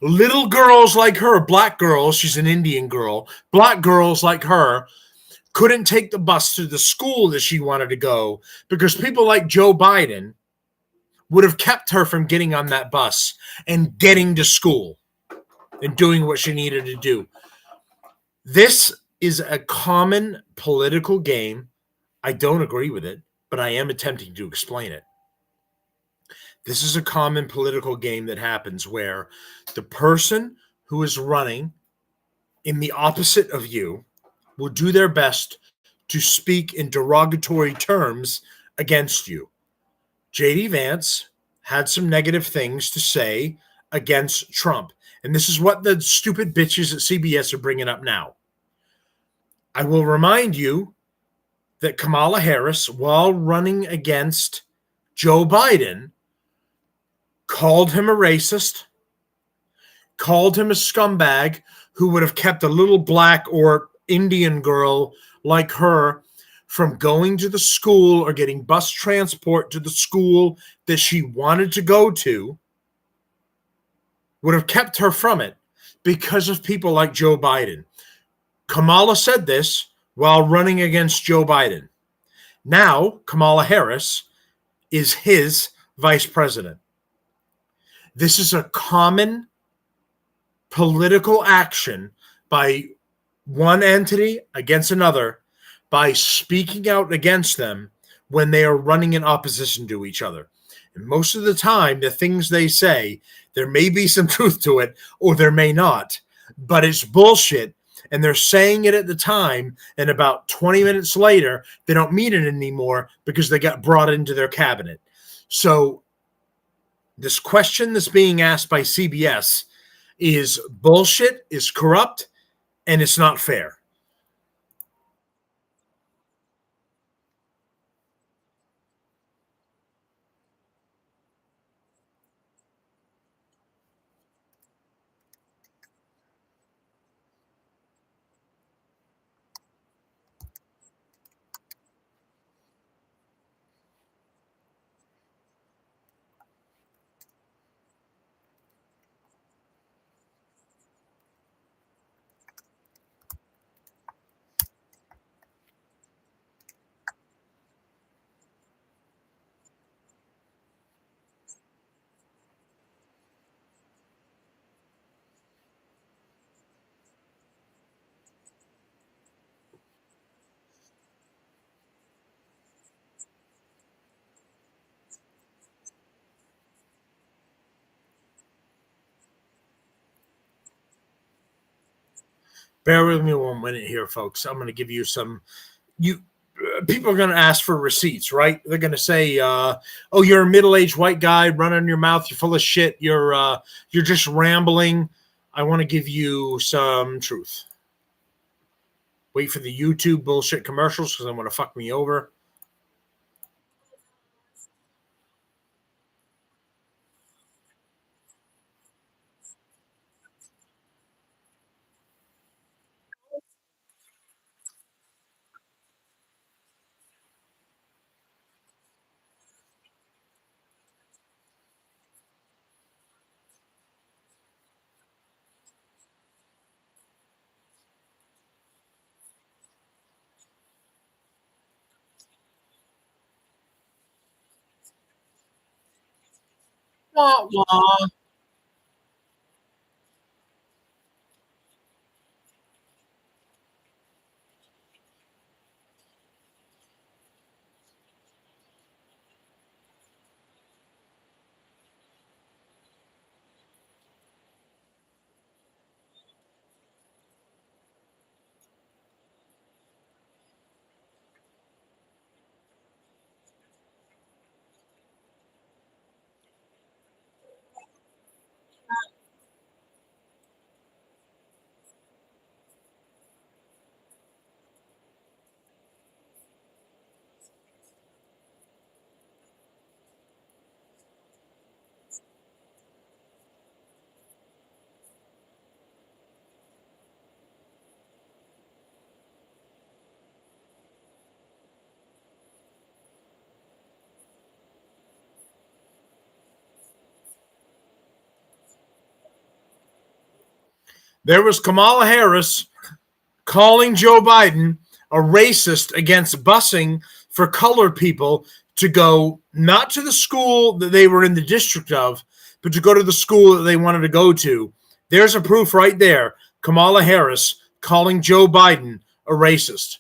little girls like her, black girls, she's an Indian girl, black girls like her couldn't take the bus to the school that she wanted to go because people like Joe Biden would have kept her from getting on that bus and getting to school and doing what she needed to do. This is a common political game. I don't agree with it, but I am attempting to explain it. This is a common political game that happens where the person who is running in the opposite of you will do their best to speak in derogatory terms against you. JD Vance had some negative things to say against Trump. And this is what the stupid bitches at CBS are bringing up now. I will remind you that Kamala Harris, while running against Joe Biden, called him a racist, called him a scumbag who would have kept a little black or Indian girl like her from going to the school or getting bus transport to the school that she wanted to go to, would have kept her from it because of people like Joe Biden. Kamala said this while running against Joe Biden. Now, Kamala Harris is his vice president. This is a common political action by one entity against another by speaking out against them when they are running in opposition to each other. And most of the time, the things they say, there may be some truth to it or there may not, but it's bullshit. And they're saying it at the time, and about 20 minutes later, they don't mean it anymore because they got brought into their cabinet. So this question that's being asked by CBS is bullshit, is corrupt, and it's not fair. Bear with me 1 minute here, folks. I'm going to give you some. You people are going to ask for receipts, right? They're going to say, "Oh, you're a middle-aged white guy running your mouth. You're full of shit. You're just rambling." I want to give you some truth. Wait for the YouTube bullshit commercials because they want to fuck me over. Wah, wah. There was Kamala Harris calling Joe Biden a racist against busing for colored people to go not to the school that they were in the district of, but to go to the school that they wanted to go to. There's a proof right there. Kamala Harris calling Joe Biden a racist.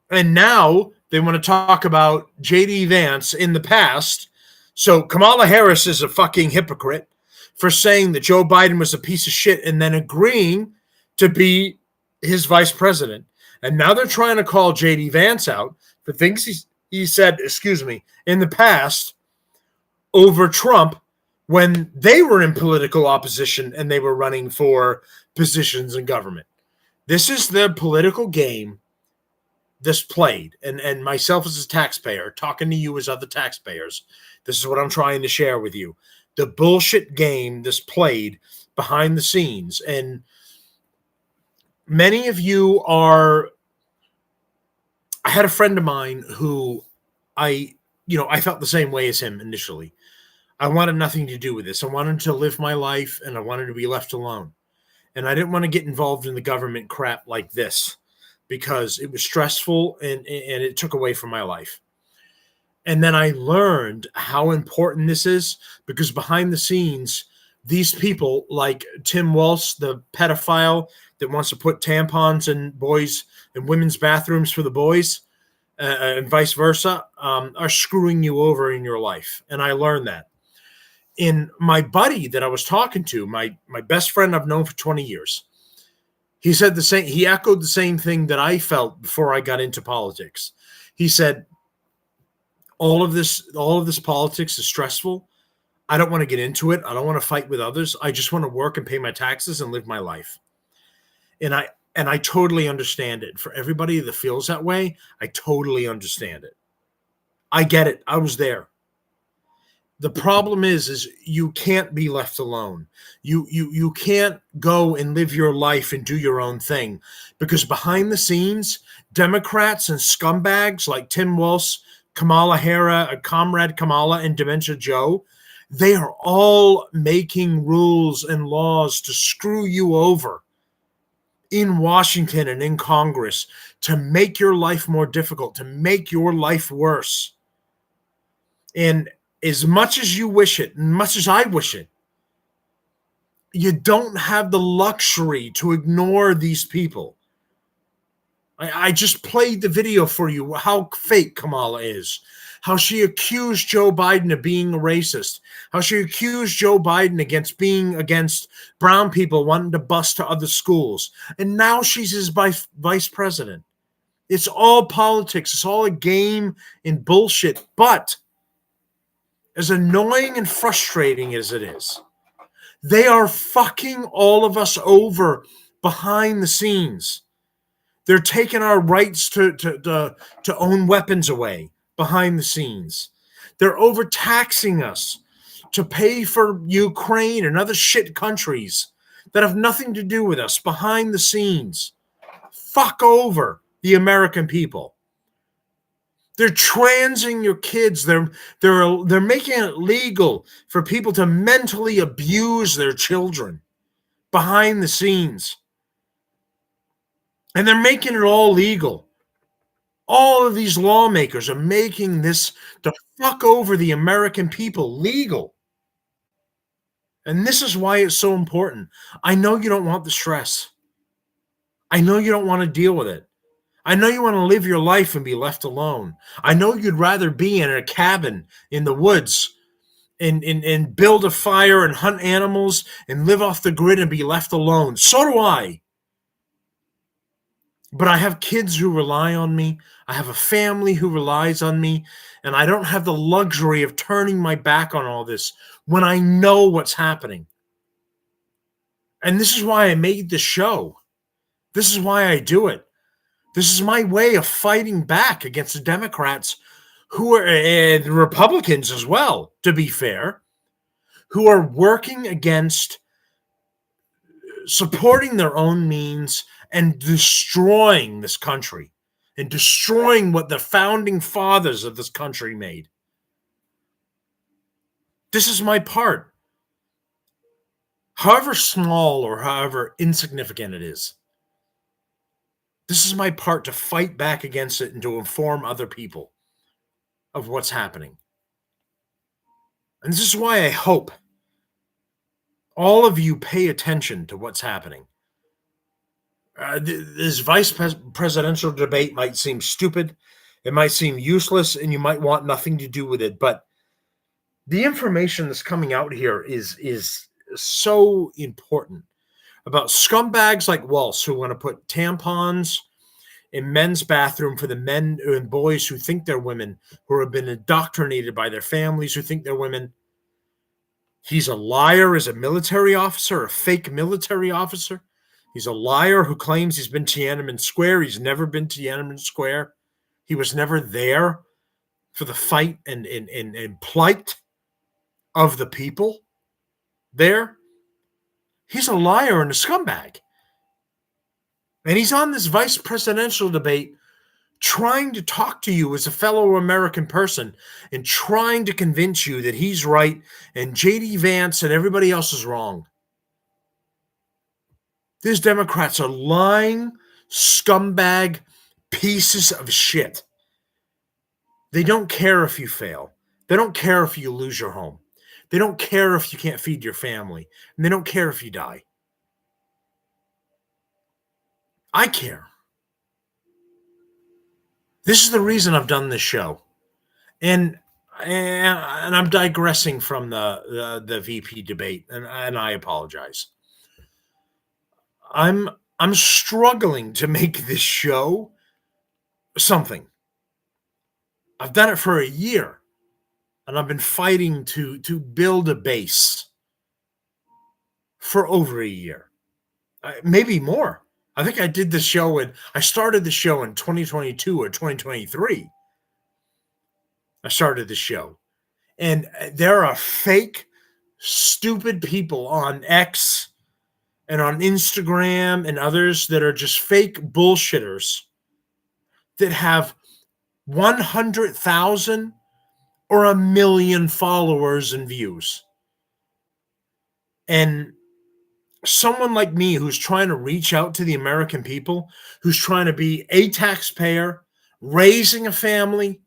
And now they want to talk about JD Vance in the past. So Kamala Harris is a fucking hypocrite for saying that Joe Biden was a piece of shit and then agreeing to be his vice president. And now they're trying to call JD Vance out for things he said, excuse me, in the past over Trump when they were in political opposition and they were running for positions in government. This is the political game this played. And myself as a taxpayer, talking to you as other taxpayers, this is what I'm trying to share with you. The bullshit game this played behind the scenes. And many of you are, I had a friend of mine who I felt the same way as him initially. I wanted nothing to do with this. I wanted to live my life and I wanted to be left alone. And I didn't want to get involved in the government crap like this because it was stressful and it took away from my life. And then I learned how important this is because behind the scenes, these people like Tim Walsh, the pedophile that wants to put tampons in boys and women's bathrooms for the boys and vice versa, are screwing you over in your life. And I learned that. In my buddy that I was talking to, my best friend I've known for 20 years, he said the same. He echoed the same thing that I felt before I got into politics. He said, all of this politics is stressful. I don't want to get into it. I don't want to fight with others. I just want to work and pay my taxes and live my life. And I totally understand it. For everybody that feels that way, I totally understand it. I get it. I was there. The problem is you can't be left alone. You can't go and live your life and do your own thing because behind the scenes, Democrats and scumbags like Tim Walsh, Kamala Harris, Comrade Kamala, and Dementia Joe, they are all making rules and laws to screw you over in Washington and in Congress to make your life more difficult, to make your life worse. And as much as you wish it, and much as I wish it, you don't have the luxury to ignore these people. I just played the video for you, how fake Kamala is, how she accused Joe Biden of being a racist, how she accused Joe Biden against brown people wanting to bus to other schools. And now she's his vice president. It's all politics. It's all a game and bullshit. But as annoying and frustrating as it is, they are fucking all of us over behind the scenes. They're taking our rights to own weapons away behind the scenes. They're overtaxing us to pay for Ukraine and other shit countries that have nothing to do with us behind the scenes. Fuck over the American people. They're transing your kids. They're making it legal for people to mentally abuse their children behind the scenes. And they're making it all legal. All of these lawmakers are making this to fuck over the American people legal. And this is why it's so important. I know you don't want the stress. I know you don't want to deal with it. I know you want to live your life and be left alone. I know you'd rather be in a cabin in the woods and build a fire and hunt animals and live off the grid and be left alone. So do I. But I have kids who rely on me. I have a family who relies on me. And I don't have the luxury of turning my back on all this when I know what's happening. And this is why I made the show. This is why I do it. This is my way of fighting back against the Democrats who are, and Republicans as well, to be fair, who are working against supporting their own means and destroying this country and destroying what the founding fathers of this country made. This is my part. However small or however insignificant it is, this is my part to fight back against it and to inform other people of what's happening. And this is why I hope all of you pay attention to what's happening. This presidential debate might seem stupid, it might seem useless, and you might want nothing to do with it. But the information that's coming out here is so important about scumbags like Walsh who want to put tampons in men's bathroom for the men and boys who think they're women, who have been indoctrinated by their families who think they're women. He's a liar as a military officer, a fake military officer. He's a liar who claims he's been to Tiananmen Square. He's never been to Tiananmen Square. He was never there for the fight and plight of the people there. He's a liar and a scumbag. And he's on this vice presidential debate trying to talk to you as a fellow American person and trying to convince you that he's right and J.D. Vance and everybody else is wrong. These Democrats are lying, scumbag pieces of shit. They don't care if you fail. They don't care if you lose your home. They don't care if you can't feed your family. And they don't care if you die. I care. This is the reason I've done this show. And I'm digressing from the VP debate, and I apologize. I'm struggling to make this show something. I've done it for a year, and I've been fighting to build a base for over a year, maybe more. I think I did the show I started the show in 2022 or 2023. I started the show, and there are fake, stupid people on X and on Instagram and others that are just fake bullshitters that have 100,000 or 1,000,000 followers and views. And someone like me who's trying to reach out to the American people, who's trying to be a taxpayer, raising a family,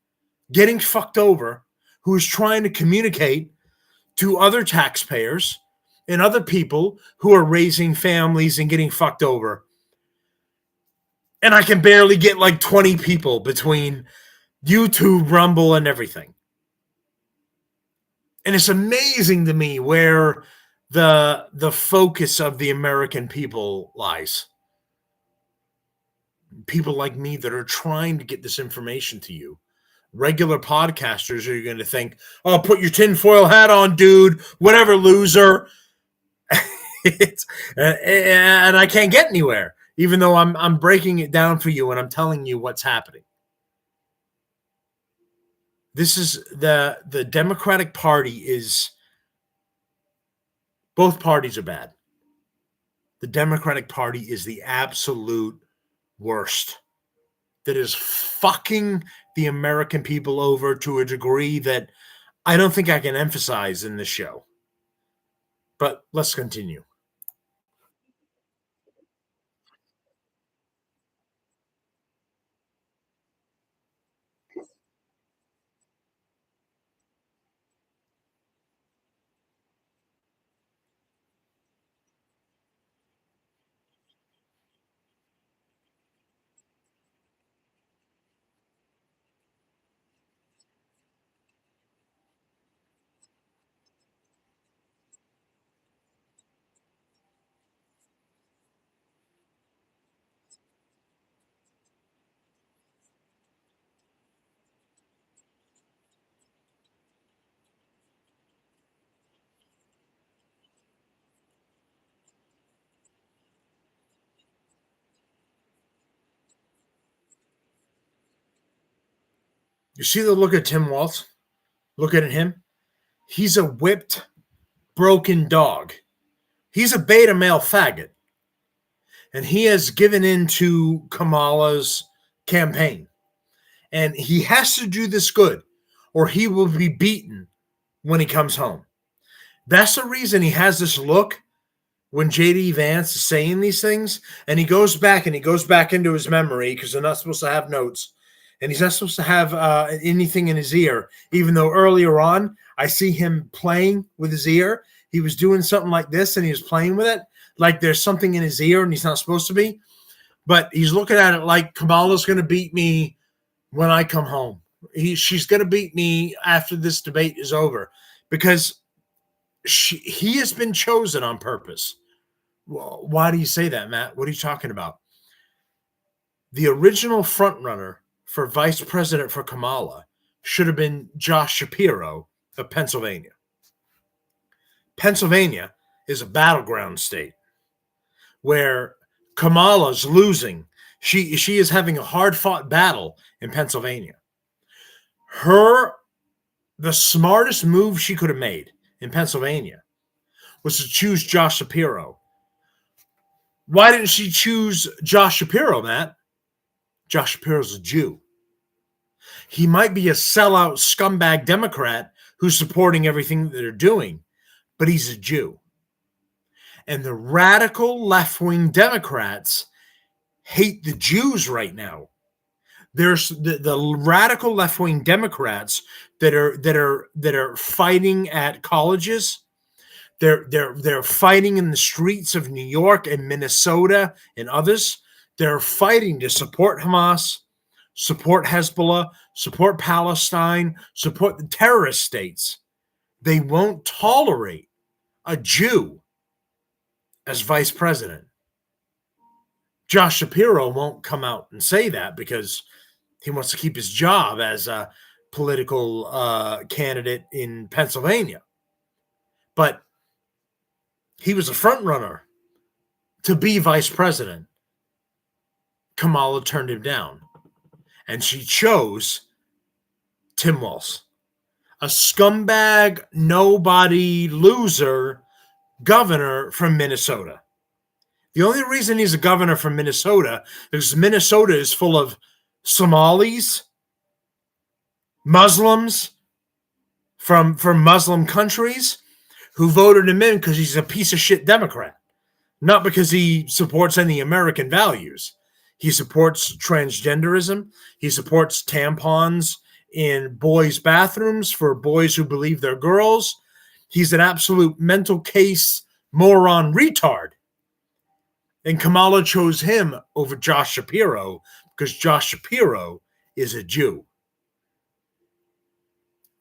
getting fucked over, who's trying to communicate to other taxpayers and other people who are raising families and getting fucked over. And I can barely get like 20 people between YouTube, Rumble, and everything. And it's amazing to me where the focus of the American people lies. People like me that are trying to get this information to you. Regular podcasters are going to think, oh, put your tinfoil hat on, dude, whatever, loser. And I can't get anywhere, even though I'm breaking it down for you and I'm telling you what's happening. This is the Democratic Party is, both parties are bad. The Democratic Party is the absolute worst. That is fucking the American people over to a degree that I don't think I can emphasize in this show. But let's continue. You see the look at Tim Walz? Look at him. He's a whipped, broken dog. He's a beta male faggot. And he has given in to Kamala's campaign. And he has to do this good, or he will be beaten when he comes home. That's the reason he has this look when JD Vance is saying these things, and he goes back into his memory, because they're not supposed to have notes, and he's not supposed to have anything in his ear, even though earlier on I see him playing with his ear. He was doing something like this, and he was playing with it like there's something in his ear and he's not supposed to be. But he's looking at it like Kamala's going to beat me when I come home. She's going to beat me after this debate is over, because he has been chosen on purpose. Well, why do you say that, Matt? What are you talking about? The original frontrunner for vice president for Kamala should have been Josh Shapiro of Pennsylvania. Pennsylvania is a battleground state where Kamala's losing. She is having a hard-fought battle in Pennsylvania. The smartest move she could have made in Pennsylvania was to choose Josh Shapiro. Why didn't she choose Josh Shapiro, Matt? Josh Shapiro's a Jew. He might be a sellout scumbag Democrat who's supporting everything that they're doing, but he's a Jew. And the radical left-wing Democrats hate the Jews right now. There's the radical left-wing Democrats that are fighting at colleges. They're fighting in the streets of New York and Minnesota and others. They're fighting to support Hamas, support Hezbollah, support Palestine, support the terrorist states. They won't tolerate a Jew as vice president. Josh Shapiro won't come out and say that because he wants to keep his job as a political candidate in Pennsylvania. But he was a front runner to be vice president. Kamala turned him down, and she chose Tim Walz, a scumbag, nobody, loser governor from Minnesota. The only reason he's a governor from Minnesota is Minnesota is full of Somalis, Muslims from Muslim countries who voted him in because he's a piece of shit Democrat, not because he supports any American values. He supports transgenderism. He supports tampons in boys' bathrooms for boys who believe they're girls. He's an absolute mental case moron retard. And Kamala chose him over Josh Shapiro because Josh Shapiro is a Jew.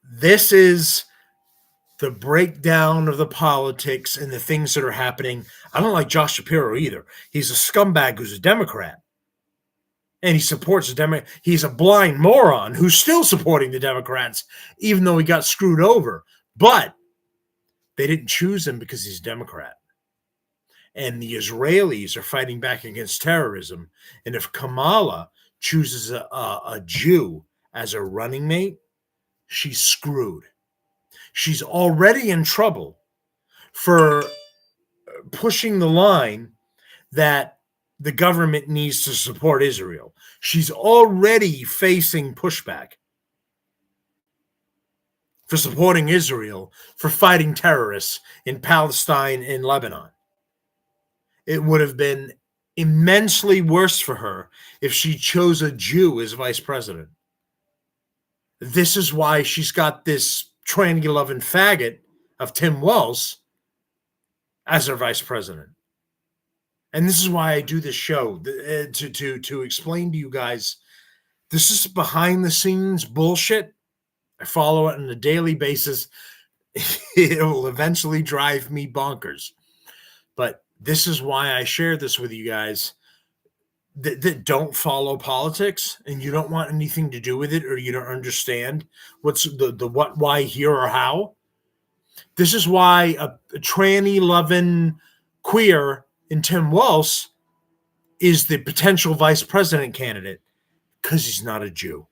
This is the breakdown of the politics and the things that are happening. I don't like Josh Shapiro either. He's a scumbag who's a Democrat. And he supports the Democrats. He's a blind moron who's still supporting the Democrats, even though he got screwed over. But they didn't choose him because he's a Democrat. And the Israelis are fighting back against terrorism. And if Kamala chooses a Jew as a running mate, she's screwed. She's already in trouble for pushing the line that the government needs to support Israel. She's already facing pushback for supporting Israel, for fighting terrorists in Palestine and Lebanon. It would have been immensely worse for her if she chose a Jew as vice president. This is why she's got this tranny-loving faggot of Tim Walz as her vice president. And this is why I do this show, to explain to you guys, this is behind-the-scenes bullshit. I follow it on a daily basis. It will eventually drive me bonkers. But this is why I share this with you guys that don't follow politics and you don't want anything to do with it, or you don't understand what's the what, why, here, or how. This is why a tranny-loving queer in Tim Walz is the potential vice president candidate, because he's not a Jew.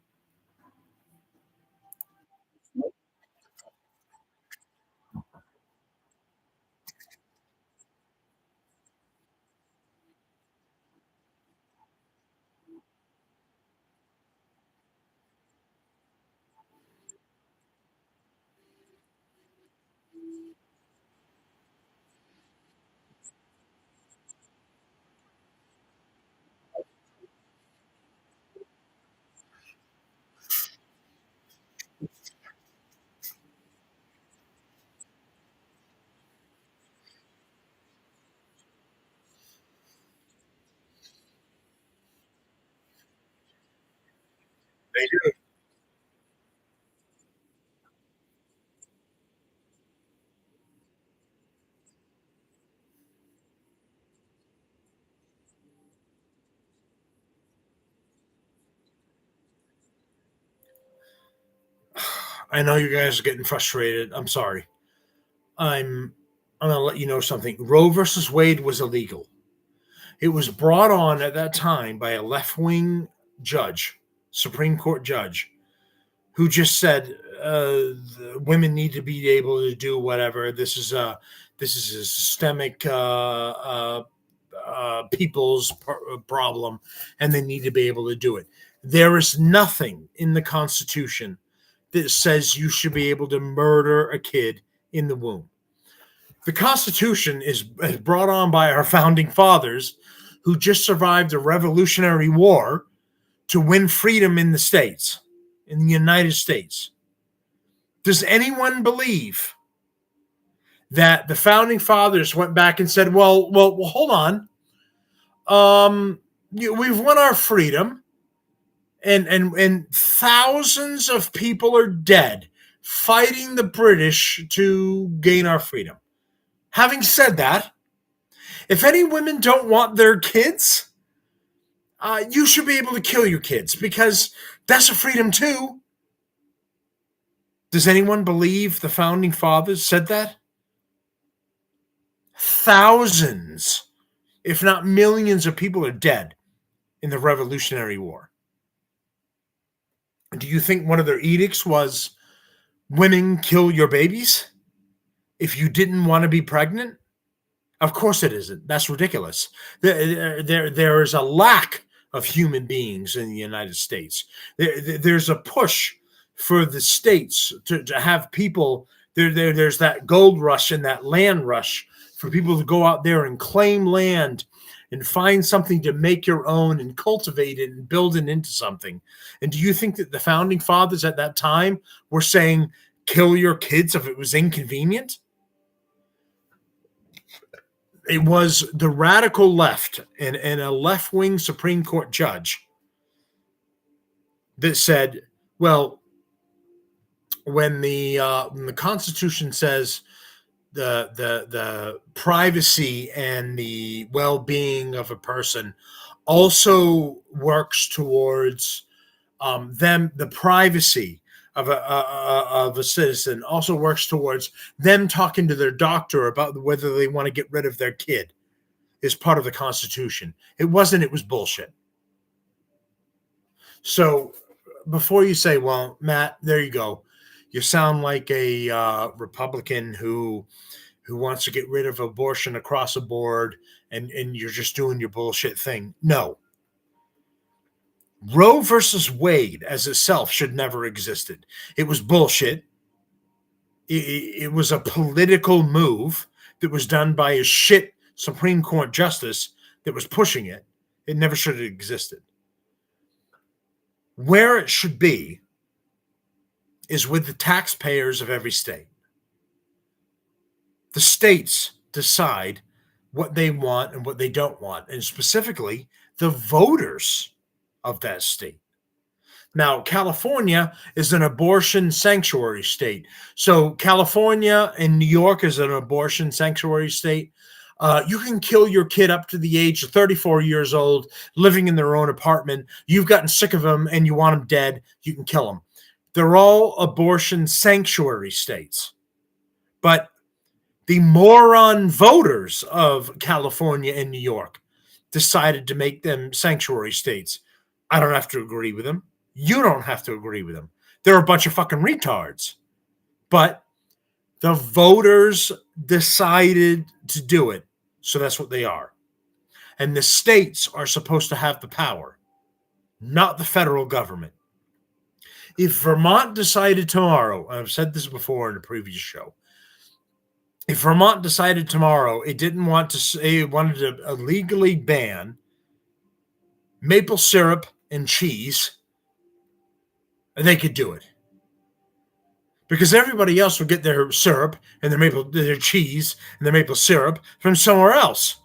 They do. I know you guys are getting frustrated. I'm sorry. I'm I'm gonna let you know something. Roe versus Wade was illegal. It was brought on at that time by a left wing judge, Supreme Court judge, who just said women need to be able to do whatever. This is a systemic people's problem, and they need to be able to do it. There is nothing in the Constitution that says you should be able to murder a kid in the womb. The Constitution is brought on by our founding fathers who just survived a Revolutionary War to win freedom in the States, in the United States. Does anyone believe that the founding fathers went back and said, well, hold on. We've won our freedom, and thousands of people are dead fighting the British to gain our freedom. Having said that, if any women don't want their kids, you should be able to kill your kids because that's a freedom too. Does anyone believe the founding fathers said that? Thousands, if not millions, of people are dead in the Revolutionary War. Do you think one of their edicts was women kill your babies if you didn't want to be pregnant? Of course it isn't. That's ridiculous. There is a lack of human beings in the United States. There's a push for the states to have people. There's that gold rush and that land rush for people to go out there and claim land and find something to make your own and cultivate it and build it into something. And do you think that the founding fathers at that time were saying, kill your kids if it was inconvenient? It was the radical left and a left-wing Supreme Court judge that said, well, when the Constitution says the privacy and the well-being of a person also works towards the privacy of a citizen also works towards them talking to their doctor about whether they want to get rid of their kid is part of the Constitution. It wasn't. It was bullshit. So before you say, well, Matt, there you go. You sound like a Republican who wants to get rid of abortion across the board, and you're just doing your bullshit thing. No. Roe versus Wade as itself should never existed. It was bullshit. It was a political move that was done by a shit Supreme Court justice that was pushing it. It never should have existed. Where it should be is with the taxpayers of every state. The states decide what they want and what they don't want, and specifically the voters of that state. Now, California is an abortion sanctuary state. So California and New York is an abortion sanctuary state. You can kill your kid up to the age of 34 years old, living in their own apartment. You've gotten sick of them and you want them dead. You can kill them. They're all abortion sanctuary states. But the moron voters of California and New York decided to make them sanctuary states. I don't have to agree with them. You don't have to agree with them. They're a bunch of fucking retards. But the voters decided to do it. So that's what they are. And the states are supposed to have the power, not the federal government. If Vermont decided tomorrow, I've said this before in a previous show, if Vermont decided tomorrow it didn't want to say it wanted to illegally ban maple syrup and cheese, they could do it. Because everybody else would get their syrup and their cheese and their maple syrup from somewhere else.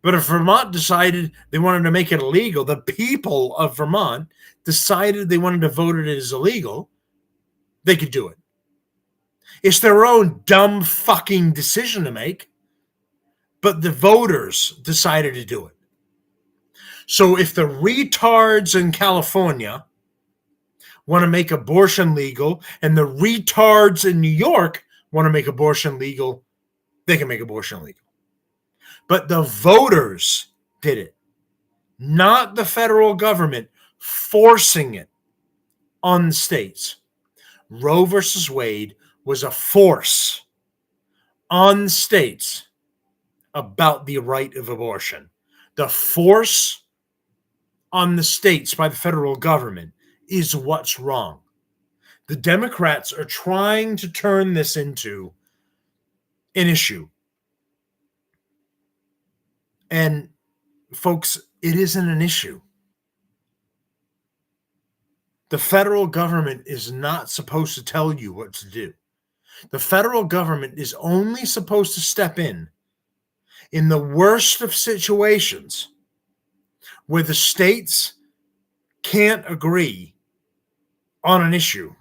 But if Vermont decided they wanted to make it illegal, the people of Vermont decided they wanted to vote it as illegal, they could do it. It's their own dumb fucking decision to make, but the voters decided to do it. So if the retards in California want to make abortion legal and the retards in New York want to make abortion legal, they can make abortion legal. But the voters did it, not the federal government forcing it on the states. Roe versus Wade was a force on states about the right of abortion. The force on the states by the federal government is what's wrong. The Democrats are trying to turn this into an issue. And folks, it isn't an issue. The federal government is not supposed to tell you what to do. The federal government is only supposed to step in the worst of situations where the states can't agree on an issue.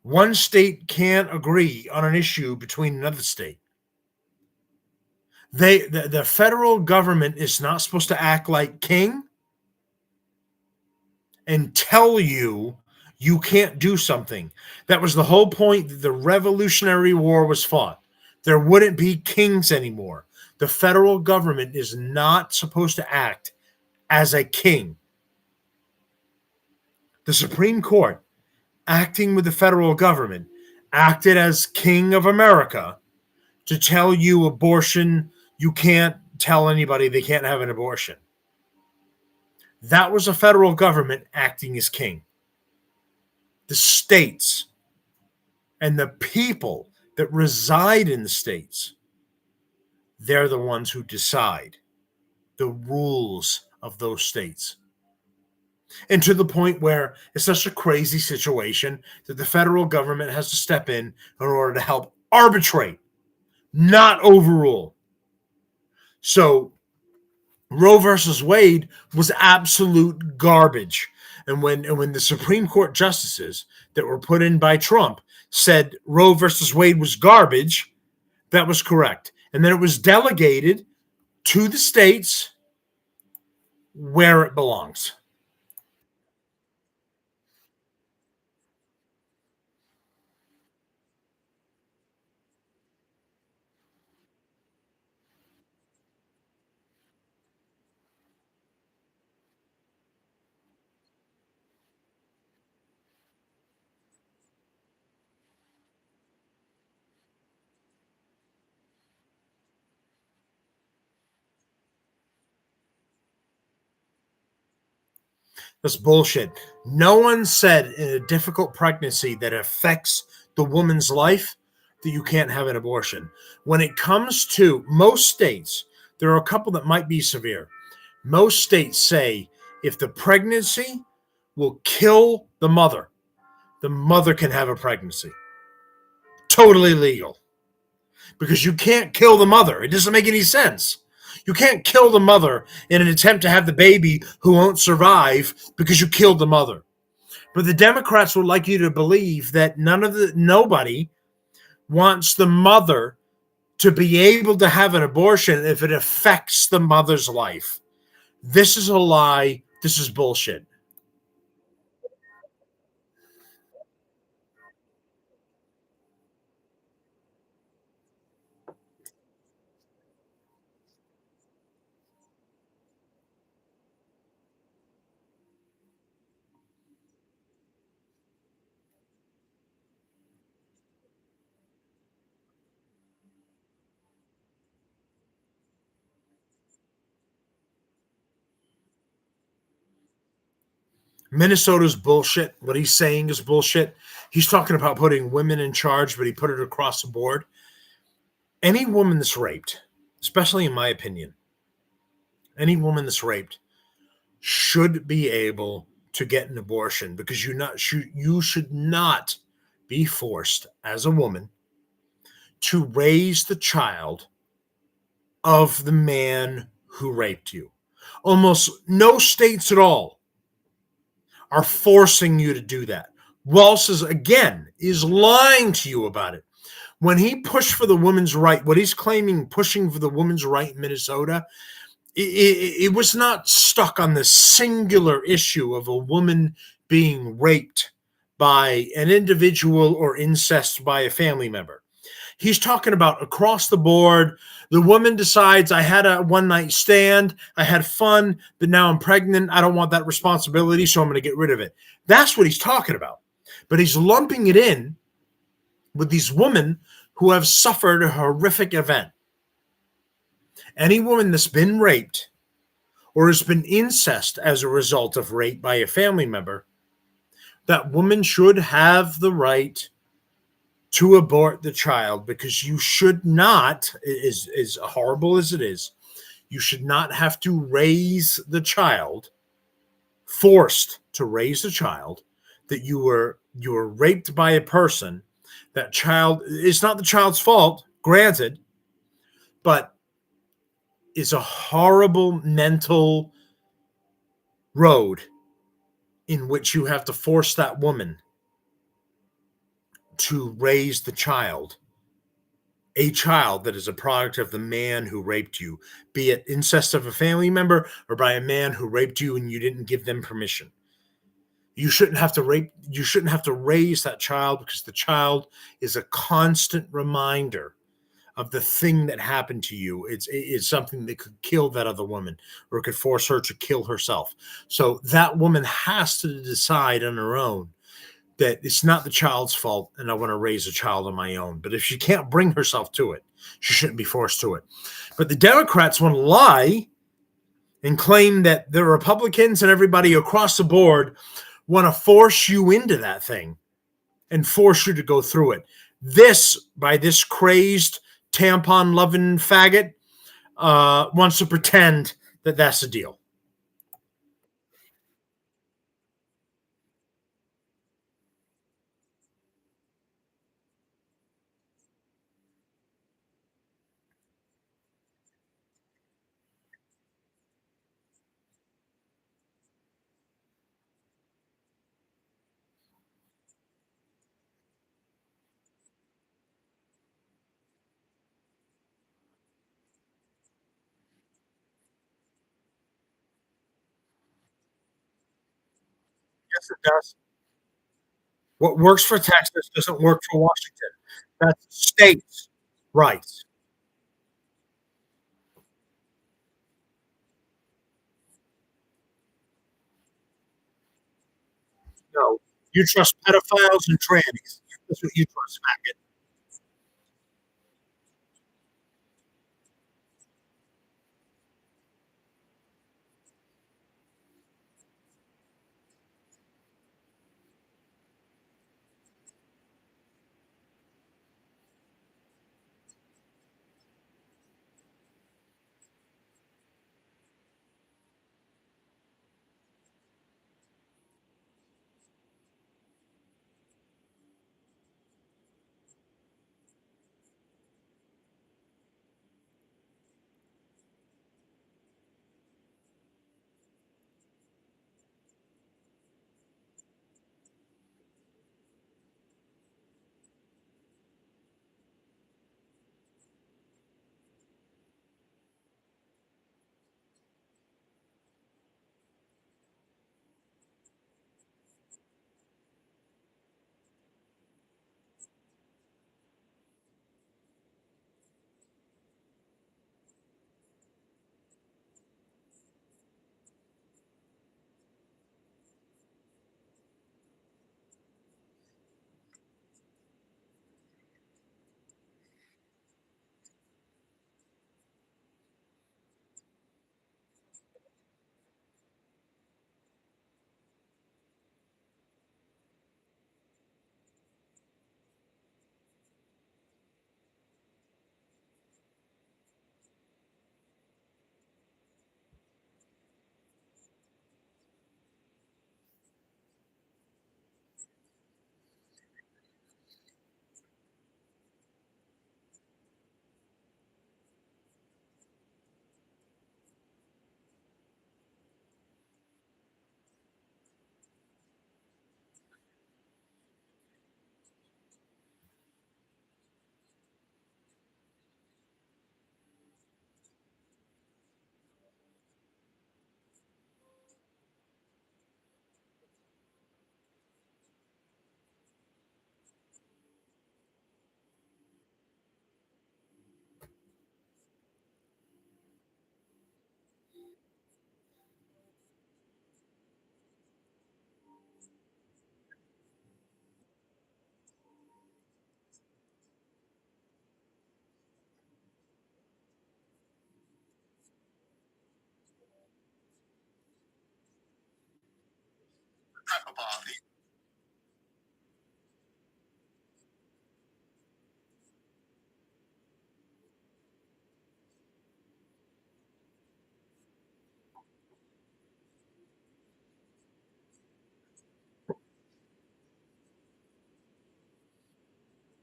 One state can't agree on an issue between another state. The federal government is not supposed to act like king and tell you you can't do something. That was the whole point that the Revolutionary War was fought. There wouldn't be kings anymore. The federal government is not supposed to act as a king. The Supreme Court, acting with the federal government, acted as king of America to tell you abortion, you can't tell anybody they can't have an abortion. That was a federal government acting as king. The states and the people that reside in the states, they're the ones who decide the rules of those states. And to the point where it's such a crazy situation that the federal government has to step in order to help arbitrate, not overrule. So Roe versus Wade was absolute garbage. And when the Supreme Court justices that were put in by Trump said Roe versus Wade was garbage, that was correct. And then it was delegated to the states where it belongs. That's bullshit. No one said in a difficult pregnancy that affects the woman's life that you can't have an abortion. When it comes to most states, there are a couple that might be severe. Most states say if the pregnancy will kill the mother can have a pregnancy. Totally legal. Because you can't kill the mother. It doesn't make any sense. You can't kill the mother in an attempt to have the baby who won't survive because you killed the mother. But the Democrats would like you to believe that nobody wants the mother to be able to have an abortion if it affects the mother's life. This is a lie. This is bullshit. Minnesota's bullshit. What he's saying is bullshit. He's talking about putting women in charge, but he put it across the board. Any woman that's raped, especially in my opinion, any woman that's raped should be able to get an abortion because you should not be forced as a woman to raise the child of the man who raped you. Almost no states at all are forcing you to do that. Walz is, again, is lying to you about it. When he pushed for the women's right, what he's claiming pushing for the women's right in Minnesota, it was not stuck on the singular issue of a woman being raped by an individual or incest by a family member. He's talking about across the board. The woman decides, I had a one night stand, I had fun, but now I'm pregnant. I don't want that responsibility, so I'm going to get rid of it. That's what he's talking about. But he's lumping it in with these women who have suffered a horrific event. Any woman that's been raped or has been incest as a result of rape by a family member, that woman should have the right to abort the child, because you should not, as horrible as it is, you should not have to raise the child, forced to raise a child that you were raped by a person. That child, it's not the child's fault, granted, but is a horrible mental road in which you have to force that woman to raise the child, a child that is a product of the man who raped you, be it incest of a family member or by a man who raped you and you didn't give them permission. You shouldn't have to raise that child, because the child is a constant reminder of the thing that happened to you. It's something that could kill that other woman, or it could force her to kill herself. So that woman has to decide on her own that it's not the child's fault and I want to raise a child on my own. But if she can't bring herself to it, she shouldn't be forced to it. But the Democrats want to lie and claim that the Republicans and everybody across the board want to force you into that thing and force you to go through it. This crazed tampon loving faggot wants to pretend that that's the deal. Yes, it does. What works for Texas doesn't work for Washington. That's states' rights. No, you trust pedophiles and trannies. That's what you trust, faggot.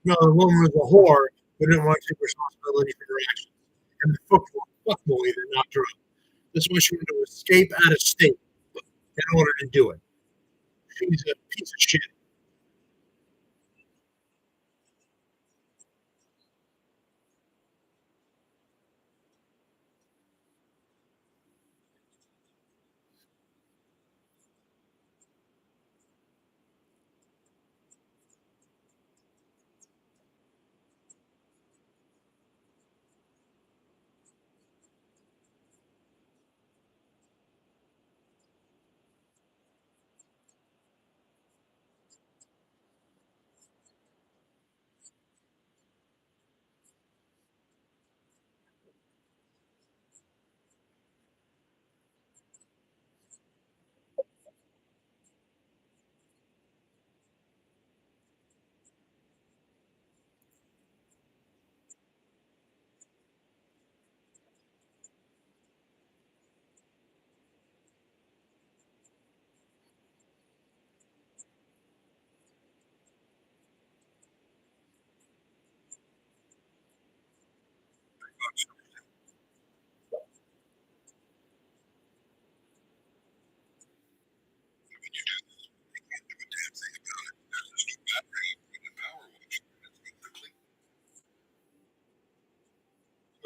No, the woman was a whore who didn't want to take responsibility for her actions. And the fuck boy that knocked her up. That's why she wanted to escape out of state in order to do it. She's a piece of shit.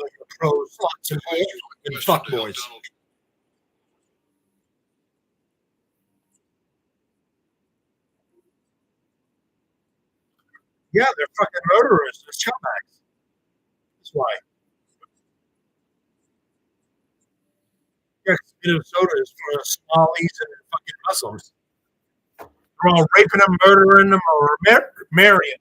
Like a pro sluts and fuck boys. Yeah, they're fucking murderers. They're scumbags. That's why. Yeah, 'cause Minnesota is full of Somalis and fucking Muslims. They're all raping them, murdering them, or marrying.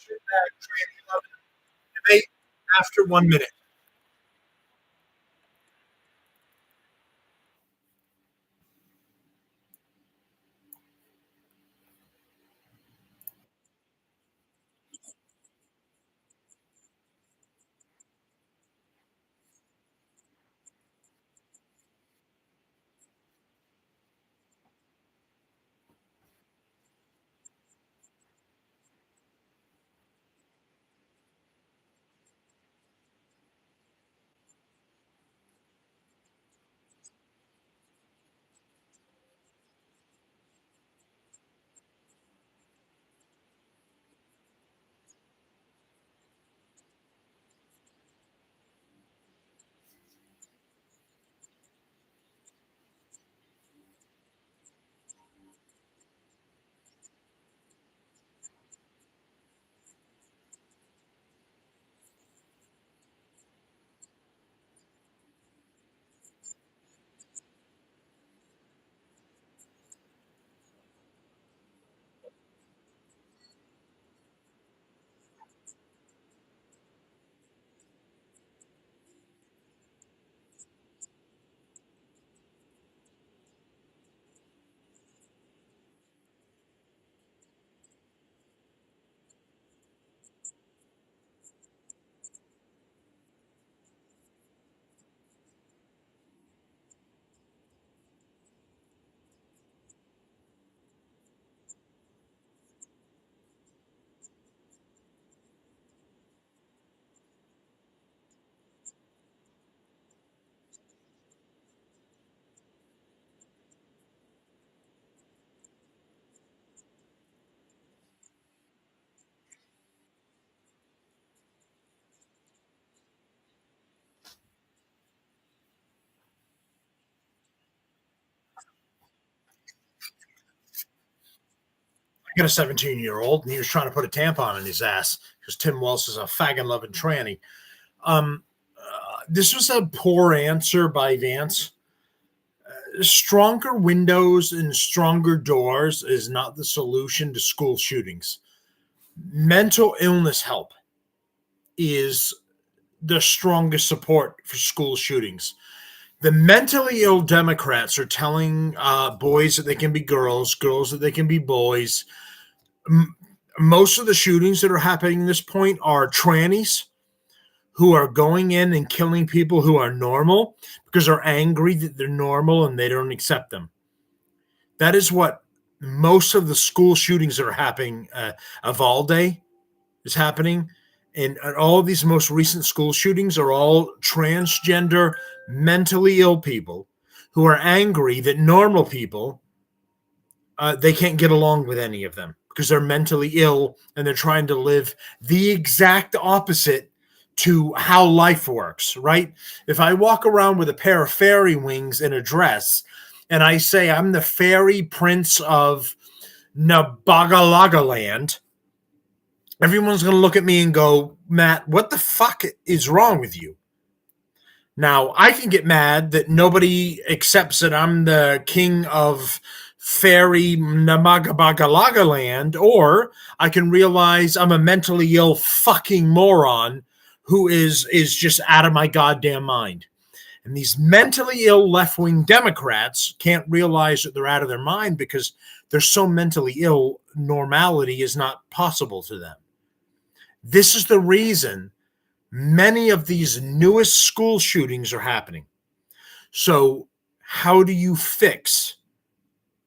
shitbag tranny loving debate after 1 minute. I got a 17-year-old, and he was trying to put a tampon in his ass because Tim Wells is a faggot loving tranny. This was a poor answer by Vance. Stronger windows and stronger doors is not the solution to school shootings. Mental illness help is the strongest support for school shootings. The mentally ill Democrats are telling boys that they can be girls, girls that they can be boys. Most of the shootings that are happening at this point are trannies who are going in and killing people who are normal because they're angry that they're normal and they don't accept them. That is what most of the school shootings that are happening. Uvalde is happening. And all of these most recent school shootings are all transgender, mentally ill people who are angry that normal people, they can't get along with any of them because they're mentally ill and they're trying to live the exact opposite to how life works, right? If I walk around with a pair of fairy wings and a dress and I say I'm the fairy prince of Nabagalagaland, everyone's going to look at me and go, Matt, what the fuck is wrong with you? Now, I can get mad that nobody accepts that I'm the king of fairy Namagabagalagaland, or I can realize I'm a mentally ill fucking moron who is just out of my goddamn mind. And these mentally ill left-wing Democrats can't realize that they're out of their mind because they're so mentally ill, normality is not possible to them. This is the reason many of these newest school shootings are happening. So how do you fix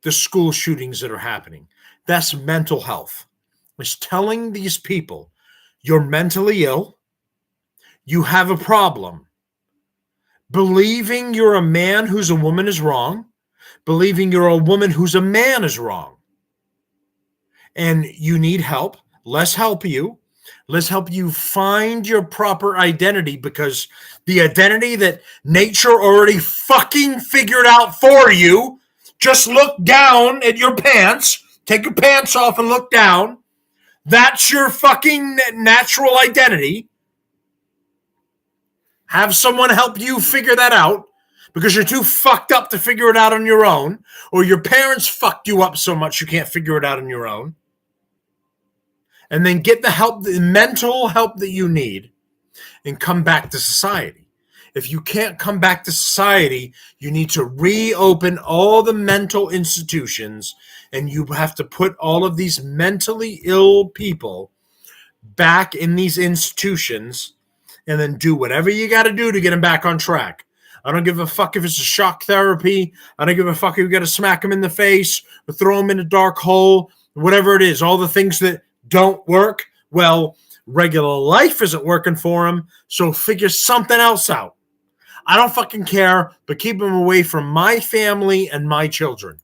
the school shootings that are happening? That's mental health. It's telling these people, you're mentally ill, you have a problem. Believing you're a man who's a woman is wrong. Believing you're a woman who's a man is wrong. And you need help. Let's help you. Let's help you find your proper identity, because the identity that nature already fucking figured out for you, just look down at your pants, take your pants off and look down. That's your fucking natural identity. Have someone help you figure that out, because you're too fucked up to figure it out on your own, or your parents fucked you up so much you can't figure it out on your own. and then get the help, the mental help that you need, and come back to society. If you can't come back to society, you need to reopen all the mental institutions, and you have to put all of these mentally ill people back in these institutions, and then do whatever you got to do to get them back on track. I don't give a fuck if it's a shock therapy. I don't give a fuck if you got to smack them in the face or throw them in a dark hole, whatever it is. All the things that don't work. Well, regular life isn't working for them, so figure something else out. I don't fucking care, but keep them away from my family and my children.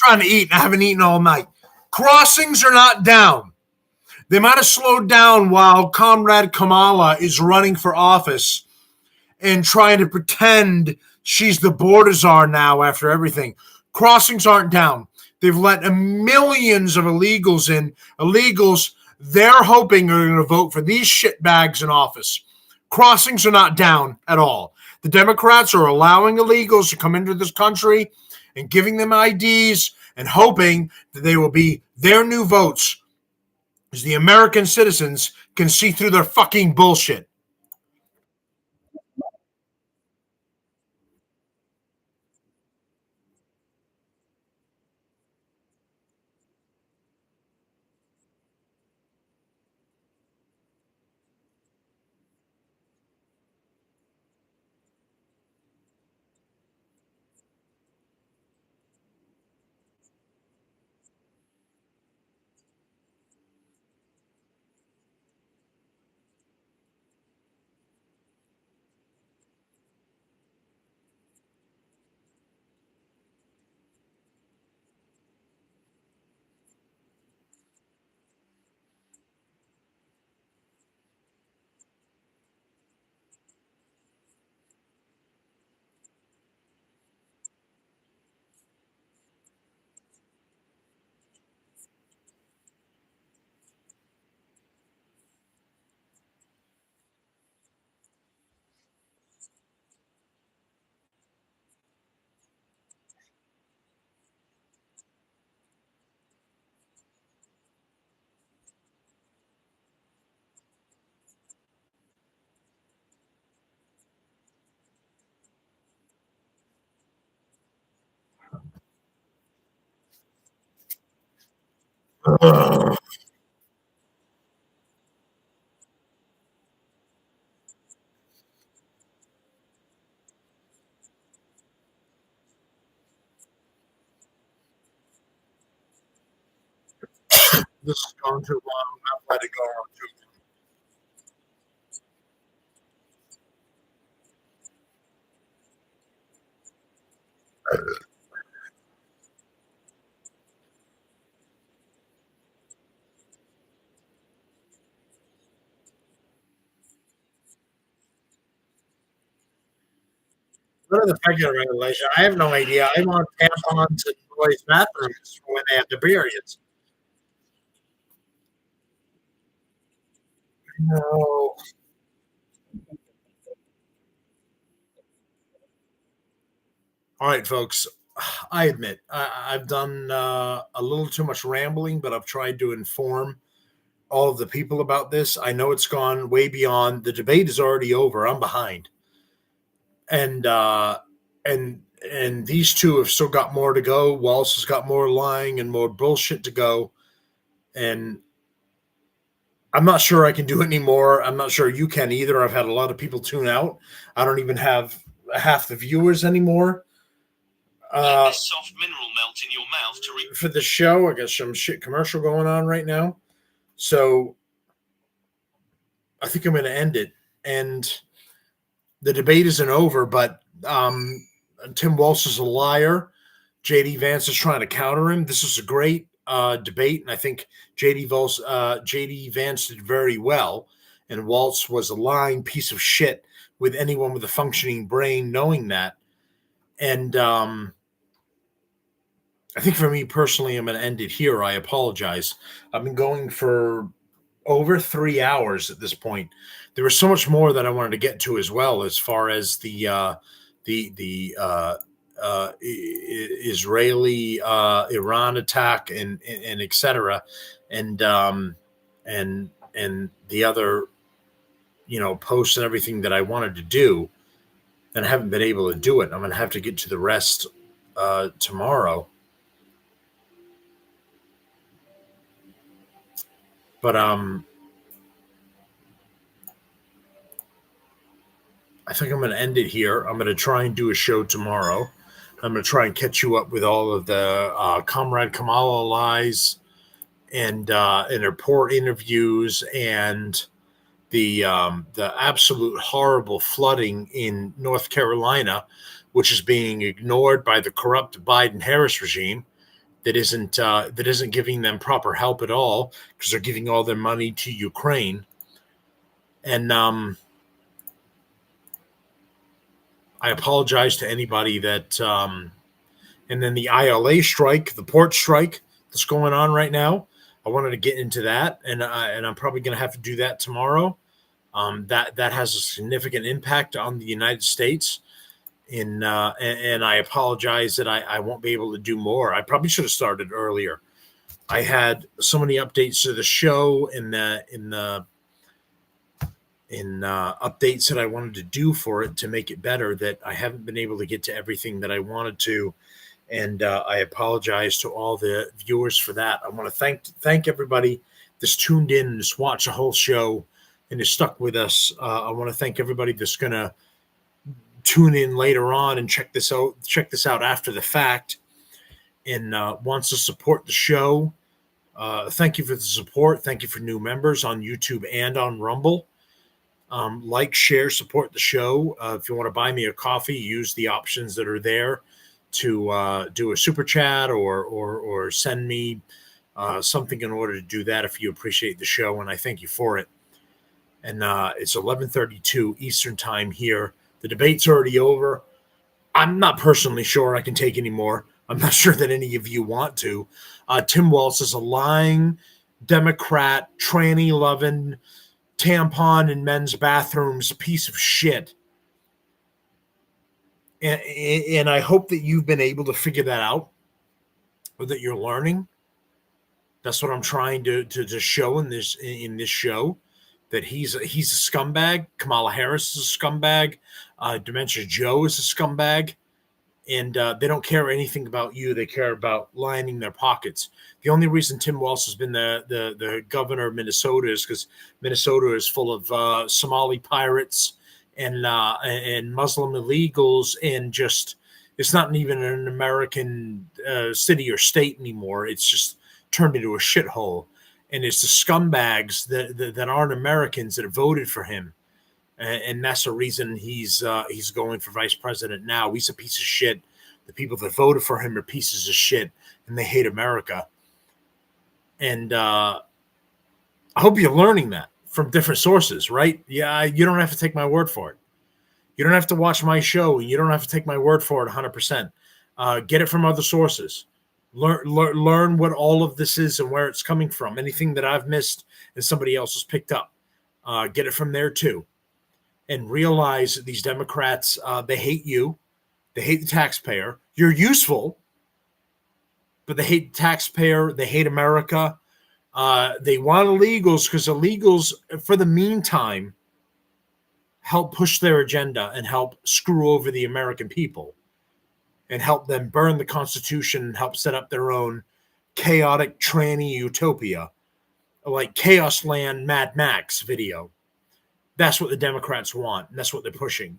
trying to eat, and I haven't eaten all night. Crossings are not down. They might have slowed down while Comrade Kamala is running for office and trying to pretend she's the border czar now after everything. Crossings aren't down. They've let millions of illegals in. Illegals they're hoping are going to vote for these shitbags in office. Crossings are not down at all. The Democrats are allowing illegals to come into this country and giving them IDs and hoping that they will be their new votes as the American citizens can see through their fucking bullshit. Ugh. This has gone too long. I've let it go on too long. What are the pregnant regulation? I have no idea. I want tampons in boys' bathrooms for when they have their periods. No. All right, folks. I admit I've done a little too much rambling, but I've tried to inform all of the people about this. I know it's gone way beyond. The debate is already over. I'm behind, and and these two have still got more to go. Walsh has got more lying and more bullshit to go, and I'm not sure I can do it anymore. I'm not sure you can either. I've had a lot of people tune out. I don't even have half the viewers anymore. This soft mineral melt in your mouth for the show. I got some shit commercial going on right now. So I think I'm going to end it. And the debate isn't over, but Tim Walsh is a liar. JD Vance is trying to counter him. This is a great debate, and I think JD Vance did very well, and Walsh was a lying piece of shit with anyone with a functioning brain knowing that. And I think for me personally, I'm going to end it here. I apologize. I've been going for over 3 hours at this point. There was so much more that I wanted to get to as well, as far as the Israeli Iran attack and etc. And the other posts and everything that I wanted to do, and I haven't been able to do it. I'm going to have to get to the rest tomorrow. But I think I'm going to end it here. I'm going to try and do a show tomorrow. I'm going to try and catch you up with all of the Comrade Kamala lies and her poor interviews and the absolute horrible flooding in North Carolina, which is being ignored by the corrupt Biden-Harris regime. that isn't giving them proper help at all, because they're giving all their money to Ukraine. And I apologize to anybody that and then the ILA strike, the port strike that's going on right now. I wanted to get into that, and I'm probably going to have to do that tomorrow. That has a significant impact on the United States, and I apologize that I won't be able to do more. I probably should have started earlier. I had so many updates to the show in updates that I wanted to do for it to make it better, that I haven't been able to get to everything that I wanted to. And I apologize to all the viewers for that. I want to thank everybody that's tuned in and just watched the whole show and is stuck with us. I want to thank everybody that's going to tune in later on and check this out after the fact, and wants to support the show. Thank you for the support. Thank you for new members on YouTube and on Rumble. Like, share, support the show. If you want to buy me a coffee, use the options that are there to do a super chat or send me something in order to do that if you appreciate the show, and I thank you for it. And it's 11:32 Eastern time here. The debate's already over. I'm not personally sure I can take any more. I'm not sure that any of you want to. Tim Walz is a lying Democrat, tranny-loving, tampon in men's bathrooms piece of shit. And I hope that you've been able to figure that out, or that you're learning. That's what I'm trying to show in this show, that he's a scumbag. Kamala Harris is a scumbag. Dementia Joe is a scumbag. And they don't care anything about you. They care about lining their pockets. The only reason Tim Walz has been the governor of Minnesota is because Minnesota is full of Somali pirates and Muslim illegals, and just, it's not even an American city or state anymore. It's just turned into a shithole, and it's the scumbags that aren't Americans that have voted for him, and that's the reason he's going for vice president now. He's a piece of shit. The people that voted for him are pieces of shit, and they hate America. And I hope you're learning that from different sources, right? Yeah, you don't have to take my word for it. You don't have to watch my show, and you don't have to take my word for it 100%. Get it from other sources. Learn what all of this is and where it's coming from. Anything that I've missed and somebody else has picked up, get it from there too. And realize that these Democrats, they hate you. They hate the taxpayer. You're useful, but they hate the taxpayer. They hate America. They want illegals because illegals, for the meantime, help push their agenda and help screw over the American people and help them burn the Constitution and help set up their own chaotic tranny utopia, like Chaos Land Mad Max video. That's what the Democrats want, and that's what they're pushing.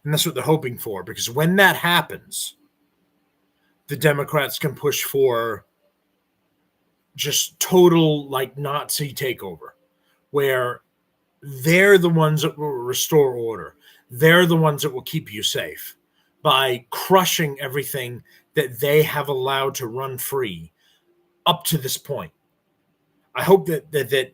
And that's what they're hoping for, because when that happens, the Democrats can push for just total, like, Nazi takeover, where they're the ones that will restore order. They're the ones that will keep you safe by crushing everything that they have allowed to run free up to this point. I hope that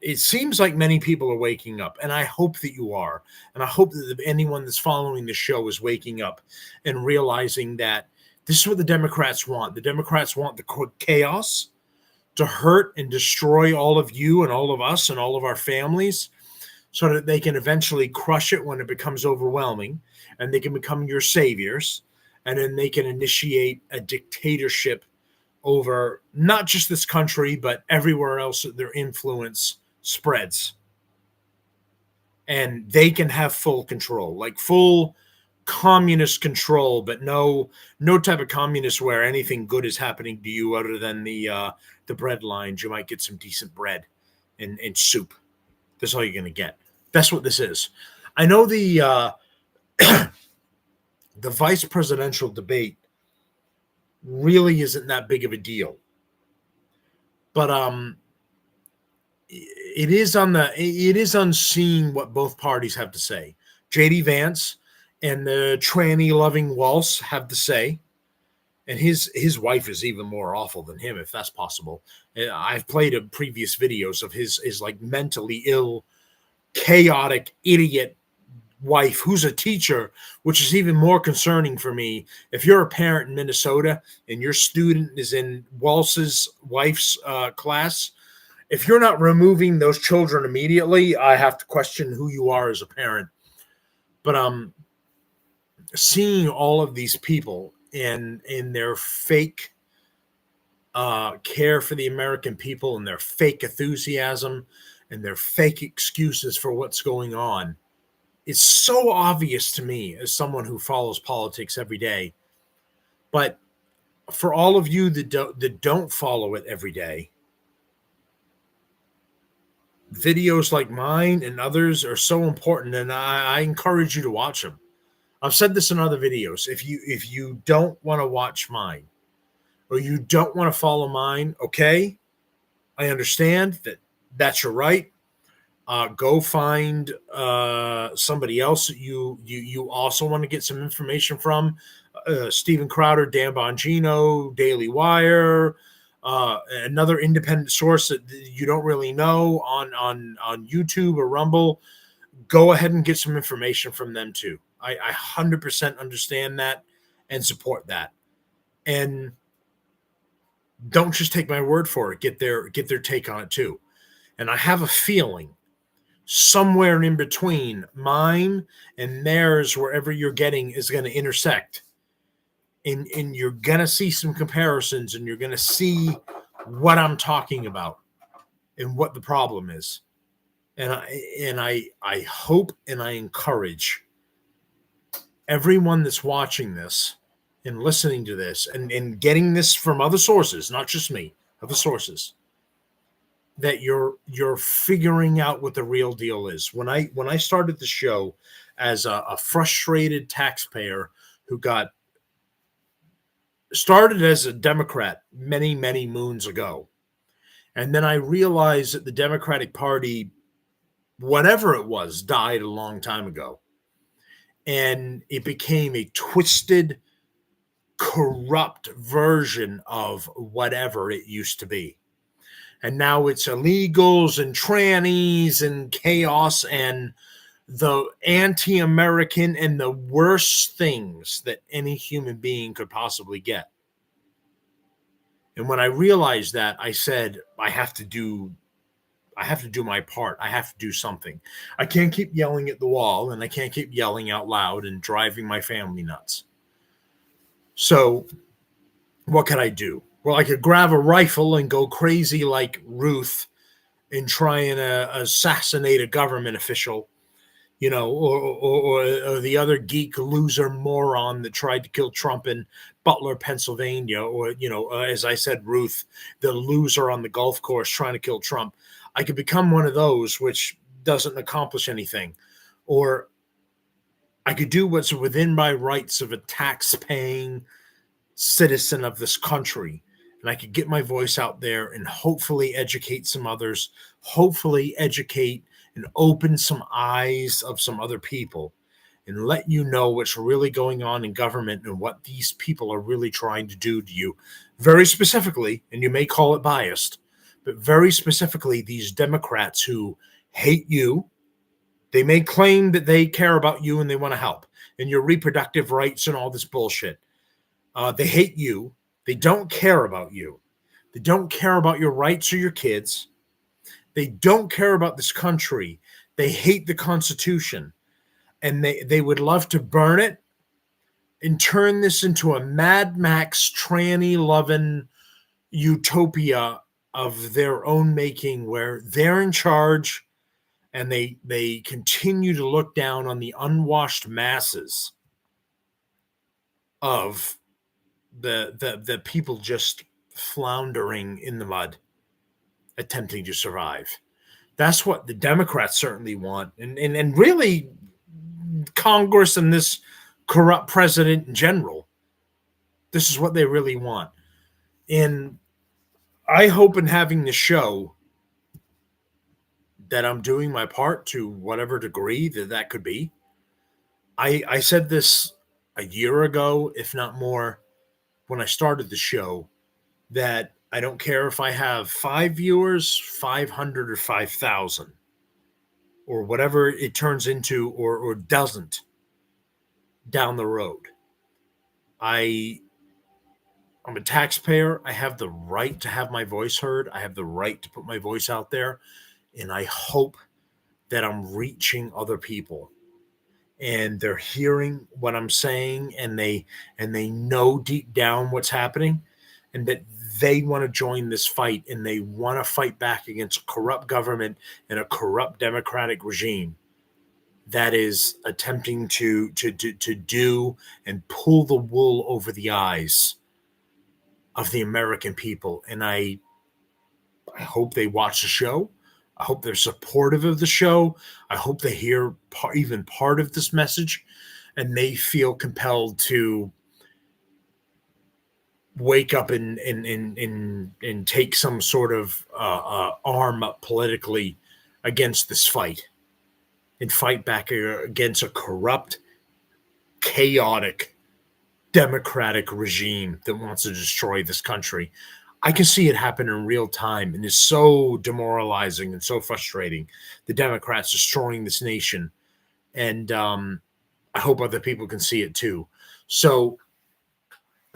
it seems like many people are waking up, and I hope that you are. And I hope that anyone that's following the show is waking up and realizing that this is what the Democrats want. The Democrats want the chaos to hurt and destroy all of you and all of us and all of our families, so that they can eventually crush it when it becomes overwhelming, and they can become your saviors, and then they can initiate a dictatorship over not just this country, but everywhere else that their influence spreads. And they can have full control, like full communist control, but no type of communist where anything good is happening to you other than the bread lines. You might get some decent bread and soup. That's all you're going to get. That's what this is. I know the the vice presidential debate really isn't that big of a deal, but it is on seeing what both parties have to say. JD Vance and the tranny loving Walz have to say, and his wife is even more awful than him, if that's possible. I've played a previous videos of his like mentally ill, chaotic idiot wife who's a teacher, which is even more concerning for me. If you're a parent in Minnesota and your student is in Walsh's wife's class, if you're not removing those children immediately, I have to question who you are as a parent. But seeing all of these people in their fake care for the American people and their fake enthusiasm and their fake excuses for what's going on, it's so obvious to me as someone who follows politics every day. But for all of you that don't follow it every day, videos like mine and others are so important, and I encourage you to watch them. I've said this in other videos. If you don't want to watch mine or you don't want to follow mine, okay, I understand that that's your right. Go find somebody else that you also want to get some information from. Steven Crowder, Dan Bongino, Daily Wire, another independent source that you don't really know on YouTube or Rumble. Go ahead and get some information from them too. I 100% understand that and support that. And don't just take my word for it. Get their take on it too. And I have a feeling somewhere in between mine and theirs, wherever you're getting, is going to intersect. And you're going to see some comparisons, and you're going to see what I'm talking about and what the problem is. And I hope and I encourage everyone that's watching this and listening to this and getting this from other sources, not just me, other sources, that you're figuring out what the real deal is. When I started the show as a frustrated taxpayer who got started as a Democrat many moons ago, and then I realized that the Democratic Party, whatever it was, died a long time ago, and it became a twisted, corrupt version of whatever it used to be. And now it's illegals and trannies and chaos and the anti-American and the worst things that any human being could possibly get. And when I realized that, I said, I have to do my part. I have to do something. I can't keep yelling at the wall, and I can't keep yelling out loud and driving my family nuts. So what could I do? Well, I could grab a rifle and go crazy like Ruth and try and assassinate a government official, or the other geek loser moron that tried to kill Trump in Butler, Pennsylvania, or, as I said, Ruth, the loser on the golf course trying to kill Trump. I could become one of those, which doesn't accomplish anything. Or I could do what's within my rights of a tax-paying citizen of this country, and I could get my voice out there and hopefully educate some others, hopefully educate and open some eyes of some other people, and let you know what's really going on in government and what these people are really trying to do to you. Very specifically, and you may call it biased, but very specifically, these Democrats who hate you. They may claim that they care about you and they want to help and your reproductive rights and all this bullshit. They hate you. They don't care about you. They don't care about your rights or your kids. They don't care about this country. They hate the Constitution. And they would love to burn it and turn this into a Mad Max tranny-loving utopia of their own making, where they're in charge and they continue to look down on the unwashed masses of the people just floundering in the mud, attempting to survive. That's what the Democrats certainly want, and really Congress and this corrupt president in general. This is what they really want. And I hope in having the show that I'm doing my part to whatever degree that could be. I said this a year ago, if not more. when I started the show that I don't care if I have 5 viewers, 500, or 5,000, or whatever it turns into, or doesn't down the road. I'm a taxpayer. I have the right to have my voice heard. I have the right to put my voice out there. And I hope that I'm reaching other people and they're hearing what I'm saying, and they know deep down what's happening, and that they want to join this fight, and they want to fight back against a corrupt government and a corrupt democratic regime that is attempting to do and pull the wool over the eyes of the American people. And I hope they watch the show. I hope they're supportive of the show. I hope they hear even part of this message, and they feel compelled to wake up and take some sort of arm up politically against this fight, and fight back against a corrupt, chaotic, democratic regime that wants to destroy this country. I can see it happen in real time, and it's so demoralizing and so frustrating. The Democrats destroying this nation, and I hope other people can see it too. So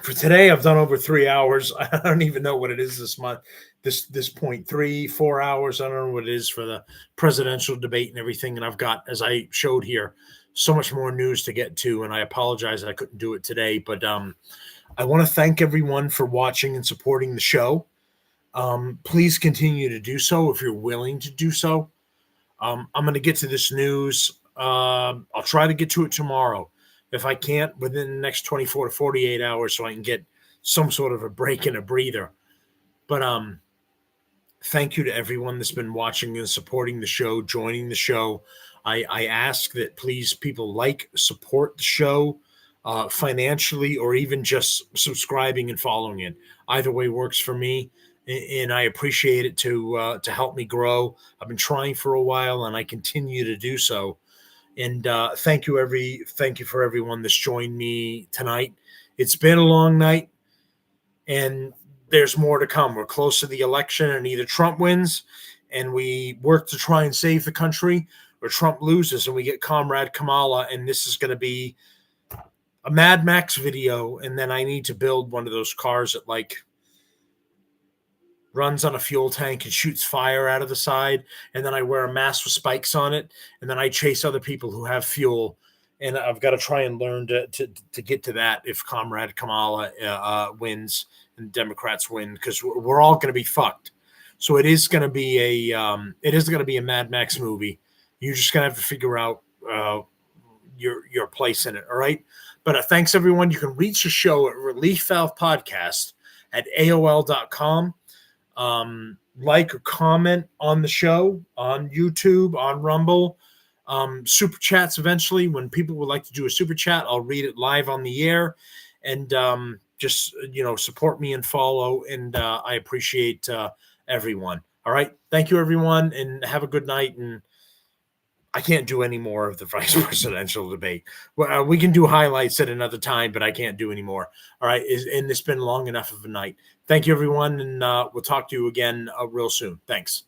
for today, I've done over 3 hours. I don't even know what it is this month. This point, 3-4 hours. I don't know what it is for the presidential debate and everything. And I've got, as I showed here, so much more news to get to. And I apologize I couldn't do it today, but I want to thank everyone for watching and supporting the show. Please continue to do so if you're willing to do so. I'm going to get to this news. I'll try to get to it tomorrow. If I can't, within the next 24 to 48 hours, so I can get some sort of a break and a breather. But thank you to everyone that's been watching and supporting the show, joining the show. I ask that please people support the show financially, or even just subscribing and following it. Either way works for me, and I appreciate it to help me grow. I've been trying for a while, and I continue to do so. And thank you for everyone that's joined me tonight. It's been a long night, and there's more to come. We're close to the election, and either Trump wins and we work to try and save the country, or Trump loses and we get Comrade Kamala, and this is going to be a Mad Max video. And then I need to build one of those cars that runs on a fuel tank and shoots fire out of the side, and then I wear a mask with spikes on it, and then I chase other people who have fuel. And I've got to try and learn to get to that if Comrade Kamala wins and Democrats win, because we're all going to be fucked. So it is going to be a Mad Max movie. You're just going to have to figure out your place in it. All right. But thanks everyone. You can reach the show at Relief Valve Podcast at AOL.com. Like or comment on the show on YouTube, on Rumble, super chats. Eventually, when people would like to do a super chat, I'll read it live on the air, and just support me and follow. And I appreciate everyone. All right, thank you everyone, and have a good night. And I can't do any more of the vice presidential debate. Well, we can do highlights at another time, but I can't do any more. All right. And it's been long enough of a night. Thank you, everyone. And we'll talk to you again real soon. Thanks.